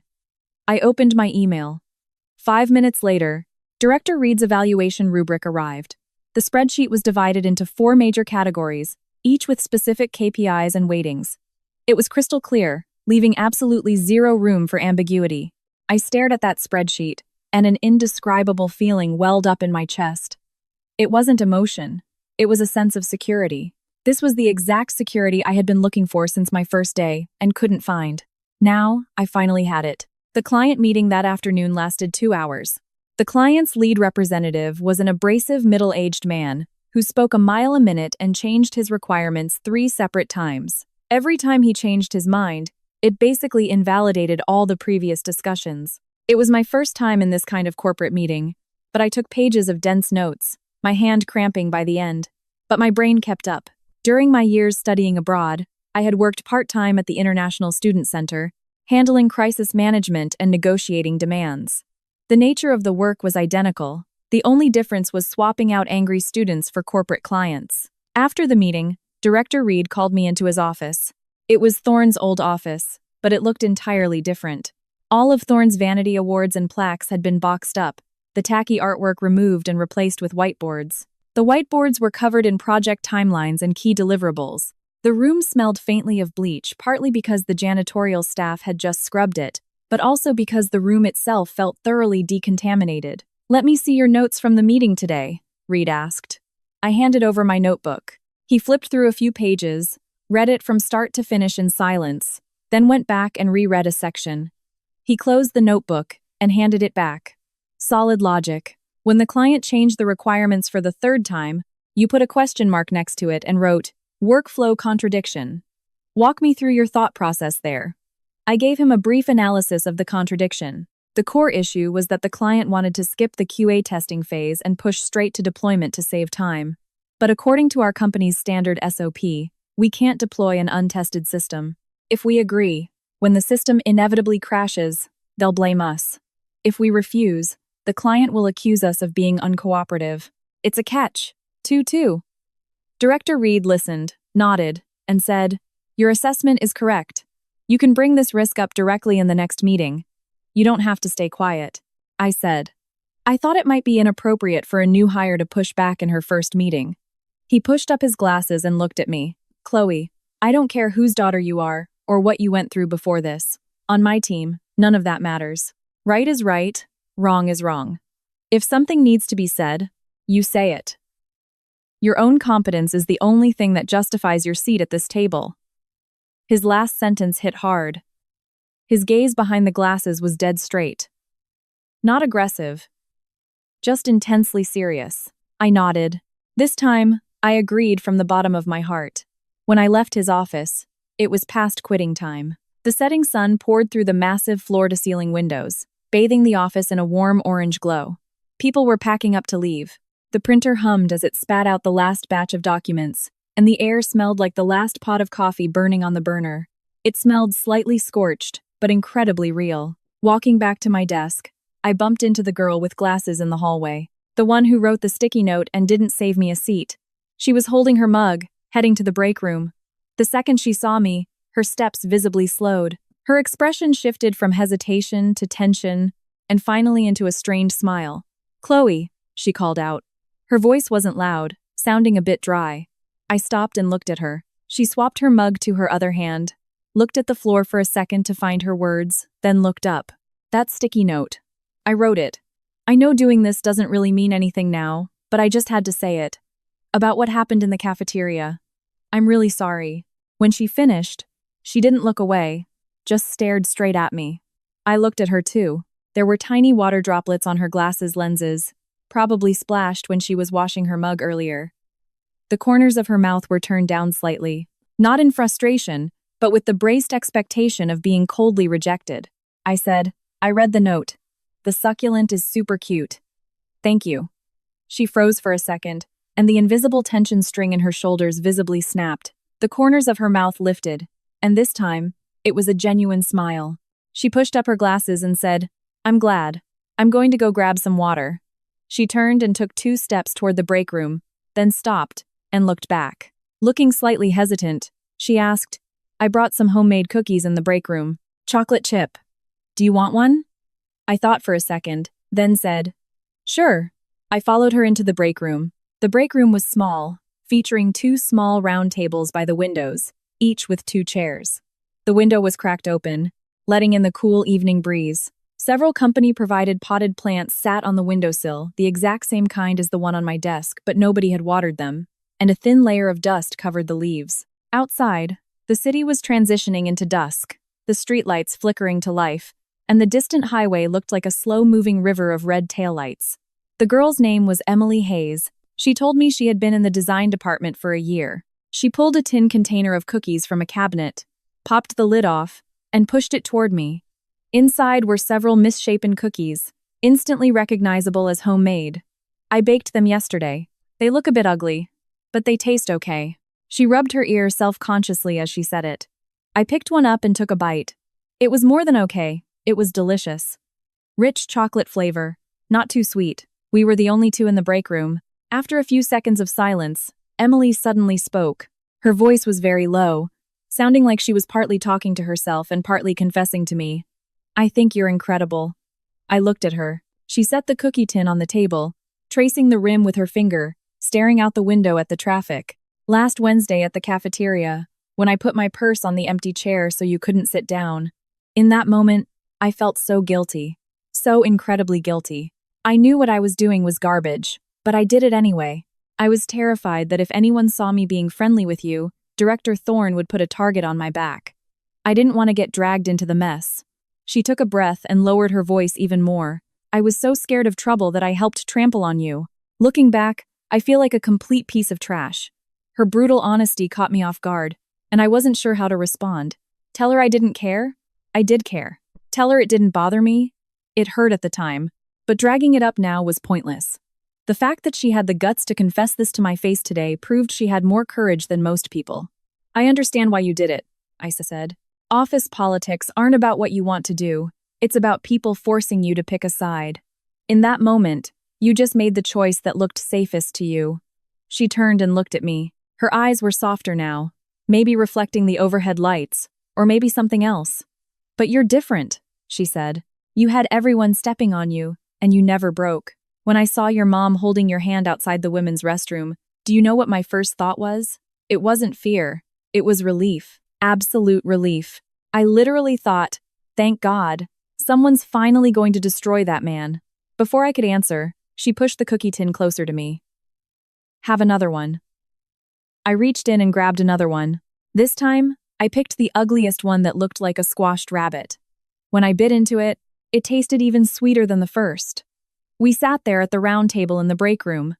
I opened my email. 5 minutes later, Director Reed's evaluation rubric arrived. The spreadsheet was divided into 4 major categories, each with specific KPIs and weightings. It was crystal clear, leaving absolutely zero room for ambiguity. I stared at that spreadsheet, and an indescribable feeling welled up in my chest. It wasn't emotion. It was a sense of security. This was the exact security I had been looking for since my first day and couldn't find. Now, I finally had it. The client meeting that afternoon lasted 2 hours. The client's lead representative was an abrasive middle-aged man who spoke a mile a minute and changed his requirements 3 separate times. Every time he changed his mind, it basically invalidated all the previous discussions. It was my first time in this kind of corporate meeting, but I took pages of dense notes, my hand cramping by the end. But my brain kept up. During my years studying abroad, I had worked part-time at the International Student Center, handling crisis management and negotiating demands. The nature of the work was identical. The only difference was swapping out angry students for corporate clients. After the meeting, Director Reed called me into his office. It was Thorne's old office, but it looked entirely different. All of Thorne's vanity awards and plaques had been boxed up, the tacky artwork removed and replaced with whiteboards. The whiteboards were covered in project timelines and key deliverables. The room smelled faintly of bleach, partly because the janitorial staff had just scrubbed it, but also because the room itself felt thoroughly decontaminated. "Let me see your notes from the meeting today," Reed asked. I handed over my notebook. He flipped through a few pages, read it from start to finish in silence, then went back and reread a section. He closed the notebook and handed it back. Solid logic. When the client changed the requirements for the third time, you put a question mark next to it and wrote, "Workflow contradiction." Walk me through your thought process there. I gave him a brief analysis of the contradiction. The core issue was that the client wanted to skip the QA testing phase and push straight to deployment to save time. But according to our company's standard SOP, we can't deploy an untested system. If we agree, when the system inevitably crashes, they'll blame us. If we refuse, the client will accuse us of being uncooperative. It's a catch. 2-2. Director Reed listened, nodded, and said, "Your assessment is correct. You can bring this risk up directly in the next meeting. You don't have to stay quiet," I said. I thought it might be inappropriate for a new hire to push back in her first meeting. He pushed up his glasses and looked at me. "Chloe, I don't care whose daughter you are or what you went through before this. On my team, none of that matters. Right is right, wrong is wrong. If something needs to be said, you say it. Your own competence is the only thing that justifies your seat at this table." His last sentence hit hard. His gaze behind the glasses was dead straight. Not aggressive, just intensely serious. I nodded. This time, I agreed from the bottom of my heart. When I left his office, it was past quitting time. The setting sun poured through the massive floor-to-ceiling windows, bathing the office in a warm orange glow. People were packing up to leave. The printer hummed as it spat out the last batch of documents, and the air smelled like the last pot of coffee burning on the burner. It smelled slightly scorched, but incredibly real. Walking back to my desk, I bumped into the girl with glasses in the hallway, the one who wrote the sticky note and didn't save me a seat. She was holding her mug, heading to the break room. The second she saw me, her steps visibly slowed. Her expression shifted from hesitation to tension, and finally into a strained smile. "Chloe," she called out. Her voice wasn't loud, sounding a bit dry. I stopped and looked at her. She swapped her mug to her other hand, looked at the floor for a second to find her words, then looked up. "That sticky note. I wrote it. I know doing this doesn't really mean anything now, but I just had to say it. About what happened in the cafeteria. I'm really sorry." When she finished, she didn't look away, just stared straight at me. I looked at her too. There were tiny water droplets on her glasses lenses, probably splashed when she was washing her mug earlier. The corners of her mouth were turned down slightly, not in frustration, but with the braced expectation of being coldly rejected. I said, "I read the note. The succulent is super cute. Thank you." She froze for a second, and the invisible tension string in her shoulders visibly snapped. The corners of her mouth lifted, and this time, it was a genuine smile. She pushed up her glasses and said, "I'm glad. I'm going to go grab some water." She turned and took 2 steps toward the break room, then stopped and looked back. Looking slightly hesitant, she asked, "I brought some homemade cookies in the break room. Chocolate chip. Do you want one?" I thought for a second, then said, "Sure." I followed her into the break room. The break room was small, featuring 2 small round tables by the windows, each with 2 chairs. The window was cracked open, letting in the cool evening breeze. Several company-provided potted plants sat on the windowsill, the exact same kind as the one on my desk, but nobody had watered them, and a thin layer of dust covered the leaves. Outside, the city was transitioning into dusk, the streetlights flickering to life, and the distant highway looked like a slow-moving river of red taillights. The girl's name was Emily Hayes. She told me she had been in the design department for a year. She pulled a tin container of cookies from a cabinet, popped the lid off, and pushed it toward me. Inside were several misshapen cookies, instantly recognizable as homemade. I baked them yesterday. They look a bit ugly, but they taste okay. She rubbed her ear self-consciously as she said it. I picked one up and took a bite. It was more than okay. It was delicious. Rich chocolate flavor, not too sweet. We were the only two in the break room. After a few seconds of silence, Emily suddenly spoke. Her voice was very low, sounding like she was partly talking to herself and partly confessing to me. I think you're incredible. I looked at her. She set the cookie tin on the table, tracing the rim with her finger, staring out the window at the traffic. Last Wednesday at the cafeteria, when I put my purse on the empty chair so you couldn't sit down. In that moment, I felt so guilty. So incredibly guilty. I knew what I was doing was garbage, but I did it anyway. I was terrified that if anyone saw me being friendly with you, Director Thorne would put a target on my back. I didn't want to get dragged into the mess. She took a breath and lowered her voice even more. I was so scared of trouble that I helped trample on you. Looking back, I feel like a complete piece of trash. Her brutal honesty caught me off guard, and I wasn't sure how to respond. Tell her I didn't care? I did care. Tell her it didn't bother me? It hurt at the time, but dragging it up now was pointless. The fact that she had the guts to confess this to my face today proved she had more courage than most people. I understand why you did it, Isa said. Office politics aren't about what you want to do. It's about people forcing you to pick a side. In that moment, you just made the choice that looked safest to you. She turned and looked at me. Her eyes were softer now, maybe reflecting the overhead lights, or maybe something else. But you're different, she said. You had everyone stepping on you, and you never broke. When I saw your mom holding your hand outside the women's restroom, do you know what my first thought was? It wasn't fear. It was relief. Absolute relief. I literally thought, thank God, someone's finally going to destroy that man. Before I could answer, she pushed the cookie tin closer to me. Have another one. I reached in and grabbed another one. This time, I picked the ugliest one that looked like a squashed rabbit. When I bit into it, it tasted even sweeter than the first. We sat there at the round table in the break room.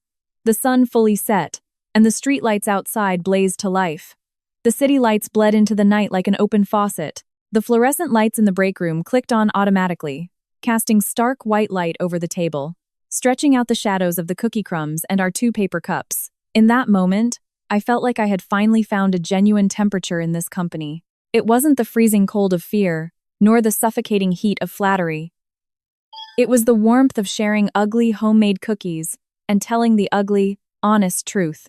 The sun fully set, and the streetlights outside blazed to life. The city lights bled into the night like an open faucet. The fluorescent lights in the break room clicked on automatically, casting stark white light over the table, stretching out the shadows of the cookie crumbs and our 2 paper cups. In that moment, I felt like I had finally found a genuine temperature in this company. It wasn't the freezing cold of fear, nor the suffocating heat of flattery. It was the warmth of sharing ugly homemade cookies and telling the ugly, honest truth.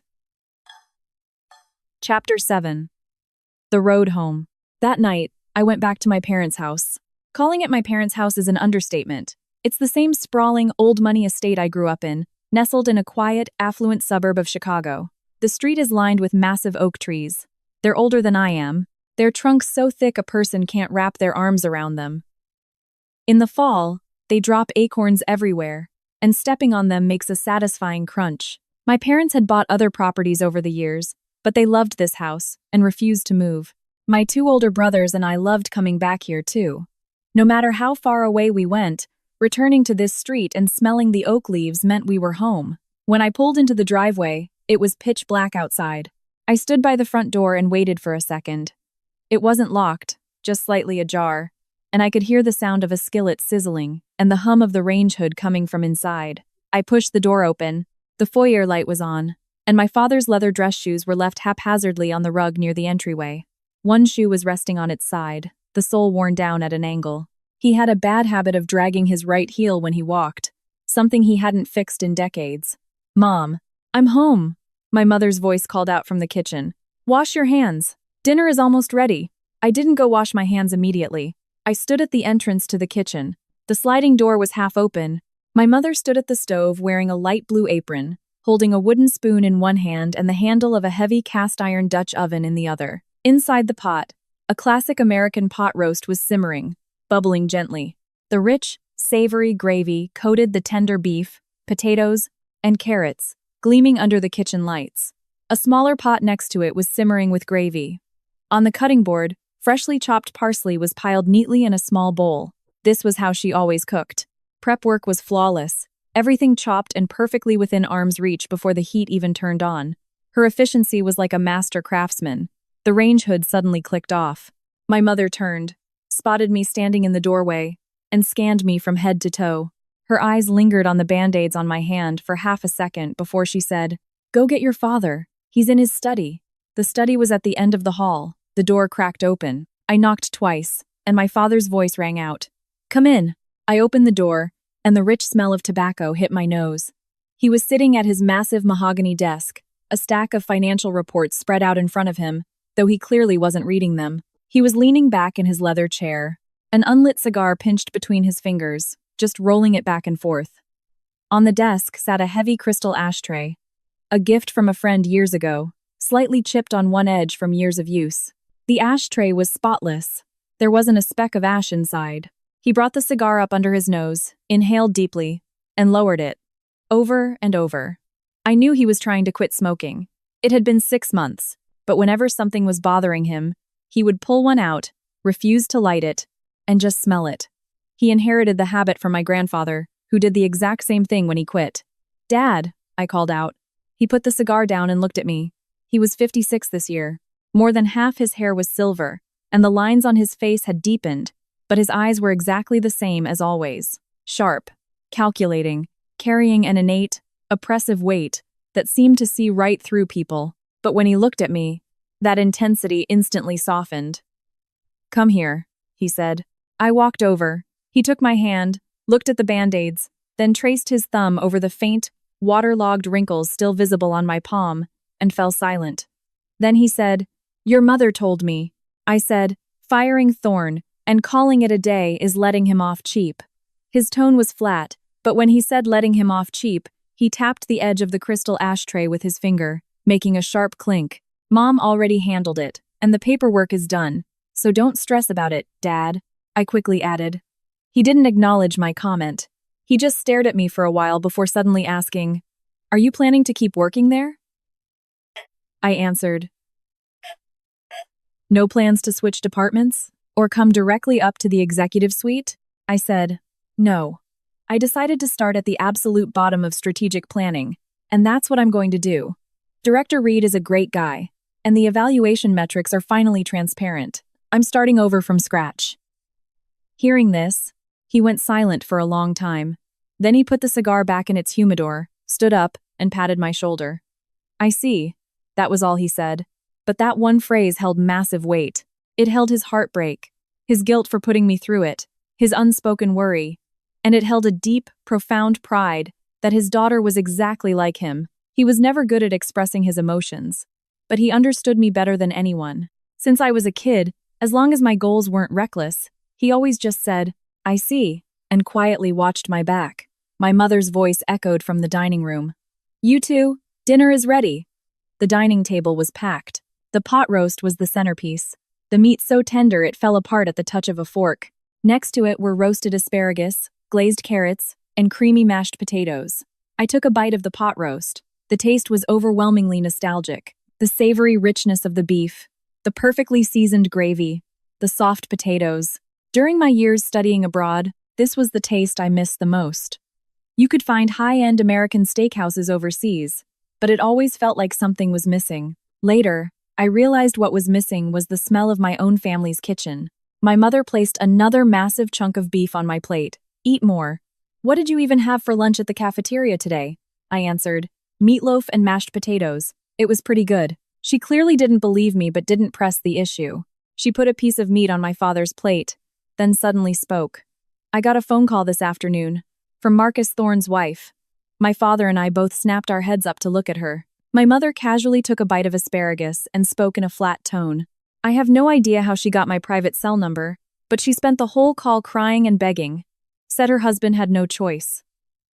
Chapter 7. The Road Home. That night, I went back to my parents' house. Calling it my parents' house is an understatement. It's the same sprawling, old-money estate I grew up in, nestled in a quiet, affluent suburb of Chicago. The street is lined with massive oak trees. They're older than I am, their trunks so thick a person can't wrap their arms around them. In the fall, they drop acorns everywhere, and stepping on them makes a satisfying crunch. My parents had bought other properties over the years, but they loved this house and refused to move. My 2 older brothers and I loved coming back here too. No matter how far away we went, returning to this street and smelling the oak leaves meant we were home. When I pulled into the driveway, it was pitch black outside. I stood by the front door and waited for a second. It wasn't locked, just slightly ajar, and I could hear the sound of a skillet sizzling and the hum of the range hood coming from inside. I pushed the door open. The foyer light was on, and my father's leather dress shoes were left haphazardly on the rug near the entryway. One shoe was resting on its side, the sole worn down at an angle. He had a bad habit of dragging his right heel when he walked, something he hadn't fixed in decades. "Mom, I'm home," my mother's voice called out from the kitchen. "Wash your hands. Dinner is almost ready." I didn't go wash my hands immediately. I stood at the entrance to the kitchen. The sliding door was half open. My mother stood at the stove wearing a light blue apron, holding a wooden spoon in one hand and the handle of a heavy cast-iron Dutch oven in the other. Inside the pot, a classic American pot roast was simmering, bubbling gently. The rich, savory gravy coated the tender beef, potatoes, and carrots, gleaming under the kitchen lights. A smaller pot next to it was simmering with gravy. On the cutting board, freshly chopped parsley was piled neatly in a small bowl. This was how she always cooked. Prep work was flawless, everything chopped and perfectly within arm's reach before the heat even turned on. Her efficiency was like a master craftsman. The range hood suddenly clicked off. My mother turned, spotted me standing in the doorway, and scanned me from head to toe. Her eyes lingered on the band-aids on my hand for half a second before she said, "Go get your father. He's in his study." The study was at the end of the hall. The door cracked open. I knocked twice, and my father's voice rang out. "Come in." I opened the door, and the rich smell of tobacco hit my nose. He was sitting at his massive mahogany desk, a stack of financial reports spread out in front of him, though he clearly wasn't reading them. He was leaning back in his leather chair, an unlit cigar pinched between his fingers, just rolling it back and forth. On the desk sat a heavy crystal ashtray, a gift from a friend years ago, slightly chipped on one edge from years of use. The ashtray was spotless. There wasn't a speck of ash inside. He brought the cigar up under his nose, inhaled deeply, and lowered it, over and over. I knew he was trying to quit smoking. It had been 6 months, but whenever something was bothering him, he would pull one out, refuse to light it, and just smell it. He inherited the habit from my grandfather, who did the exact same thing when he quit. "Dad," I called out. He put the cigar down and looked at me. He was 56 this year. More than half his hair was silver, and the lines on his face had deepened, but his eyes were exactly the same as always. Sharp, calculating, carrying an innate, oppressive weight that seemed to see right through people. But when he looked at me, that intensity instantly softened. "Come here," he said. I walked over. He took my hand, looked at the band-aids, then traced his thumb over the faint, waterlogged wrinkles still visible on my palm, and fell silent. Then he said, "Your mother told me." I said, "Firing Thorne and calling it a day is letting him off cheap." His tone was flat, but when he said letting him off cheap, he tapped the edge of the crystal ashtray with his finger, making a sharp clink. "Mom already handled it, and the paperwork is done, so don't stress about it, Dad," I quickly added. He didn't acknowledge my comment. He just stared at me for a while before suddenly asking, "Are you planning to keep working there?" I answered, "No plans to switch departments? Or come directly up to the executive suite?" I said, "No. I decided to start at the absolute bottom of strategic planning, and that's what I'm going to do. Director Reed is a great guy, and the evaluation metrics are finally transparent. I'm starting over from scratch." Hearing this, he went silent for a long time. Then he put the cigar back in its humidor, stood up, and patted my shoulder. "I see." That was all he said. But that one phrase held massive weight. It held his heartbreak, his guilt for putting me through it, his unspoken worry, and it held a deep, profound pride that his daughter was exactly like him. He was never good at expressing his emotions, but he understood me better than anyone. Since I was a kid, as long as my goals weren't reckless, he always just said, "I see," and quietly watched my back. My mother's voice echoed from the dining room. "You two, dinner is ready." The dining table was packed. The pot roast was the centerpiece, the meat so tender it fell apart at the touch of a fork. Next to it were roasted asparagus, glazed carrots, and creamy mashed potatoes. I took a bite of the pot roast. The taste was overwhelmingly nostalgic. The savory richness of the beef, the perfectly seasoned gravy, the soft potatoes. During my years studying abroad, this was the taste I missed the most. You could find high-end American steakhouses overseas, but it always felt like something was missing. Later, I realized what was missing was the smell of my own family's kitchen. My mother placed another massive chunk of beef on my plate. "Eat more." "What did you even have for lunch at the cafeteria today?" I answered. "Meatloaf and mashed potatoes. It was pretty good." She clearly didn't believe me but didn't press the issue. She put a piece of meat on my father's plate, then suddenly spoke. "I got a phone call this afternoon, from Marcus Thorne's wife." My father and I both snapped our heads up to look at her. My mother casually took a bite of asparagus and spoke in a flat tone. "I have no idea how she got my private cell number, but she spent the whole call crying and begging. Said her husband had no choice.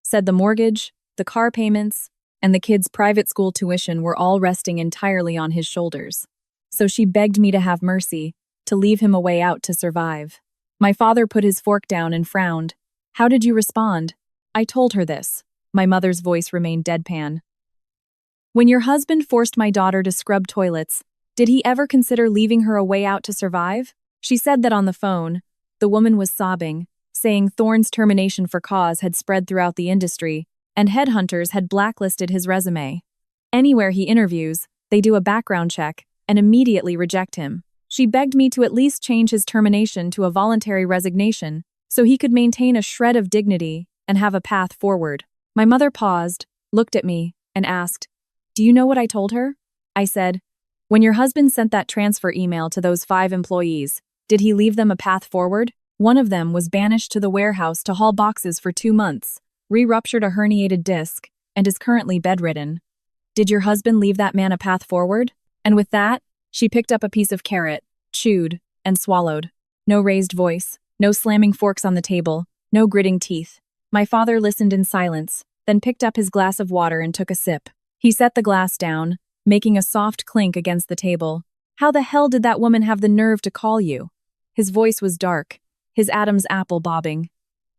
Said the mortgage, the car payments, and the kids' private school tuition were all resting entirely on his shoulders. So she begged me to have mercy, to leave him a way out to survive." My father put his fork down and frowned. "How did you respond?" I told her this. My mother's voice remained deadpan. "When your husband forced my daughter to scrub toilets, did he ever consider leaving her a way out to survive?" She said that on the phone. The woman was sobbing, saying Thorne's termination for cause had spread throughout the industry, and headhunters had blacklisted his resume. Anywhere he interviews, They do a background check and immediately reject him. She begged me to at least change his termination to a voluntary resignation so he could maintain a shred of dignity and have a path forward. My mother paused, looked at me, and asked, "Do you know what I told her?" I said, "When your husband sent that transfer email to those 5 employees, did he leave them a path forward? One of them was banished to the warehouse to haul boxes for 2 months, re-ruptured a herniated disc, and is currently bedridden. Did your husband leave that man a path forward?" And with that, she picked up a piece of carrot, chewed, and swallowed. No raised voice, no slamming forks on the table, no gritting teeth. My father listened in silence, then picked up his glass of water and took a sip. He set the glass down, making a soft clink against the table. "How the hell did that woman have the nerve to call you?" His voice was dark, his Adam's apple bobbing.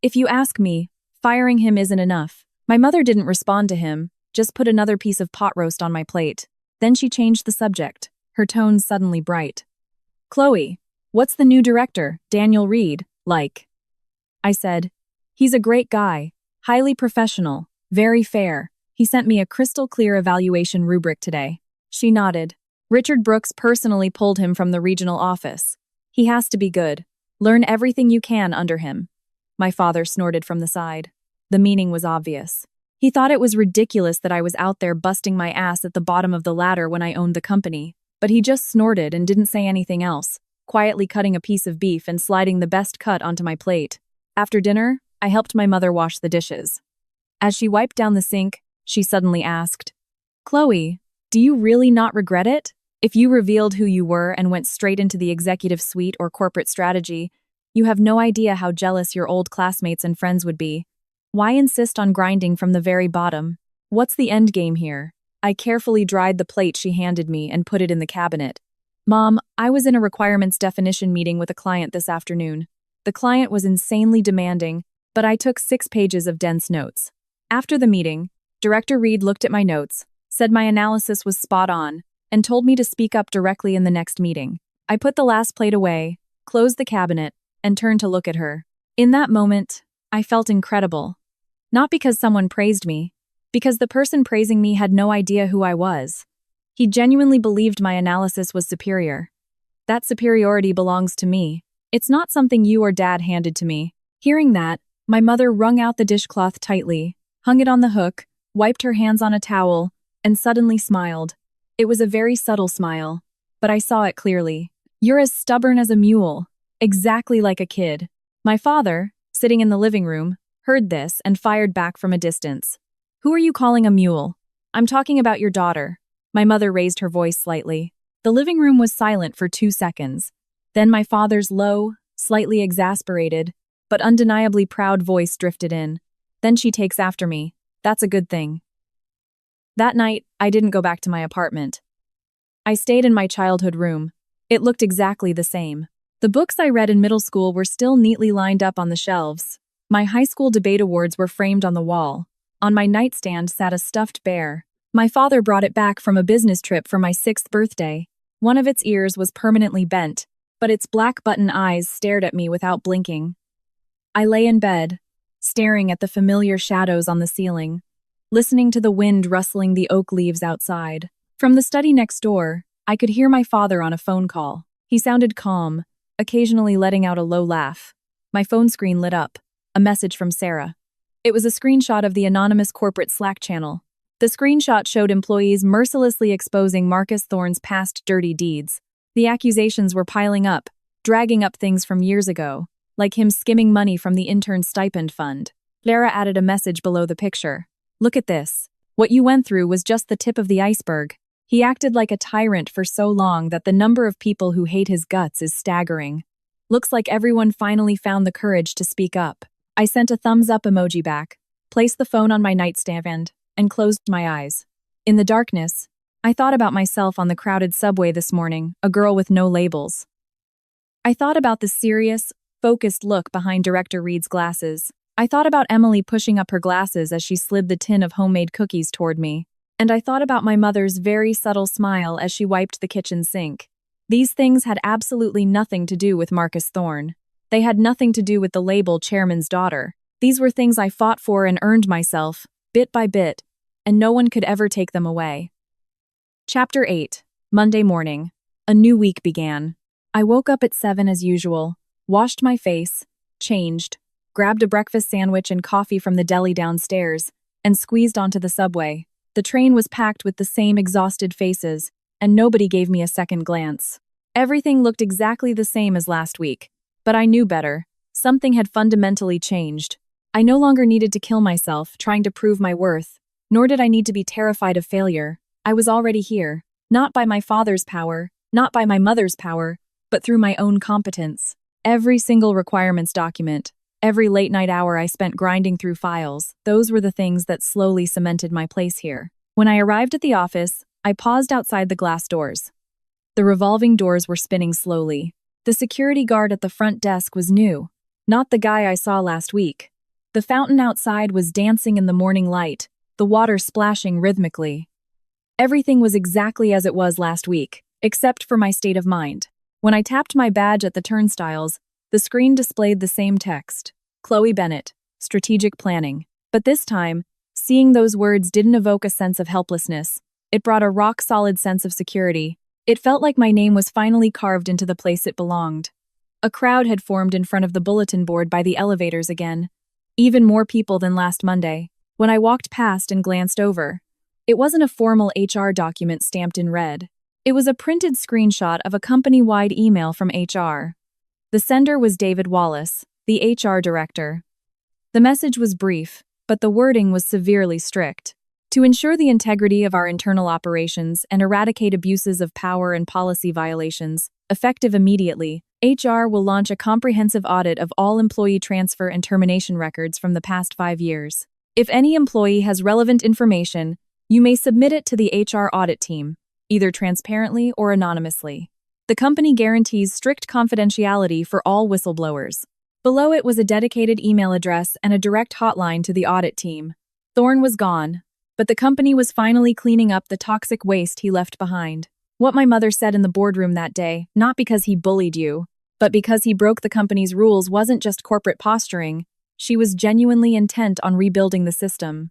"If you ask me, firing him isn't enough." My mother didn't respond to him, just put another piece of pot roast on my plate. Then she changed the subject, her tone suddenly bright. "Chloe, what's the new director, Daniel Reed, like?" I said, "He's a great guy, highly professional, very fair. He sent me a crystal clear evaluation rubric today." She nodded. "Richard Brooks personally pulled him from the regional office. He has to be good. Learn everything you can under him." My father snorted from the side. The meaning was obvious. He thought it was ridiculous that I was out there busting my ass at the bottom of the ladder when I owned the company, but he just snorted and didn't say anything else, quietly cutting a piece of beef and sliding the best cut onto my plate. After dinner, I helped my mother wash the dishes. As she wiped down the sink, she suddenly asked, "Chloe, do you really not regret it? If you revealed who you were and went straight into the executive suite or corporate strategy, you have no idea how jealous your old classmates and friends would be. Why insist on grinding from the very bottom? What's the end game here?" I carefully dried the plate she handed me and put it in the cabinet. "Mom, I was in a requirements definition meeting with a client this afternoon. The client was insanely demanding, but I took 6 pages of dense notes. After the meeting, Director Reed looked at my notes, said my analysis was spot on, and told me to speak up directly in the next meeting. I put the last plate away, closed the cabinet, and turned to look at her. In that moment, I felt incredible. Not because someone praised me, because the person praising me had no idea who I was. He genuinely believed my analysis was superior. That superiority belongs to me. It's not something you or Dad handed to me. Hearing that, my mother wrung out the dishcloth tightly, hung it on the hook, wiped her hands on a towel, and suddenly smiled. It was a very subtle smile, but I saw it clearly. "You're as stubborn as a mule, exactly like a kid." My father, sitting in the living room, heard this and fired back from a distance. "Who are you calling a mule?" "I'm talking about your daughter." My mother raised her voice slightly. The living room was silent for 2 seconds. Then my father's low, slightly exasperated, but undeniably proud voice drifted in. "Then she takes after me. That's a good thing." That night, I didn't go back to my apartment. I stayed in my childhood room. It looked exactly the same. The books I read in middle school were still neatly lined up on the shelves. My high school debate awards were framed on the wall. On my nightstand sat a stuffed bear. My father brought it back from a business trip for my 6th birthday. One of its ears was permanently bent, but its black button eyes stared at me without blinking. I lay in bed, staring at the familiar shadows on the ceiling, listening to the wind rustling the oak leaves outside. From the study next door, I could hear my father on a phone call. He sounded calm, occasionally letting out a low laugh. My phone screen lit up. A message from Sarah. It was a screenshot of the anonymous corporate Slack channel. The screenshot showed employees mercilessly exposing Marcus Thorne's past dirty deeds. The accusations were piling up, dragging up things from years ago, like him skimming money from the intern stipend fund. Lara added a message below the picture. "Look at this. What you went through was just the tip of the iceberg. He acted like a tyrant for so long that the number of people who hate his guts is staggering. Looks like everyone finally found the courage to speak up." I sent a thumbs-up emoji back, placed the phone on my nightstand, and closed my eyes. In the darkness, I thought about myself on the crowded subway this morning, a girl with no labels. I thought about the serious, focused look behind Director Reed's glasses. I thought about Emily pushing up her glasses as she slid the tin of homemade cookies toward me. And I thought about my mother's very subtle smile as she wiped the kitchen sink. These things had absolutely nothing to do with Marcus Thorne. They had nothing to do with the label chairman's daughter. These were things I fought for and earned myself, bit by bit, and no one could ever take them away. Chapter 8. Monday morning. A new week began. I woke up at 7 as usual, washed my face, changed, grabbed a breakfast sandwich and coffee from the deli downstairs, and squeezed onto the subway. The train was packed with the same exhausted faces, and nobody gave me a second glance. Everything looked exactly the same as last week, but I knew better. Something had fundamentally changed. I no longer needed to kill myself trying to prove my worth, nor did I need to be terrified of failure. I was already here, not by my father's power, not by my mother's power, but through my own competence. Every single requirements document, every late-night hour I spent grinding through files, those were the things that slowly cemented my place here. When I arrived at the office, I paused outside the glass doors. The revolving doors were spinning slowly. The security guard at the front desk was new, not the guy I saw last week. The fountain outside was dancing in the morning light, the water splashing rhythmically. Everything was exactly as it was last week, except for my state of mind. When I tapped my badge at the turnstiles, the screen displayed the same text. Chloe Bennett, Strategic Planning. But this time, seeing those words didn't evoke a sense of helplessness. It brought a rock-solid sense of security. It felt like my name was finally carved into the place it belonged. A crowd had formed in front of the bulletin board by the elevators again. Even more people than last Monday. When I walked past and glanced over, it wasn't a formal HR document stamped in red. It was a printed screenshot of a company-wide email from HR. The sender was David Wallace, the HR director. The message was brief, but the wording was severely strict. To ensure the integrity of our internal operations and eradicate abuses of power and policy violations, effective immediately, HR will launch a comprehensive audit of all employee transfer and termination records from the past 5 years. If any employee has relevant information, you may submit it to the HR audit team, either transparently or anonymously. The company guarantees strict confidentiality for all whistleblowers. Below it was a dedicated email address and a direct hotline to the audit team. Thorne was gone, but the company was finally cleaning up the toxic waste he left behind. What my mother said in the boardroom that day, not because he bullied you, but because he broke the company's rules, wasn't just corporate posturing. She was genuinely intent on rebuilding the system.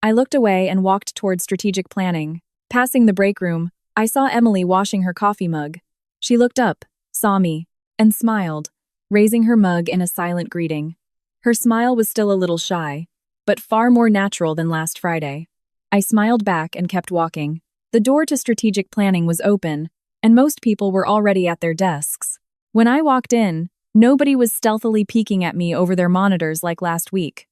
I looked away and walked toward strategic planning. Passing the break room, I saw Emily washing her coffee mug. She looked up, saw me, and smiled, raising her mug in a silent greeting. Her smile was still a little shy, but far more natural than last Friday. I smiled back and kept walking. The door to strategic planning was open, and most people were already at their desks. When I walked in, nobody was stealthily peeking at me over their monitors like last week.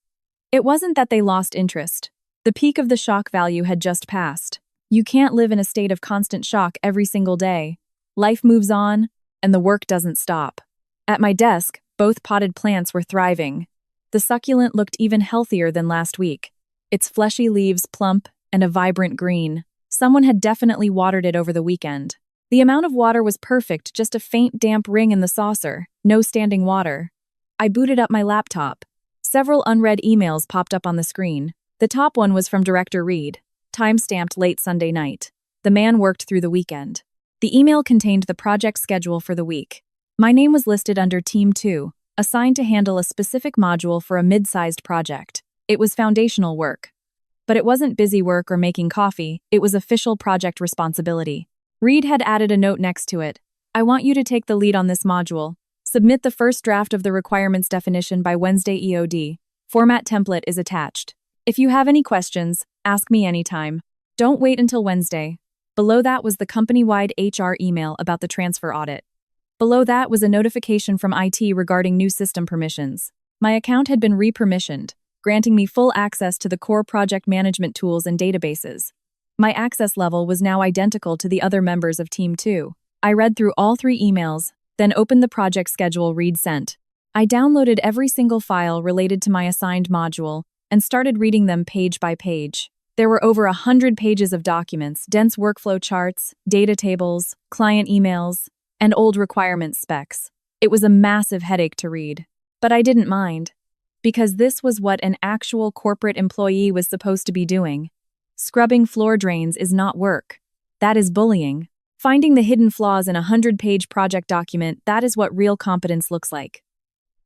It wasn't that they lost interest. The peak of the shock value had just passed. You can't live in a state of constant shock every single day. Life moves on, and the work doesn't stop. At my desk, both potted plants were thriving. The succulent looked even healthier than last week. Its fleshy leaves plump and a vibrant green. Someone had definitely watered it over the weekend. The amount of water was perfect, just a faint damp ring in the saucer, no standing water. I booted up my laptop. Several unread emails popped up on the screen. The top one was from Director Reed, time-stamped late Sunday night. The man worked through the weekend. The email contained the project schedule for the week. My name was listed under Team 2, assigned to handle a specific module for a mid-sized project. It was foundational work. But it wasn't busy work or making coffee, it was official project responsibility. Reed had added a note next to it. I want you to take the lead on this module. Submit the first draft of the requirements definition by Wednesday EOD. Format template is attached. If you have any questions, ask me anytime. Don't wait until Wednesday. Below that was the company-wide HR email about the transfer audit. Below that was a notification from IT regarding new system permissions. My account had been re-permissioned, granting me full access to the core project management tools and databases. My access level was now identical to the other members of Team 2. I read through all 3 emails, then opened the project schedule Reed sent. I downloaded every single file related to my assigned module and started reading them page by page. There were over 100 pages of documents, dense workflow charts, data tables, client emails, and old requirements specs. It was a massive headache to read. But I didn't mind, because this was what an actual corporate employee was supposed to be doing. Scrubbing floor drains is not work. That is bullying. Finding the hidden flaws in a 100-page project document, that is what real competence looks like.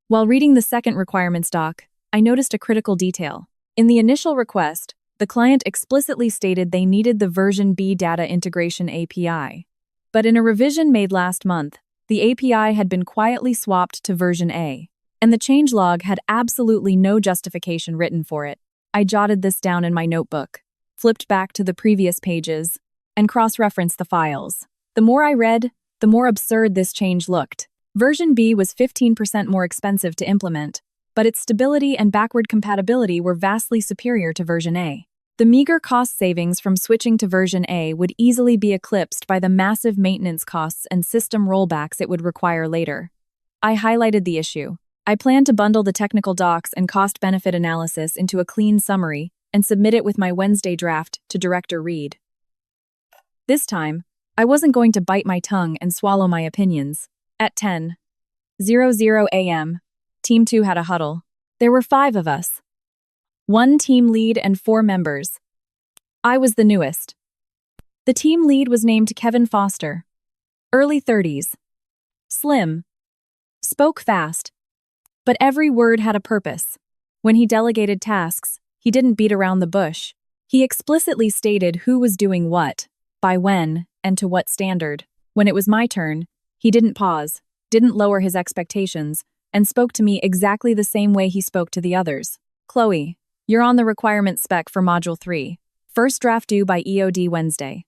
While reading the second requirements doc, I noticed a critical detail. In the initial request, The client explicitly stated they needed the version B data integration API. But in a revision made last month, the API had been quietly swapped to version A, and the changelog had absolutely no justification written for it. I jotted this down in my notebook, flipped back to the previous pages, and cross-referenced the files. The more I read, the more absurd this change looked. Version B was 15% more expensive to implement, but its stability and backward compatibility were vastly superior to version A. The meager cost savings from switching to version A would easily be eclipsed by the massive maintenance costs and system rollbacks it would require later. I highlighted the issue. I plan to bundle the technical docs and cost-benefit analysis into a clean summary and submit it with my Wednesday draft to Director Reed. This time, I wasn't going to bite my tongue and swallow my opinions. At 10:00 a.m., Team 2 had a huddle. There were 5 of us. 1 team lead and 4 members. I was the newest. The team lead was named Kevin Foster. Early 30s. Slim. Spoke fast. But every word had a purpose. When he delegated tasks, he didn't beat around the bush. He explicitly stated who was doing what, by when, and to what standard. When it was my turn, he didn't pause, didn't lower his expectations, and spoke to me exactly the same way he spoke to the others. Chloe, you're on the requirement spec for Module 3. First draft due by EOD Wednesday.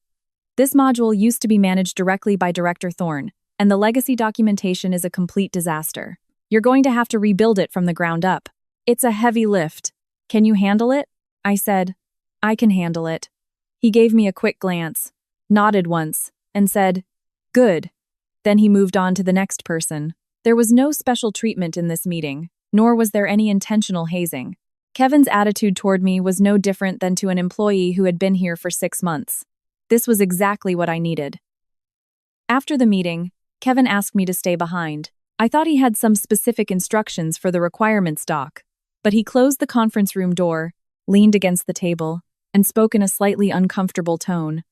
This module used to be managed directly by Director Thorne, and the legacy documentation is a complete disaster. You're going to have to rebuild it from the ground up. It's a heavy lift. Can you handle it? I said, I can handle it. He gave me a quick glance, nodded once, and said, good. Then he moved on to the next person. There was no special treatment in this meeting, nor was there any intentional hazing. Kevin's attitude toward me was no different than to an employee who had been here for 6 months. This was exactly what I needed. After the meeting, Kevin asked me to stay behind. I thought he had some specific instructions for the requirements doc, but he closed the conference room door, leaned against the table, and spoke in a slightly uncomfortable tone.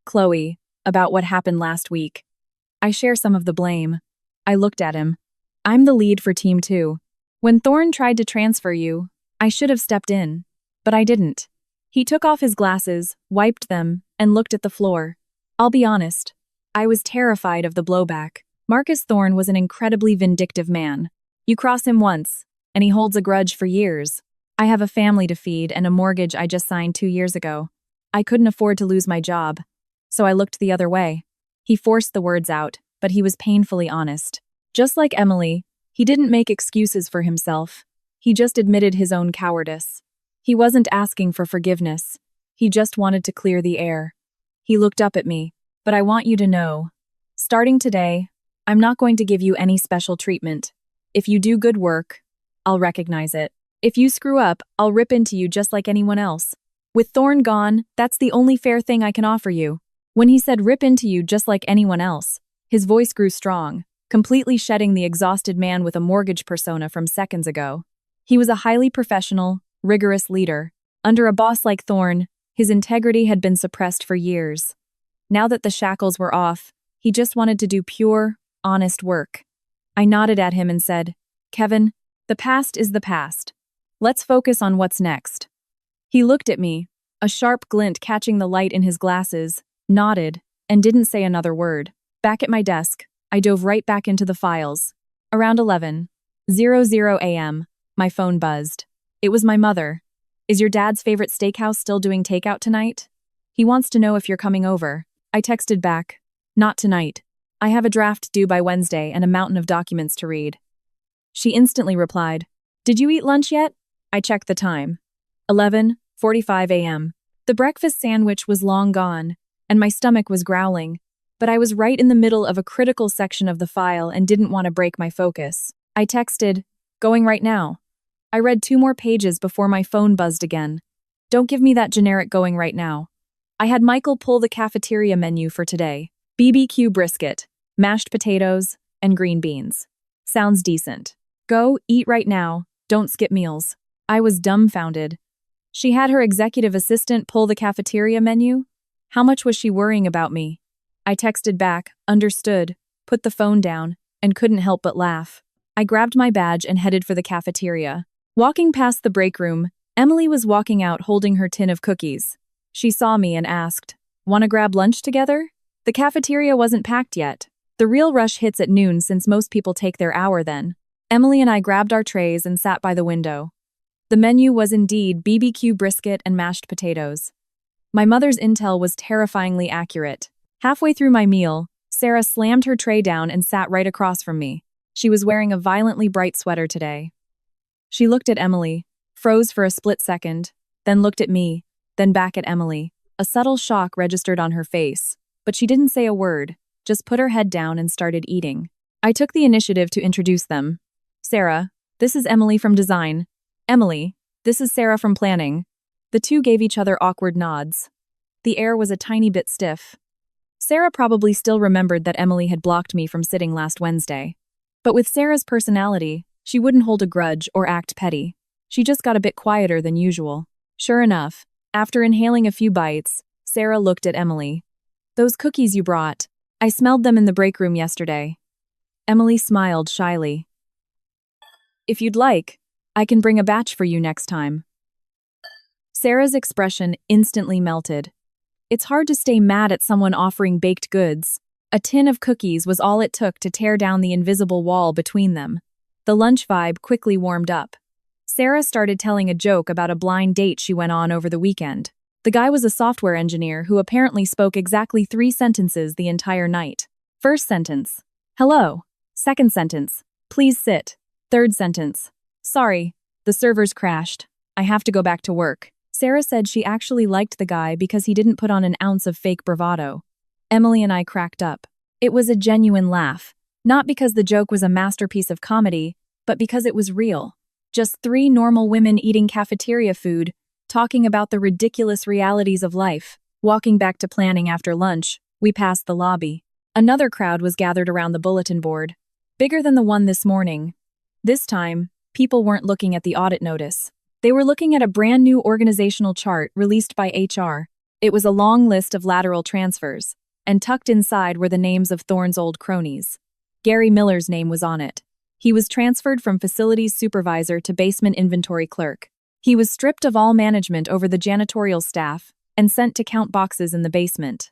Chloe, about what happened last week. I share some of the blame. I looked at him. I'm the lead for Team 2. When Thorne tried to transfer you, I should have stepped in, but I didn't. He took off his glasses, wiped them, and looked at the floor. I'll be honest, I was terrified of the blowback. Marcus Thorne was an incredibly vindictive man. You cross him once, and he holds a grudge for years. I have a family to feed and a mortgage I just signed 2 years ago. I couldn't afford to lose my job, so I looked the other way. He forced the words out, but he was painfully honest. Just like Emily, he didn't make excuses for himself. He just admitted his own cowardice. He wasn't asking for forgiveness. He just wanted to clear the air. He looked up at me. But I want you to know, starting today, I'm not going to give you any special treatment. If you do good work, I'll recognize it. If you screw up, I'll rip into you just like anyone else. With Thorne gone, that's the only fair thing I can offer you. When he said rip into you just like anyone else, his voice grew strong, completely shedding the exhausted man with a mortgage persona from seconds ago. He was a highly professional, rigorous leader. Under a boss like Thorne, his integrity had been suppressed for years. Now that the shackles were off, he just wanted to do pure, honest work. I nodded at him and said, Kevin, the past is the past. Let's focus on what's next. He looked at me, a sharp glint catching the light in his glasses, nodded, and didn't say another word. Back at my desk, I dove right back into the files. Around 11:00 a.m., my phone buzzed. It was my mother. Is your dad's favorite steakhouse still doing takeout tonight? He wants to know if you're coming over. I texted back, not tonight. I have a draft due by Wednesday and a mountain of documents to read. She instantly replied, did you eat lunch yet? I checked the time. 11:45 a.m. The breakfast sandwich was long gone, and my stomach was growling, but I was right in the middle of a critical section of the file and didn't want to break my focus. I texted, going right now. I read 2 more pages before my phone buzzed again. Don't give me that generic going right now. I had Michael pull the cafeteria menu for today. BBQ brisket, mashed potatoes, and green beans. Sounds decent. Go, eat right now, don't skip meals. I was dumbfounded. She had her executive assistant pull the cafeteria menu? How much was she worrying about me? I texted back, understood, put the phone down, and couldn't help but laugh. I grabbed my badge and headed for the cafeteria. Walking past the break room, Emily was walking out holding her tin of cookies. She saw me and asked, "Want to grab lunch together?" The cafeteria wasn't packed yet. The real rush hits at noon since most people take their hour then. Emily and I grabbed our trays and sat by the window. The menu was indeed BBQ brisket and mashed potatoes. My mother's intel was terrifyingly accurate. Halfway through my meal, Sarah slammed her tray down and sat right across from me. She was wearing a violently bright sweater today. She looked at Emily, froze for a split second, then looked at me, then back at Emily. A subtle shock registered on her face, but she didn't say a word, just put her head down and started eating. I took the initiative to introduce them. "Sarah, this is Emily from design. Emily, this is Sarah from planning." The two gave each other awkward nods. The air was a tiny bit stiff. Sarah probably still remembered that Emily had blocked me from sitting last Wednesday. But with Sarah's personality, she wouldn't hold a grudge or act petty. She just got a bit quieter than usual. Sure enough, after inhaling a few bites, Sarah looked at Emily. "Those cookies you brought, I smelled them in the break room yesterday." Emily smiled shyly. "If you'd like, I can bring a batch for you next time." Sarah's expression instantly melted. It's hard to stay mad at someone offering baked goods. A tin of cookies was all it took to tear down the invisible wall between them. The lunch vibe quickly warmed up. Sarah started telling a joke about a blind date she went on over the weekend. The guy was a software engineer who apparently spoke exactly 3 sentences the entire night. First sentence, "Hello." Second sentence, "Please sit." Third sentence, "Sorry, the servers crashed. I have to go back to work." Sarah said she actually liked the guy because he didn't put on an ounce of fake bravado. Emily and I cracked up. It was a genuine laugh, not because the joke was a masterpiece of comedy, but because it was real. Just 3 normal women eating cafeteria food, talking about the ridiculous realities of life. Walking back to planning after lunch, we passed the lobby. Another crowd was gathered around the bulletin board, bigger than the one this morning. This time, people weren't looking at the audit notice. They were looking at a brand new organizational chart released by HR. It was a long list of lateral transfers, and tucked inside were the names of Thorne's old cronies. Gary Miller's name was on it. He was transferred from facilities supervisor to basement inventory clerk. He was stripped of all management over the janitorial staff and sent to count boxes in the basement.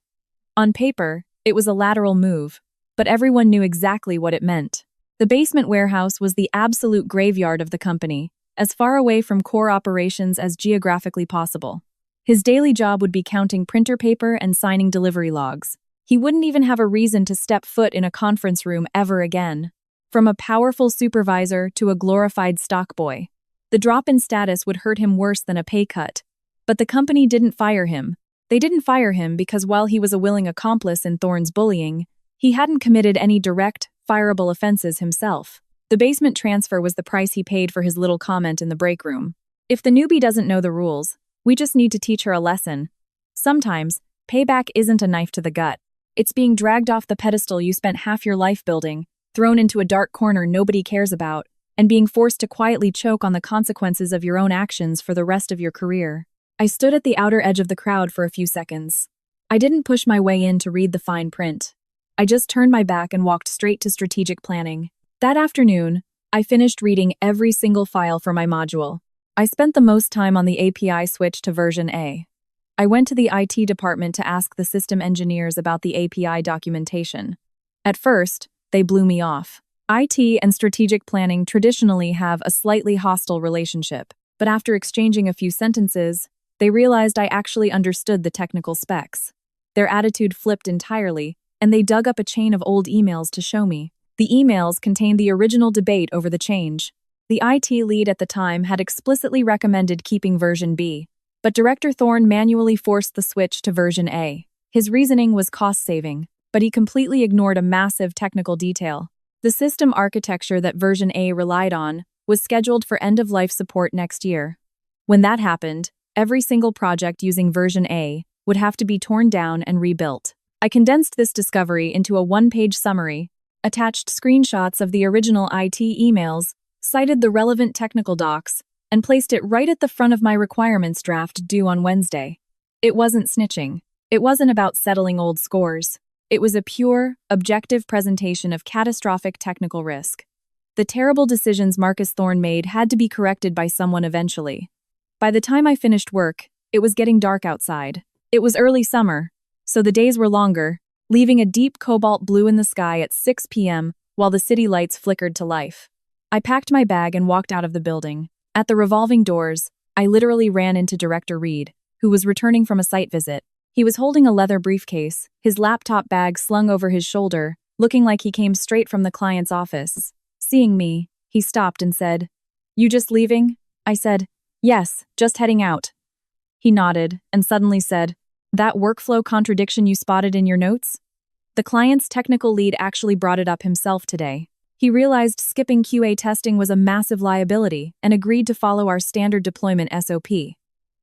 On paper, it was a lateral move, but everyone knew exactly what it meant. The basement warehouse was the absolute graveyard of the company, as far away from core operations as geographically possible. His daily job would be counting printer paper and signing delivery logs. He wouldn't even have a reason to step foot in a conference room ever again. From a powerful supervisor to a glorified stock boy, the drop in status would hurt him worse than a pay cut. But the company didn't fire him. They didn't fire him because while he was a willing accomplice in Thorne's bullying, he hadn't committed any direct, fireable offenses himself. The basement transfer was the price he paid for his little comment in the break room. If the newbie doesn't know the rules, we just need to teach her a lesson. Sometimes, payback isn't a knife to the gut. It's being dragged off the pedestal you spent half your life building, thrown into a dark corner nobody cares about, and being forced to quietly choke on the consequences of your own actions for the rest of your career. I stood at the outer edge of the crowd for a few seconds. I didn't push my way in to read the fine print. I just turned my back and walked straight to strategic planning. That afternoon, I finished reading every single file for my module. I spent the most time on the API switch to version A. I went to the IT department to ask the system engineers about the API documentation. At first, they blew me off. IT and strategic planning traditionally have a slightly hostile relationship, but after exchanging a few sentences, they realized I actually understood the technical specs. Their attitude flipped entirely, and they dug up a chain of old emails to show me. The emails contained the original debate over the change. The IT lead at the time had explicitly recommended keeping version B, but Director Thorne manually forced the switch to version A. His reasoning was cost-saving, but he completely ignored a massive technical detail. The system architecture that version A relied on was scheduled for end-of-life support next year. When that happened, every single project using version A would have to be torn down and rebuilt. I condensed this discovery into a 1-page summary, attached screenshots of the original IT emails, cited the relevant technical docs, and placed it right at the front of my requirements draft due on Wednesday. It wasn't snitching. It wasn't about settling old scores. It was a pure, objective presentation of catastrophic technical risk. The terrible decisions Marcus Thorne made had to be corrected by someone eventually. By the time I finished work, it was getting dark outside. It was early summer, so the days were longer, leaving a deep cobalt blue in the sky at 6 p.m. while the city lights flickered to life. I packed my bag and walked out of the building. At the revolving doors, I literally ran into Director Reed, who was returning from a site visit. He was holding a leather briefcase, his laptop bag slung over his shoulder, looking like he came straight from the client's office. Seeing me, he stopped and said, "You just leaving?" I said, "Yes, just heading out." He nodded and suddenly said, "That workflow contradiction you spotted in your notes?" The client's technical lead actually brought it up himself today. He realized skipping QA testing was a massive liability and agreed to follow our standard deployment SOP.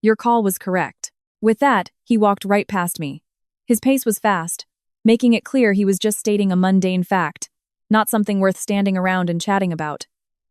Your call was correct. With that, he walked right past me. His pace was fast, making it clear he was just stating a mundane fact, not something worth standing around and chatting about.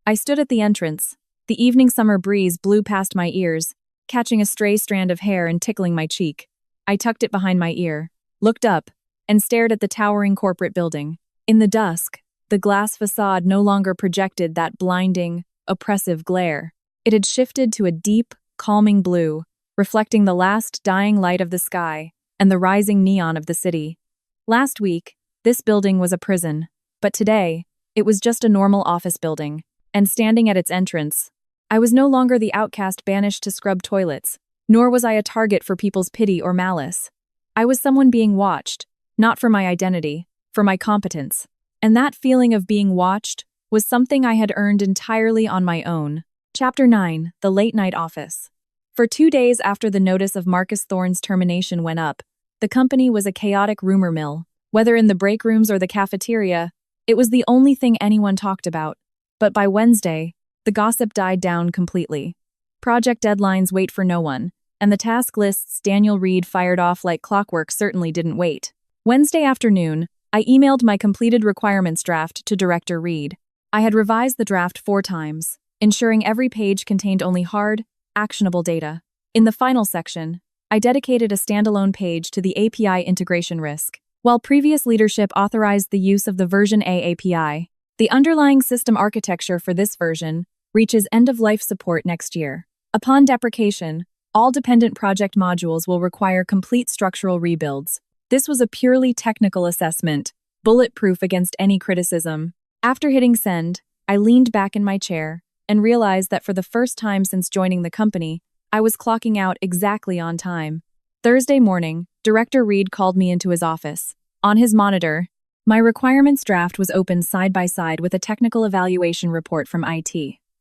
I stood at the entrance. The evening summer breeze blew past my ears, catching a stray strand of hair and tickling my cheek. I tucked it behind my ear, looked up, and stared at the towering corporate building. In the dusk, the glass facade no longer projected that blinding, oppressive glare. It had shifted to a deep, calming blue, reflecting the last dying light of the sky and the rising neon of the city. Last week, this building was a prison, but today, it was just a normal office building, and standing at its entrance, I was no longer the outcast banished to scrub toilets, nor was I a target for people's pity or malice. I was someone being watched, not for my identity, for my competence. And that feeling of being watched was something I had earned entirely on my own. Chapter 9, The Late Night Office. For 2 days after the notice of Marcus Thorne's termination went up, the company was a chaotic rumor mill. Whether in the break rooms or the cafeteria, it was the only thing anyone talked about. But by Wednesday, the gossip died down completely. Project deadlines wait for no one, and the task lists Daniel Reed fired off like clockwork certainly didn't wait. Wednesday afternoon, I emailed my completed requirements draft to Director Reed. I had revised the draft 4 times, ensuring every page contained only hard, actionable data. In the final section, I dedicated a standalone page to the API integration risk. While previous leadership authorized the use of the version A API, the underlying system architecture for this version reaches end-of-life support next year. Upon deprecation, all dependent project modules will require complete structural rebuilds. This was a purely technical assessment, bulletproof against any criticism. After hitting send, I leaned back in my chair and realized that for the first time since joining the company, I was clocking out exactly on time. Thursday morning, Director Reed called me into his office. On his monitor, my requirements draft was open side by side with a technical evaluation report from IT.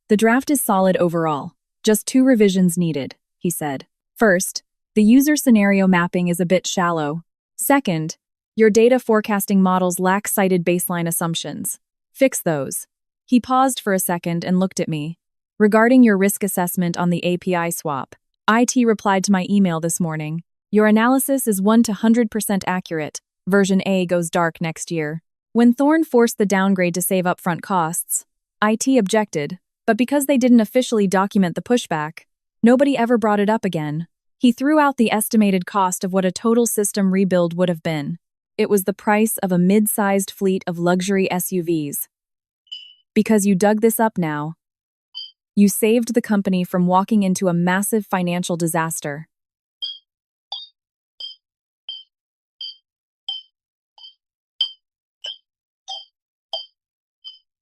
The draft is solid overall. Just 2 revisions needed, he said. First, the user scenario mapping is a bit shallow. Second, your data forecasting models lack cited baseline assumptions. Fix those. He paused for a second and looked at me. Regarding your risk assessment on the API swap, IT replied to my email this morning. Your analysis is 1 to 100% accurate. Version A goes dark next year. When Thorne forced the downgrade to save upfront costs, IT objected, but because they didn't officially document the pushback, nobody ever brought it up again. He threw out the estimated cost of what a total system rebuild would have been. It was the price of a mid-sized fleet of luxury SUVs. Because you dug this up now, you saved the company from walking into a massive financial disaster.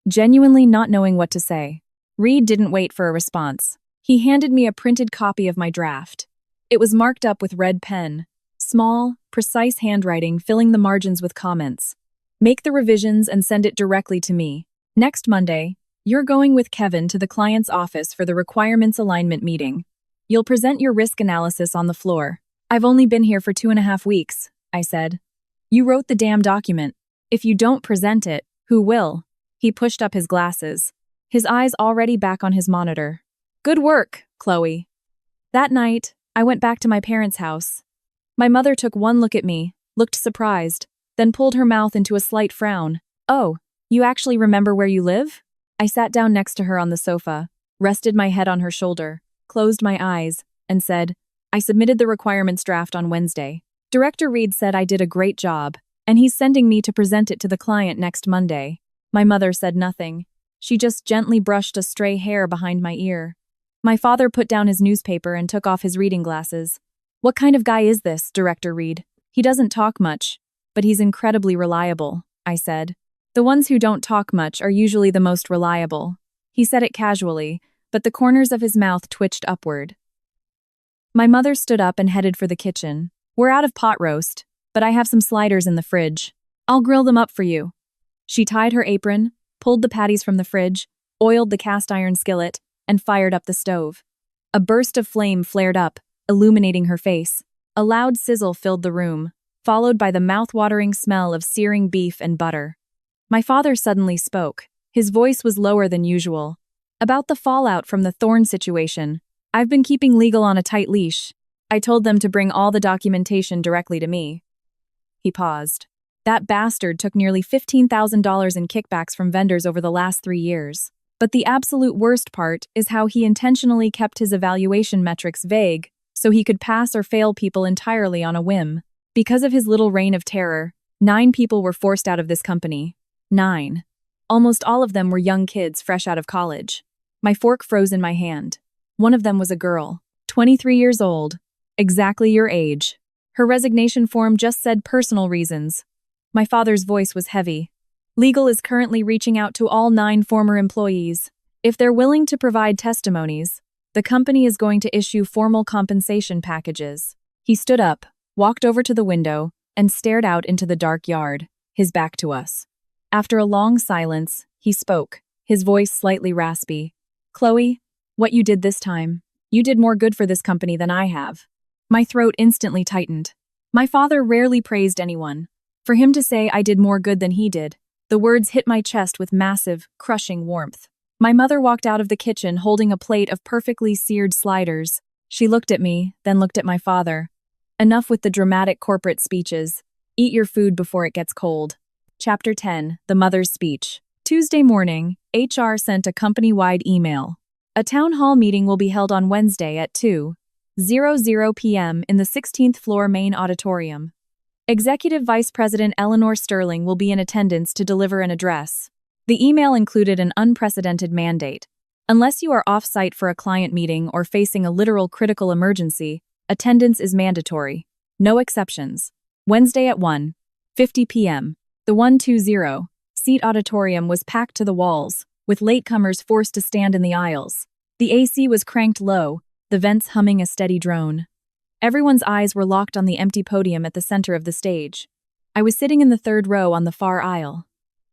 Genuinely not knowing what to say, Reed didn't wait for a response. He handed me a printed copy of my draft. It was marked up with red pen, small, precise handwriting filling the margins with comments. Make the revisions and send it directly to me. Next Monday, you're going with Kevin to the client's office for the requirements alignment meeting. You'll present your risk analysis on the floor. I've only been here for 2.5 weeks, I said. You wrote the damn document. If you don't present it, who will? He pushed up his glasses, his eyes already back on his monitor. Good work, Chloe. That night, I went back to my parents' house. My mother took one look at me, looked surprised, then pulled her mouth into a slight frown. Oh, you actually remember where you live? I sat down next to her on the sofa, rested my head on her shoulder, closed my eyes, and said, I submitted the requirements draft on Wednesday. Director Reed said I did a great job, and he's sending me to present it to the client next Monday. My mother said nothing. She just gently brushed a stray hair behind my ear. My father put down his newspaper and took off his reading glasses. What kind of guy is this, Director Reed? He doesn't talk much, but he's incredibly reliable, I said. The ones who don't talk much are usually the most reliable. He said it casually, but the corners of his mouth twitched upward. My mother stood up and headed for the kitchen. We're out of pot roast, but I have some sliders in the fridge. I'll grill them up for you. She tied her apron, pulled the patties from the fridge, oiled the cast iron skillet, and fired up the stove. A burst of flame flared up, illuminating her face. A loud sizzle filled the room, followed by the mouth-watering smell of searing beef and butter. My father suddenly spoke. His voice was lower than usual. About the fallout from the Thorne situation. I've been keeping legal on a tight leash. I told them to bring all the documentation directly to me. He paused. That bastard took nearly $15,000 in kickbacks from vendors over the last 3 years. But the absolute worst part is how he intentionally kept his evaluation metrics vague, so he could pass or fail people entirely on a whim. Because of his little reign of terror, 9 people were forced out of this company. 9. Almost all of them were young kids fresh out of college. My fork froze in my hand. One of them was a girl, 23 years old, exactly your age. Her resignation form just said personal reasons. My father's voice was heavy. Legal is currently reaching out to all 9 former employees. If they're willing to provide testimonies, the company is going to issue formal compensation packages. He stood up, walked over to the window, and stared out into the dark yard, his back to us. After a long silence, he spoke, his voice slightly raspy. Chloe, what you did this time, you did more good for this company than I have. My throat instantly tightened. My father rarely praised anyone. For him to say I did more good than he did, the words hit my chest with massive, crushing warmth. My mother walked out of the kitchen holding a plate of perfectly seared sliders. She looked at me, then looked at my father. Enough with the dramatic corporate speeches. Eat your food before it gets cold. Chapter 10, The Mother's Speech. Tuesday morning, HR sent a company-wide email. A town hall meeting will be held on Wednesday at 2:00 p.m. in the 16th floor main auditorium. Executive Vice President Eleanor Sterling will be in attendance to deliver an address. The email included an unprecedented mandate. Unless you are off-site for a client meeting or facing a literal critical emergency, attendance is mandatory. No exceptions. Wednesday at 1:50 p.m. The 120-seat auditorium was packed to the walls, with latecomers forced to stand in the aisles. The AC was cranked low, the vents humming a steady drone. Everyone's eyes were locked on the empty podium at the center of the stage. I was sitting in the 3rd row on the far aisle.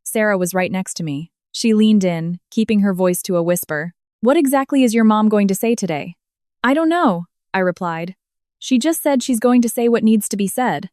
Sarah was right next to me. She leaned in, keeping her voice to a whisper. What exactly is your mom going to say today? I don't know, I replied. She just said she's going to say what needs to be said.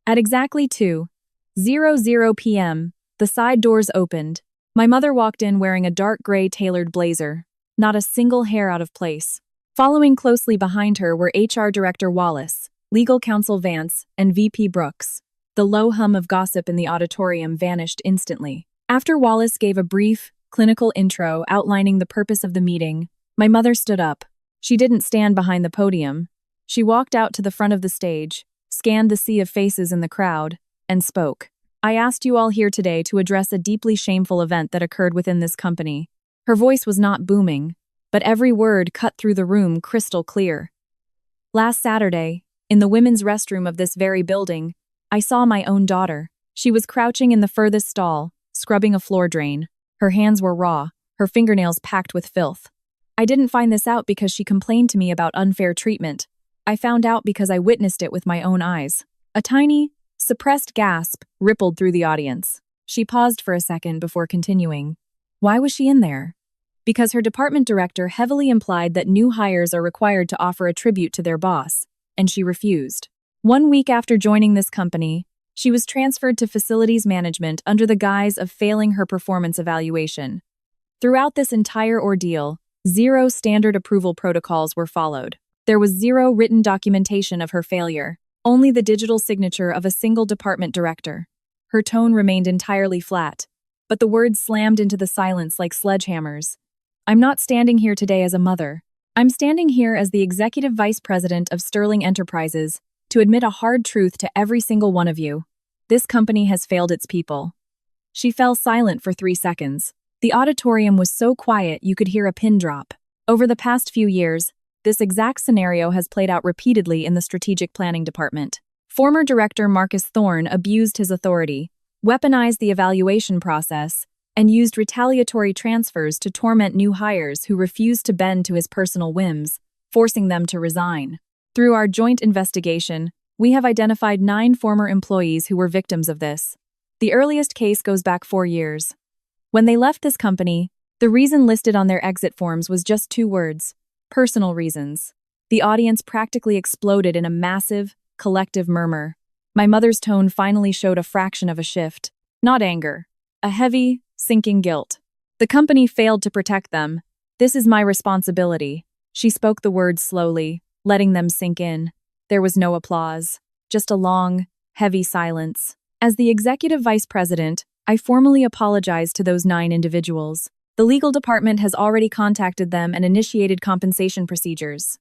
At exactly 2:00 p.m., the side doors opened. My mother walked in wearing a dark gray tailored blazer, not a single hair out of place. Following closely behind her were HR Director Wallace, Legal Counsel Vance, and VP Brooks. The low hum of gossip in the auditorium vanished instantly. After Wallace gave a brief, clinical intro outlining the purpose of the meeting, my mother stood up. She didn't stand behind the podium. She walked out to the front of the stage, scanned the sea of faces in the crowd, and spoke. I asked you all here today to address a deeply shameful event that occurred within this company. Her voice was not booming, but every word cut through the room crystal clear. Last Saturday, in the women's restroom of this very building, I saw my own daughter. She was crouching in the furthest stall, scrubbing a floor drain. Her hands were raw, her fingernails packed with filth. I didn't find this out because she complained to me about unfair treatment. I found out because I witnessed it with my own eyes. A tiny, suppressed gasp rippled through the audience. She paused for a second before continuing. Why was she in there? Because her department director heavily implied that new hires are required to offer a tribute to their boss, and she refused. 1 week after joining this company, she was transferred to facilities management under the guise of failing her performance evaluation. Throughout this entire ordeal, 0 standard approval protocols were followed. There was 0 written documentation of her failure, only the digital signature of a single department director. Her tone remained entirely flat, but the words slammed into the silence like sledgehammers. I'm not standing here today as a mother. I'm standing here as the executive vice president of Sterling Enterprises to admit a hard truth to every single one of you. This company has failed its people. She fell silent for 3 seconds. The auditorium was so quiet you could hear a pin drop. Over the past few years, this exact scenario has played out repeatedly in the strategic planning department. Former director Marcus Thorne abused his authority, weaponized the evaluation process, and used retaliatory transfers to torment new hires who refused to bend to his personal whims, forcing them to resign. Through our joint investigation, we have identified 9 former employees who were victims of this. The earliest case goes back 4 years. When they left this company, the reason listed on their exit forms was just 2 words: personal reasons. The audience practically exploded in a massive, collective murmur. My mother's tone finally showed a fraction of a shift. Not anger. A heavy, sinking guilt. The company failed to protect them. This is my responsibility. She spoke the words slowly, letting them sink in. There was no applause. Just a long, heavy silence. As the executive vice president, I formally apologized to those 9 individuals. The legal department has already contacted them and initiated compensation procedures.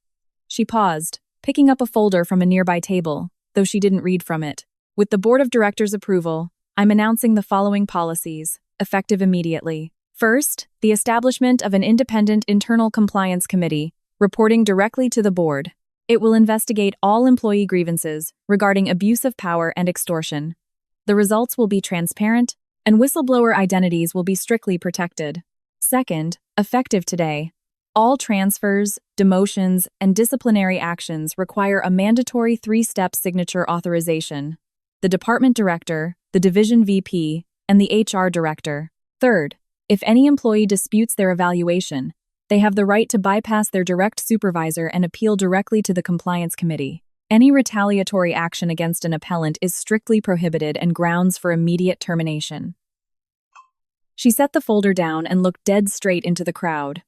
She paused, picking up a folder from a nearby table, though she didn't read from it. With the board of directors' approval, I'm announcing the following policies, effective immediately. First, the establishment of an independent internal compliance committee, reporting directly to the board. It will investigate all employee grievances regarding abuse of power and extortion. The results will be transparent, and whistleblower identities will be strictly protected. Second, effective today, all transfers, demotions, and disciplinary actions require a mandatory 3-step signature authorization: the department director, the division VP, and the HR director. Third, if any employee disputes their evaluation, they have the right to bypass their direct supervisor and appeal directly to the compliance committee. Any retaliatory action against an appellant is strictly prohibited and grounds for immediate termination. She set the folder down and looked dead straight into the crowd.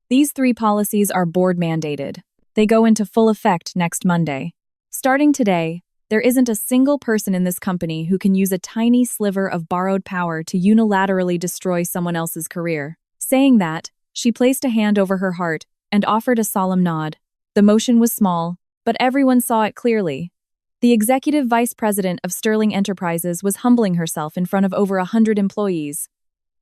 These 3 policies are board-mandated. They go into full effect next Monday. Starting today, there isn't a single person in this company who can use a tiny sliver of borrowed power to unilaterally destroy someone else's career. Saying that, she placed a hand over her heart and offered a solemn nod. The motion was small, but everyone saw it clearly. The executive vice president of Sterling Enterprises was humbling herself in front of over 100 employees.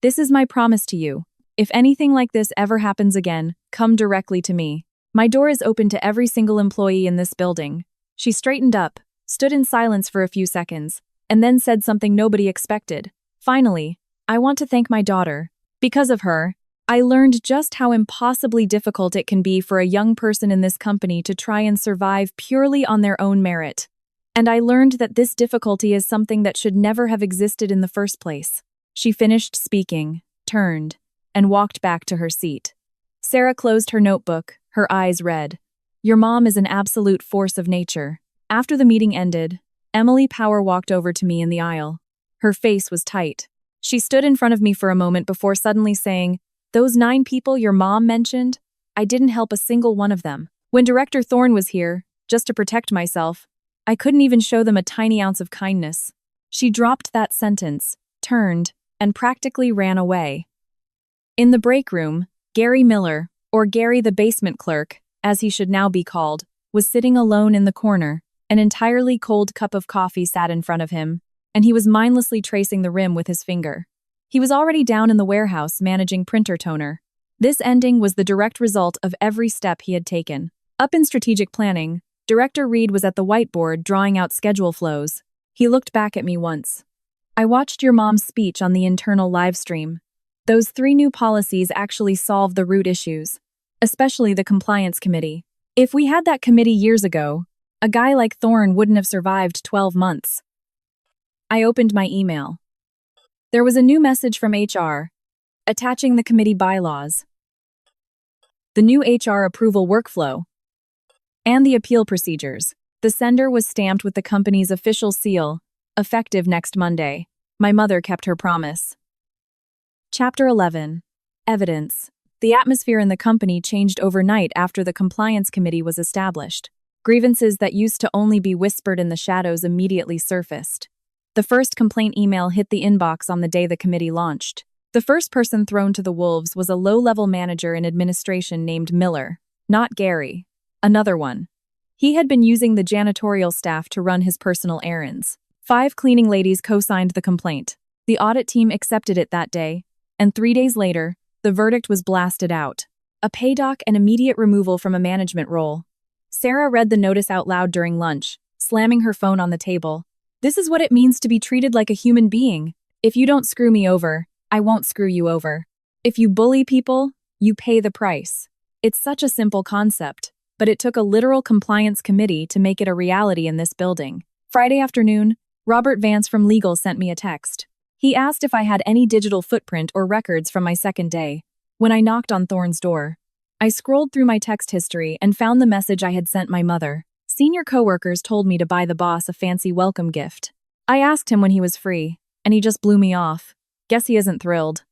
This is my promise to you. If anything like this ever happens again, come directly to me. My door is open to every single employee in this building. She straightened up, stood in silence for a few seconds, and then said something nobody expected. Finally, I want to thank my daughter. Because of her, I learned just how impossibly difficult it can be for a young person in this company to try and survive purely on their own merit. And I learned that this difficulty is something that should never have existed in the first place. She finished speaking, turned, and walked back to her seat. Sarah closed her notebook, her eyes red. Your mom is an absolute force of nature. After the meeting ended, Emily Power walked over to me in the aisle. Her face was tight. She stood in front of me for a moment before suddenly saying, "Those 9 people your mom mentioned, I didn't help a single one of them. When Director Thorne was here, just to protect myself, I couldn't even show them a tiny ounce of kindness." She dropped that sentence, turned, and practically ran away. In the break room, Gary Miller, or Gary the basement clerk, as he should now be called, was sitting alone in the corner. An entirely cold cup of coffee sat in front of him, and he was mindlessly tracing the rim with his finger. He was already down in the warehouse managing printer toner. This ending was the direct result of every step he had taken. Up in strategic planning, Director Reed was at the whiteboard drawing out schedule flows. He looked back at me once. I watched your mom's speech on the internal live stream. Those 3 new policies actually solve the root issues, especially the compliance committee. If we had that committee years ago, a guy like Thorne wouldn't have survived 12 months. I opened my email. There was a new message from HR, attaching the committee bylaws, the new HR approval workflow, and the appeal procedures. The sender was stamped with the company's official seal, effective next Monday. My mother kept her promise. Chapter 11. Evidence. The atmosphere in the company changed overnight after the compliance committee was established. Grievances that used to only be whispered in the shadows immediately surfaced. The first complaint email hit the inbox on the day the committee launched. The first person thrown to the wolves was a low-level manager in administration named Miller, not Gary, another one. He had been using the janitorial staff to run his personal errands. 5 cleaning ladies co-signed the complaint. The audit team accepted it that day, and 3 days later, the verdict was blasted out. a pay doc, and immediate removal from a management role. Sarah read the notice out loud during lunch, slamming her phone on the table. This is what it means to be treated like a human being. If you don't screw me over, I won't screw you over. If you bully people, you pay the price. It's such a simple concept, but it took a literal compliance committee to make it a reality in this building. Friday afternoon, Robert Vance from legal sent me a text. He asked if I had any digital footprint or records from my second day. When I knocked on Thorne's door, I scrolled through my text history and found the message I had sent my mother. Senior coworkers told me to buy the boss a fancy welcome gift. I asked him when he was free, and he just blew me off. Guess he isn't thrilled.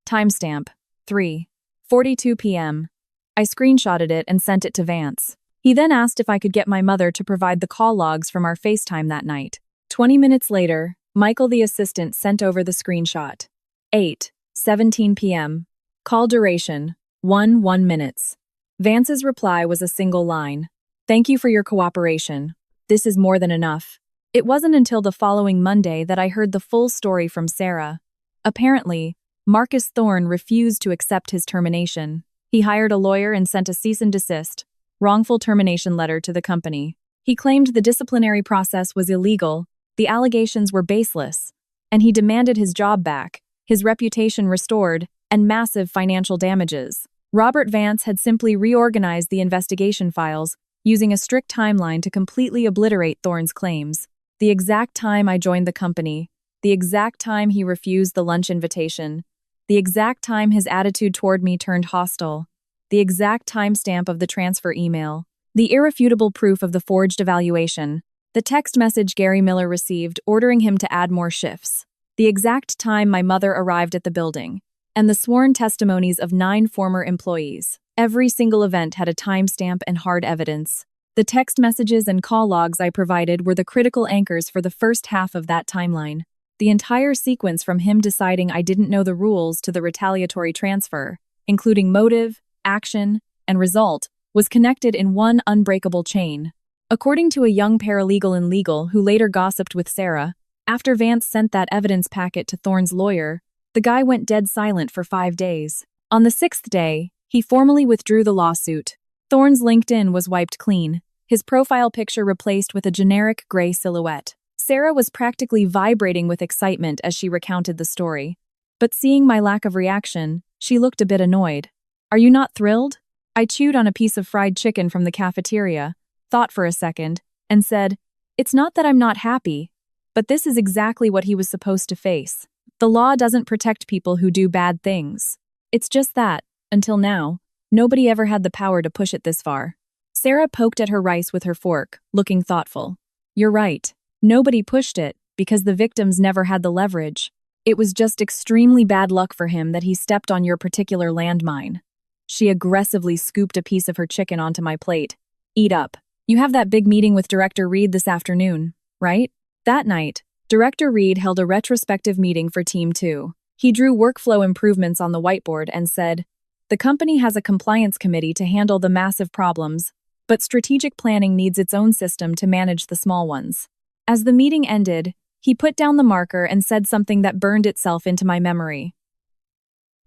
Timestamp: 3:42 p.m. I screenshotted it and sent it to Vance. He then asked if I could get my mother to provide the call logs from our FaceTime that night. 20 minutes later, Michael the assistant sent over the screenshot. 8:17 p.m. Call duration: 1 minutes. Vance's reply was a single line. Thank you for your cooperation. This is more than enough. It wasn't until the following Monday that I heard the full story from Sarah. Apparently, Marcus Thorne refused to accept his termination. He hired a lawyer and sent a cease and desist, wrongful termination letter to the company. He claimed the disciplinary process was illegal, the allegations were baseless, and he demanded his job back, his reputation restored, and massive financial damages. Robert Vance had simply reorganized the investigation files, using a strict timeline to completely obliterate Thorne's claims. The exact time I joined the company, the exact time he refused the lunch invitation, the exact time his attitude toward me turned hostile, the exact timestamp of the transfer email, the irrefutable proof of the forged evaluation, the text message Gary Miller received ordering him to add more shifts, the exact time my mother arrived at the building, and the sworn testimonies of 9 former employees. Every single event had a timestamp and hard evidence. The text messages and call logs I provided were the critical anchors for the first half of that timeline. The entire sequence from him deciding I didn't know the rules to the retaliatory transfer, including motive, action, and result, was connected in one unbreakable chain. According to a young paralegal in legal who later gossiped with Sarah, after Vance sent that evidence packet to Thorne's lawyer, the guy went dead silent for 5 days. On the 6th day, he formally withdrew the lawsuit. Thorne's LinkedIn was wiped clean, his profile picture replaced with a generic gray silhouette. Sarah was practically vibrating with excitement as she recounted the story. But seeing my lack of reaction, she looked a bit annoyed. Are you not thrilled? I chewed on a piece of fried chicken from the cafeteria, thought for a second, and said, It's not that I'm not happy, but this is exactly what he was supposed to face. The law doesn't protect people who do bad things. It's just that, until now, nobody ever had the power to push it this far. Sarah poked at her rice with her fork, looking thoughtful. You're right. Nobody pushed it, because the victims never had the leverage. It was just extremely bad luck for him that he stepped on your particular landmine. She aggressively scooped a piece of her chicken onto my plate. Eat up. You have that big meeting with Director Reed this afternoon, right? That night, Director Reed held a retrospective meeting for Team 2. He drew workflow improvements on the whiteboard and said, The company has a compliance committee to handle the massive problems, but strategic planning needs its own system to manage the small ones. As the meeting ended, he put down the marker and said something that burned itself into my memory.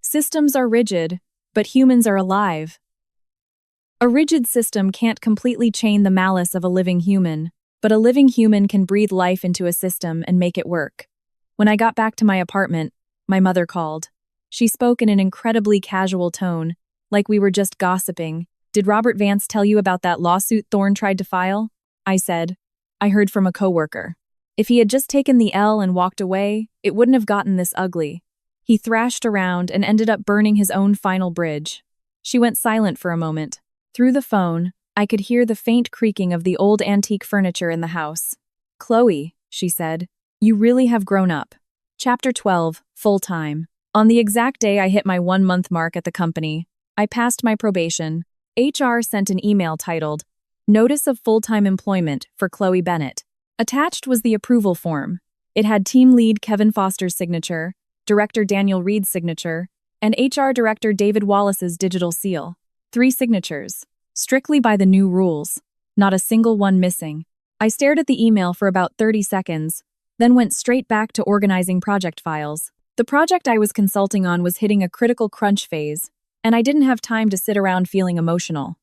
Systems are rigid, but humans are alive. A rigid system can't completely chain the malice of a living human, but a living human can breathe life into a system and make it work. When I got back to my apartment, my mother called. She spoke in an incredibly casual tone, like we were just gossiping. Did Robert Vance tell you about that lawsuit Thorne tried to file? I said. I heard from a coworker. If he had just taken the L and walked away, it wouldn't have gotten this ugly. He thrashed around and ended up burning his own final bridge. She went silent for a moment. Through the phone, I could hear the faint creaking of the old antique furniture in the house. Chloe, she said, you really have grown up. Chapter 12, Full-Time. On the exact day I hit my 1-month mark at the company, I passed my probation. HR sent an email titled, Notice of Full-Time Employment for Chloe Bennett. Attached was the approval form. It had team lead Kevin Foster's signature, director Daniel Reed's signature, and HR director David Wallace's digital seal. 3 signatures. Strictly by the new rules. Not a single one missing. I stared at the email for about 30 seconds, then went straight back to organizing project files. The project I was consulting on was hitting a critical crunch phase, and I didn't have time to sit around feeling emotional.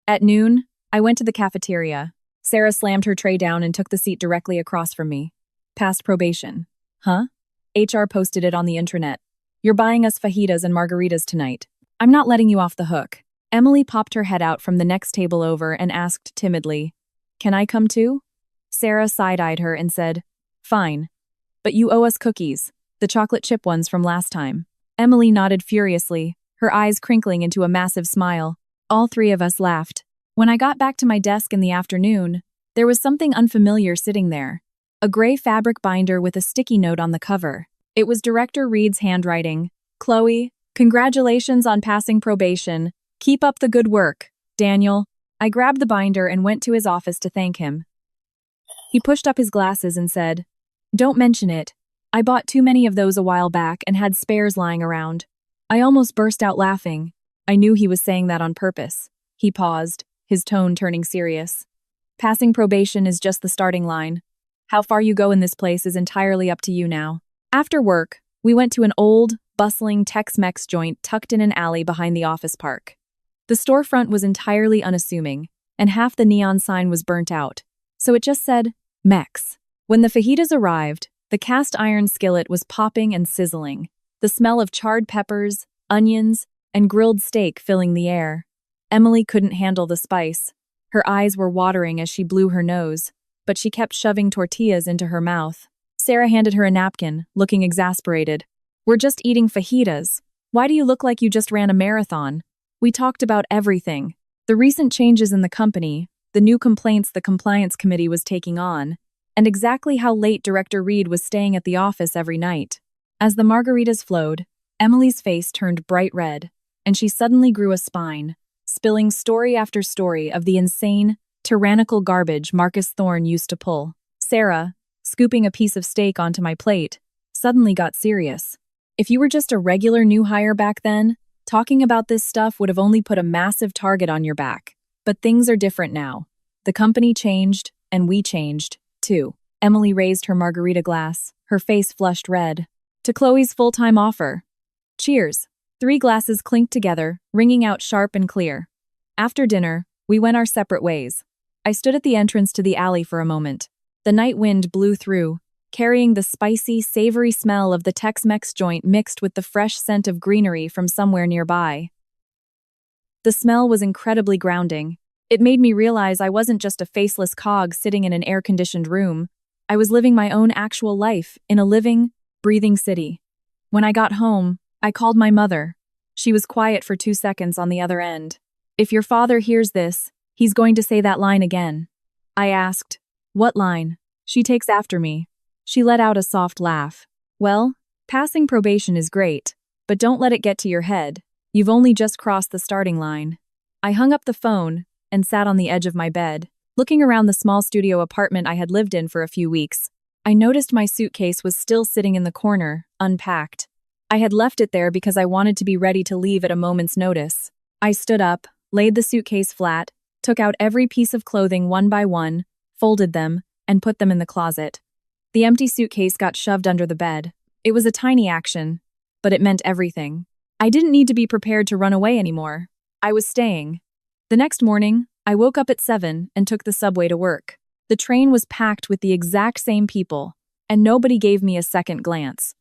At noon, I went to the cafeteria. Sarah slammed her tray down and took the seat directly across from me. Past probation. Huh? HR posted it on the intranet. You're buying us fajitas and margaritas tonight. I'm not letting you off the hook. Emily popped her head out from the next table over and asked timidly, Can I come too? Sarah side-eyed her and said, Fine. But you owe us cookies, the chocolate chip ones from last time. Emily nodded furiously, her eyes crinkling into a massive smile. All three of us laughed. When I got back to my desk in the afternoon, there was something unfamiliar sitting there. A gray fabric binder with a sticky note on the cover. It was Director Reed's handwriting. Chloe, congratulations on passing probation. Keep up the good work, Daniel. I grabbed the binder and went to his office to thank him. He pushed up his glasses and said, Don't mention it. I bought too many of those a while back and had spares lying around. I almost burst out laughing. I knew he was saying that on purpose. He paused, his tone turning serious. Passing probation is just the starting line. How far you go in this place is entirely up to you now. After work, we went to an old, bustling Tex-Mex joint tucked in an alley behind the office park. The storefront was entirely unassuming, and half the neon sign was burnt out, so it just said, Mex. When the fajitas arrived, the cast iron skillet was popping and sizzling, the smell of charred peppers, onions, and grilled steak filling the air. Emily couldn't handle the spice. Her eyes were watering as she blew her nose, but she kept shoving tortillas into her mouth. Sarah handed her a napkin, looking exasperated. We're just eating fajitas. Why do you look like you just ran a marathon? We talked about everything. The recent changes in the company, the new complaints the compliance committee was taking on, and exactly how late Director Reed was staying at the office every night. As the margaritas flowed, Emily's face turned bright red, and she suddenly grew a spine, spilling story after story of the insane, tyrannical garbage Marcus Thorne used to pull. Sarah, scooping a piece of steak onto my plate, suddenly got serious. If you were just a regular new hire back then, talking about this stuff would have only put a massive target on your back. But things are different now. The company changed, and we changed, too. Emily raised her margarita glass, her face flushed red. To Chloe's full-time offer. Cheers. 3 glasses clinked together, ringing out sharp and clear. After dinner, we went our separate ways. I stood at the entrance to the alley for a moment. The night wind blew through, carrying the spicy, savory smell of the Tex-Mex joint mixed with the fresh scent of greenery from somewhere nearby. The smell was incredibly grounding. It made me realize I wasn't just a faceless cog sitting in an air-conditioned room. I was living my own actual life in a living, breathing city. When I got home, I called my mother. She was quiet for 2 seconds on the other end. If your father hears this, he's going to say that line again. I asked, What line? She takes after me. She let out a soft laugh. Well, passing probation is great, but don't let it get to your head. You've only just crossed the starting line. I hung up the phone and sat on the edge of my bed, looking around the small studio apartment I had lived in for a few weeks. I noticed my suitcase was still sitting in the corner, unpacked. I had left it there because I wanted to be ready to leave at a moment's notice. I stood up, laid the suitcase flat, took out every piece of clothing one by one, folded them, and put them in the closet. The empty suitcase got shoved under the bed. It was a tiny action, but it meant everything. I didn't need to be prepared to run away anymore. I was staying. The next morning, I woke up at 7 and took the subway to work. The train was packed with the exact same people, and nobody gave me a second glance.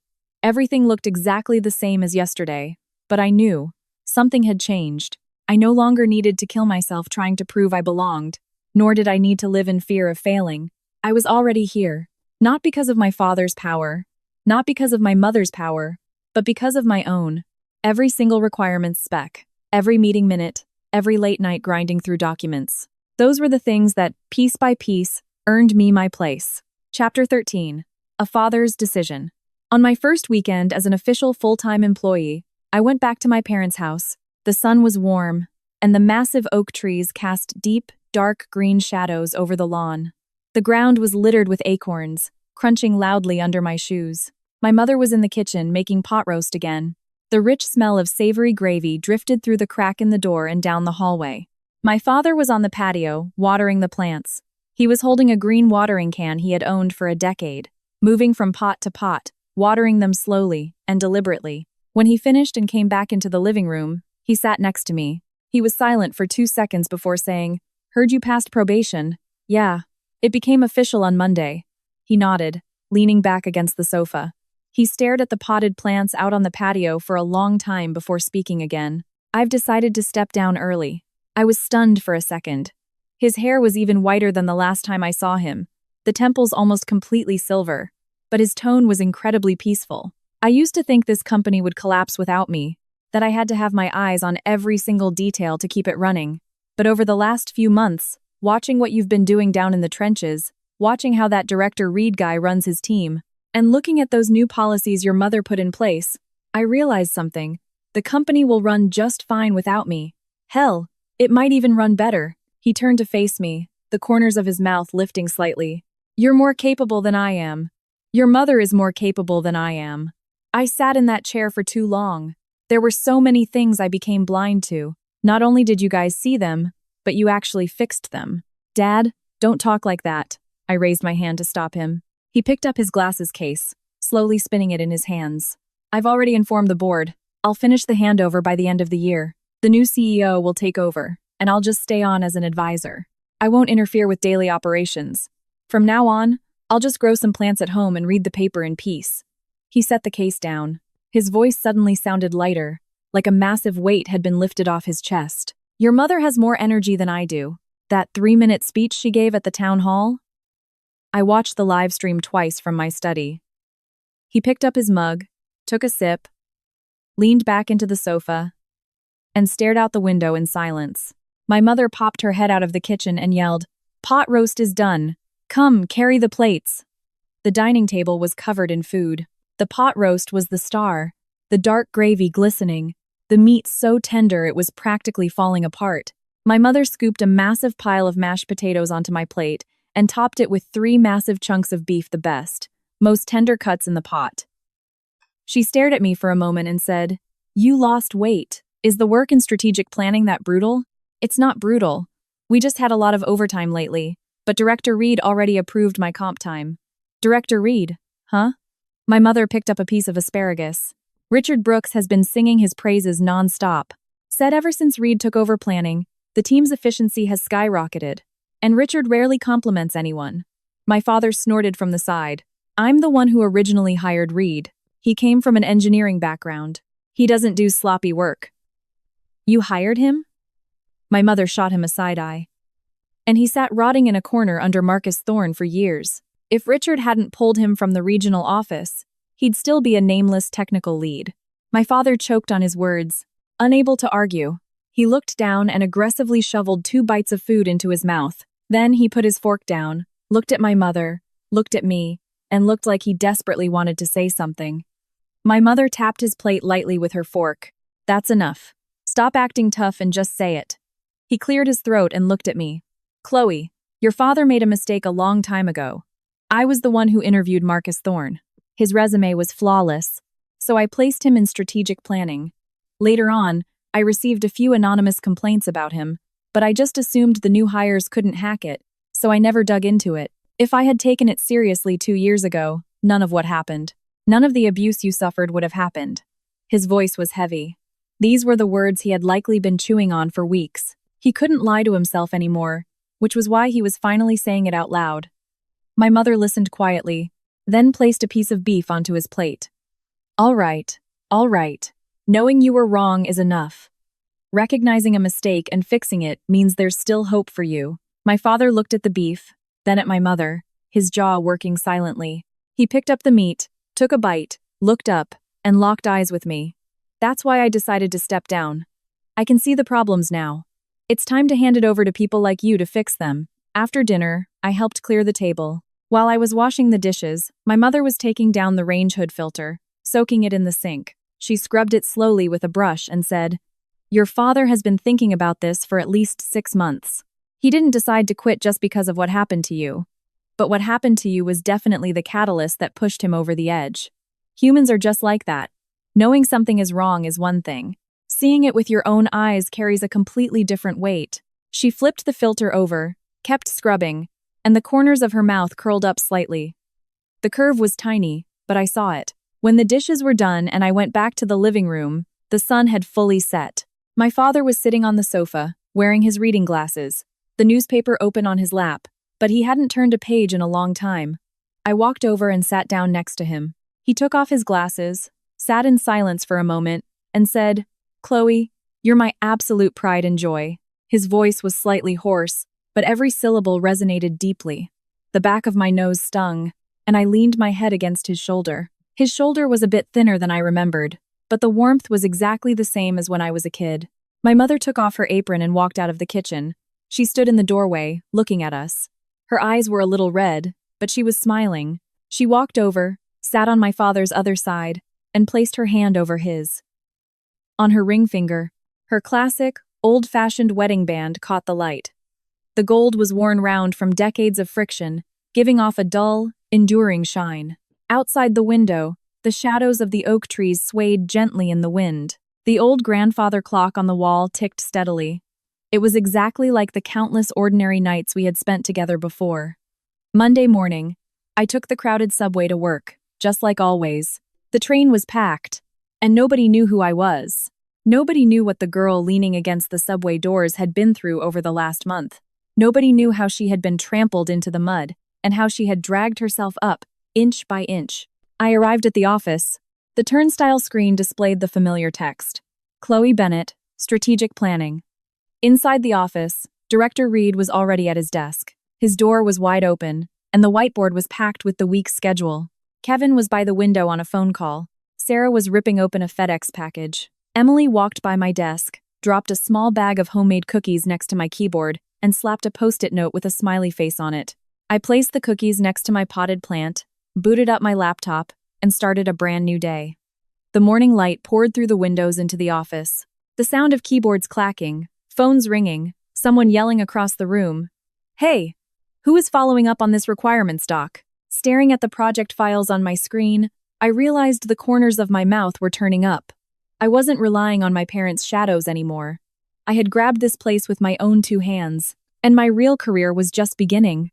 Everything looked exactly the same as yesterday, but I knew something had changed. I no longer needed to kill myself trying to prove I belonged, nor did I need to live in fear of failing. I was already here, not because of my father's power, not because of my mother's power, but because of my own. Every single requirements spec, every meeting minute, every late night grinding through documents. Those were the things that, piece by piece, earned me my place. Chapter 13. A Father's Decision. On my first weekend as an official full-time employee, I went back to my parents' house. The sun was warm, and the massive oak trees cast deep, dark green shadows over the lawn. The ground was littered with acorns, crunching loudly under my shoes. My mother was in the kitchen making pot roast again. The rich smell of savory gravy drifted through the crack in the door and down the hallway. My father was on the patio, watering the plants. He was holding a green watering can he had owned for a decade, moving from pot to pot, watering them slowly and deliberately. When he finished and came back into the living room, he sat next to me. He was silent for 2 seconds before saying, "Heard you passed probation." "Yeah. It became official on Monday." He nodded, leaning back against the sofa. He stared at the potted plants out on the patio for a long time before speaking again. "I've decided to step down early." I was stunned for a second. His hair was even whiter than the last time I saw him, the temples almost completely silver, but his tone was incredibly peaceful. "I used to think this company would collapse without me, that I had to have my eyes on every single detail to keep it running. But over the last few months, watching what you've been doing down in the trenches, watching how that Director Reed guy runs his team, and looking at those new policies your mother put in place, I realized something. The company will run just fine without me. Hell, it might even run better." He turned to face me, the corners of his mouth lifting slightly. "You're more capable than I am. Your mother is more capable than I am. I sat in that chair for too long. There were so many things I became blind to. Not only did you guys see them, but you actually fixed them." "Dad, don't talk like that." I raised my hand to stop him. He picked up his glasses case, slowly spinning it in his hands. "I've already informed the board. I'll finish the handover by the end of the year. The new CEO will take over, and I'll just stay on as an advisor. I won't interfere with daily operations. From now on, I'll just grow some plants at home and read the paper in peace." He set the case down. His voice suddenly sounded lighter, like a massive weight had been lifted off his chest. "Your mother has more energy than I do. That 3-minute speech she gave at the town hall?" I watched the live stream twice from my study. He picked up his mug, took a sip, leaned back into the sofa, and stared out the window in silence. My mother popped her head out of the kitchen and yelled, "Pot roast is done. Come, carry the plates." The dining table was covered in food. The pot roast was the star, the dark gravy glistening, the meat so tender it was practically falling apart. My mother scooped a massive pile of mashed potatoes onto my plate and topped it with 3 massive chunks of beef, the best, most tender cuts in the pot. She stared at me for a moment and said, "You lost weight. Is the work in strategic planning that brutal?" "It's not brutal. We just had a lot of overtime lately, but Director Reed already approved my comp time." "Director Reed? Huh?" My mother picked up a piece of asparagus. "Richard Brooks has been singing his praises non-stop. Said ever since Reed took over planning, the team's efficiency has skyrocketed. And Richard rarely compliments anyone." My father snorted from the side. "I'm the one who originally hired Reed. He came from an engineering background. He doesn't do sloppy work." "You hired him?" My mother shot him a side eye. "And he sat rotting in a corner under Marcus Thorne for years. If Richard hadn't pulled him from the regional office, he'd still be a nameless technical lead." My father choked on his words, unable to argue. He looked down and aggressively shoveled 2 bites of food into his mouth. Then he put his fork down, looked at my mother, looked at me, and looked like he desperately wanted to say something. My mother tapped his plate lightly with her fork. "That's enough. Stop acting tough and just say it." He cleared his throat and looked at me. "Chloe, your father made a mistake a long time ago. I was the one who interviewed Marcus Thorne. His resume was flawless, so I placed him in strategic planning. Later on, I received a few anonymous complaints about him, but I just assumed the new hires couldn't hack it, so I never dug into it. If I had taken it seriously 2 years ago, none of what happened. None of the abuse you suffered would have happened." His voice was heavy. These were the words he had likely been chewing on for weeks. He couldn't lie to himself anymore, which was why he was finally saying it out loud. My mother listened quietly, then placed a piece of beef onto his plate. All right. Knowing you were wrong is enough. Recognizing a mistake and fixing it means there's still hope for you." My father looked at the beef, then at my mother, his jaw working silently. He picked up the meat, took a bite, looked up, and locked eyes with me. "That's why I decided to step down. I can see the problems now. It's time to hand it over to people like you to fix them." After dinner, I helped clear the table. While I was washing the dishes, my mother was taking down the range hood filter, soaking it in the sink. She scrubbed it slowly with a brush and said, "Your father has been thinking about this for at least 6 months. He didn't decide to quit just because of what happened to you. But what happened to you was definitely the catalyst that pushed him over the edge. Humans are just like that. Knowing something is wrong is one thing. Seeing it with your own eyes carries a completely different weight." She flipped the filter over, kept scrubbing, and the corners of her mouth curled up slightly. The curve was tiny, but I saw it. When the dishes were done and I went back to the living room, the sun had fully set. My father was sitting on the sofa, wearing his reading glasses, the newspaper open on his lap, but he hadn't turned a page in a long time. I walked over and sat down next to him. He took off his glasses, sat in silence for a moment, and said, "Chloe, you're my absolute pride and joy." His voice was slightly hoarse, but every syllable resonated deeply. The back of my nose stung, and I leaned my head against his shoulder. His shoulder was a bit thinner than I remembered, but the warmth was exactly the same as when I was a kid. My mother took off her apron and walked out of the kitchen. She stood in the doorway, looking at us. Her eyes were a little red, but she was smiling. She walked over, sat on my father's other side, and placed her hand over his. On her ring finger, her classic, old-fashioned wedding band caught the light. The gold was worn round from decades of friction, giving off a dull, enduring shine. Outside the window, the shadows of the oak trees swayed gently in the wind. The old grandfather clock on the wall ticked steadily. It was exactly like the countless ordinary nights we had spent together before. Monday morning, I took the crowded subway to work, just like always. The train was packed, and nobody knew who I was. Nobody knew what the girl leaning against the subway doors had been through over the last month. Nobody knew how she had been trampled into the mud, and how she had dragged herself up, inch by inch. I arrived at the office. The turnstile screen displayed the familiar text. Chloe Bennett, Strategic Planning. Inside the office, Director Reed was already at his desk. His door was wide open, and the whiteboard was packed with the week's schedule. Kevin was by the window on a phone call. Sarah was ripping open a FedEx package. Emily walked by my desk, dropped a small bag of homemade cookies next to my keyboard, and slapped a post-it note with a smiley face on it. I placed the cookies next to my potted plant, booted up my laptop, and started a brand new day. The morning light poured through the windows into the office. The sound of keyboards clacking, phones ringing, someone yelling across the room. "Hey, who is following up on this requirements doc?" Staring at the project files on my screen, I realized the corners of my mouth were turning up. I wasn't relying on my parents' shadows anymore. I had grabbed this place with my own two hands, and my real career was just beginning.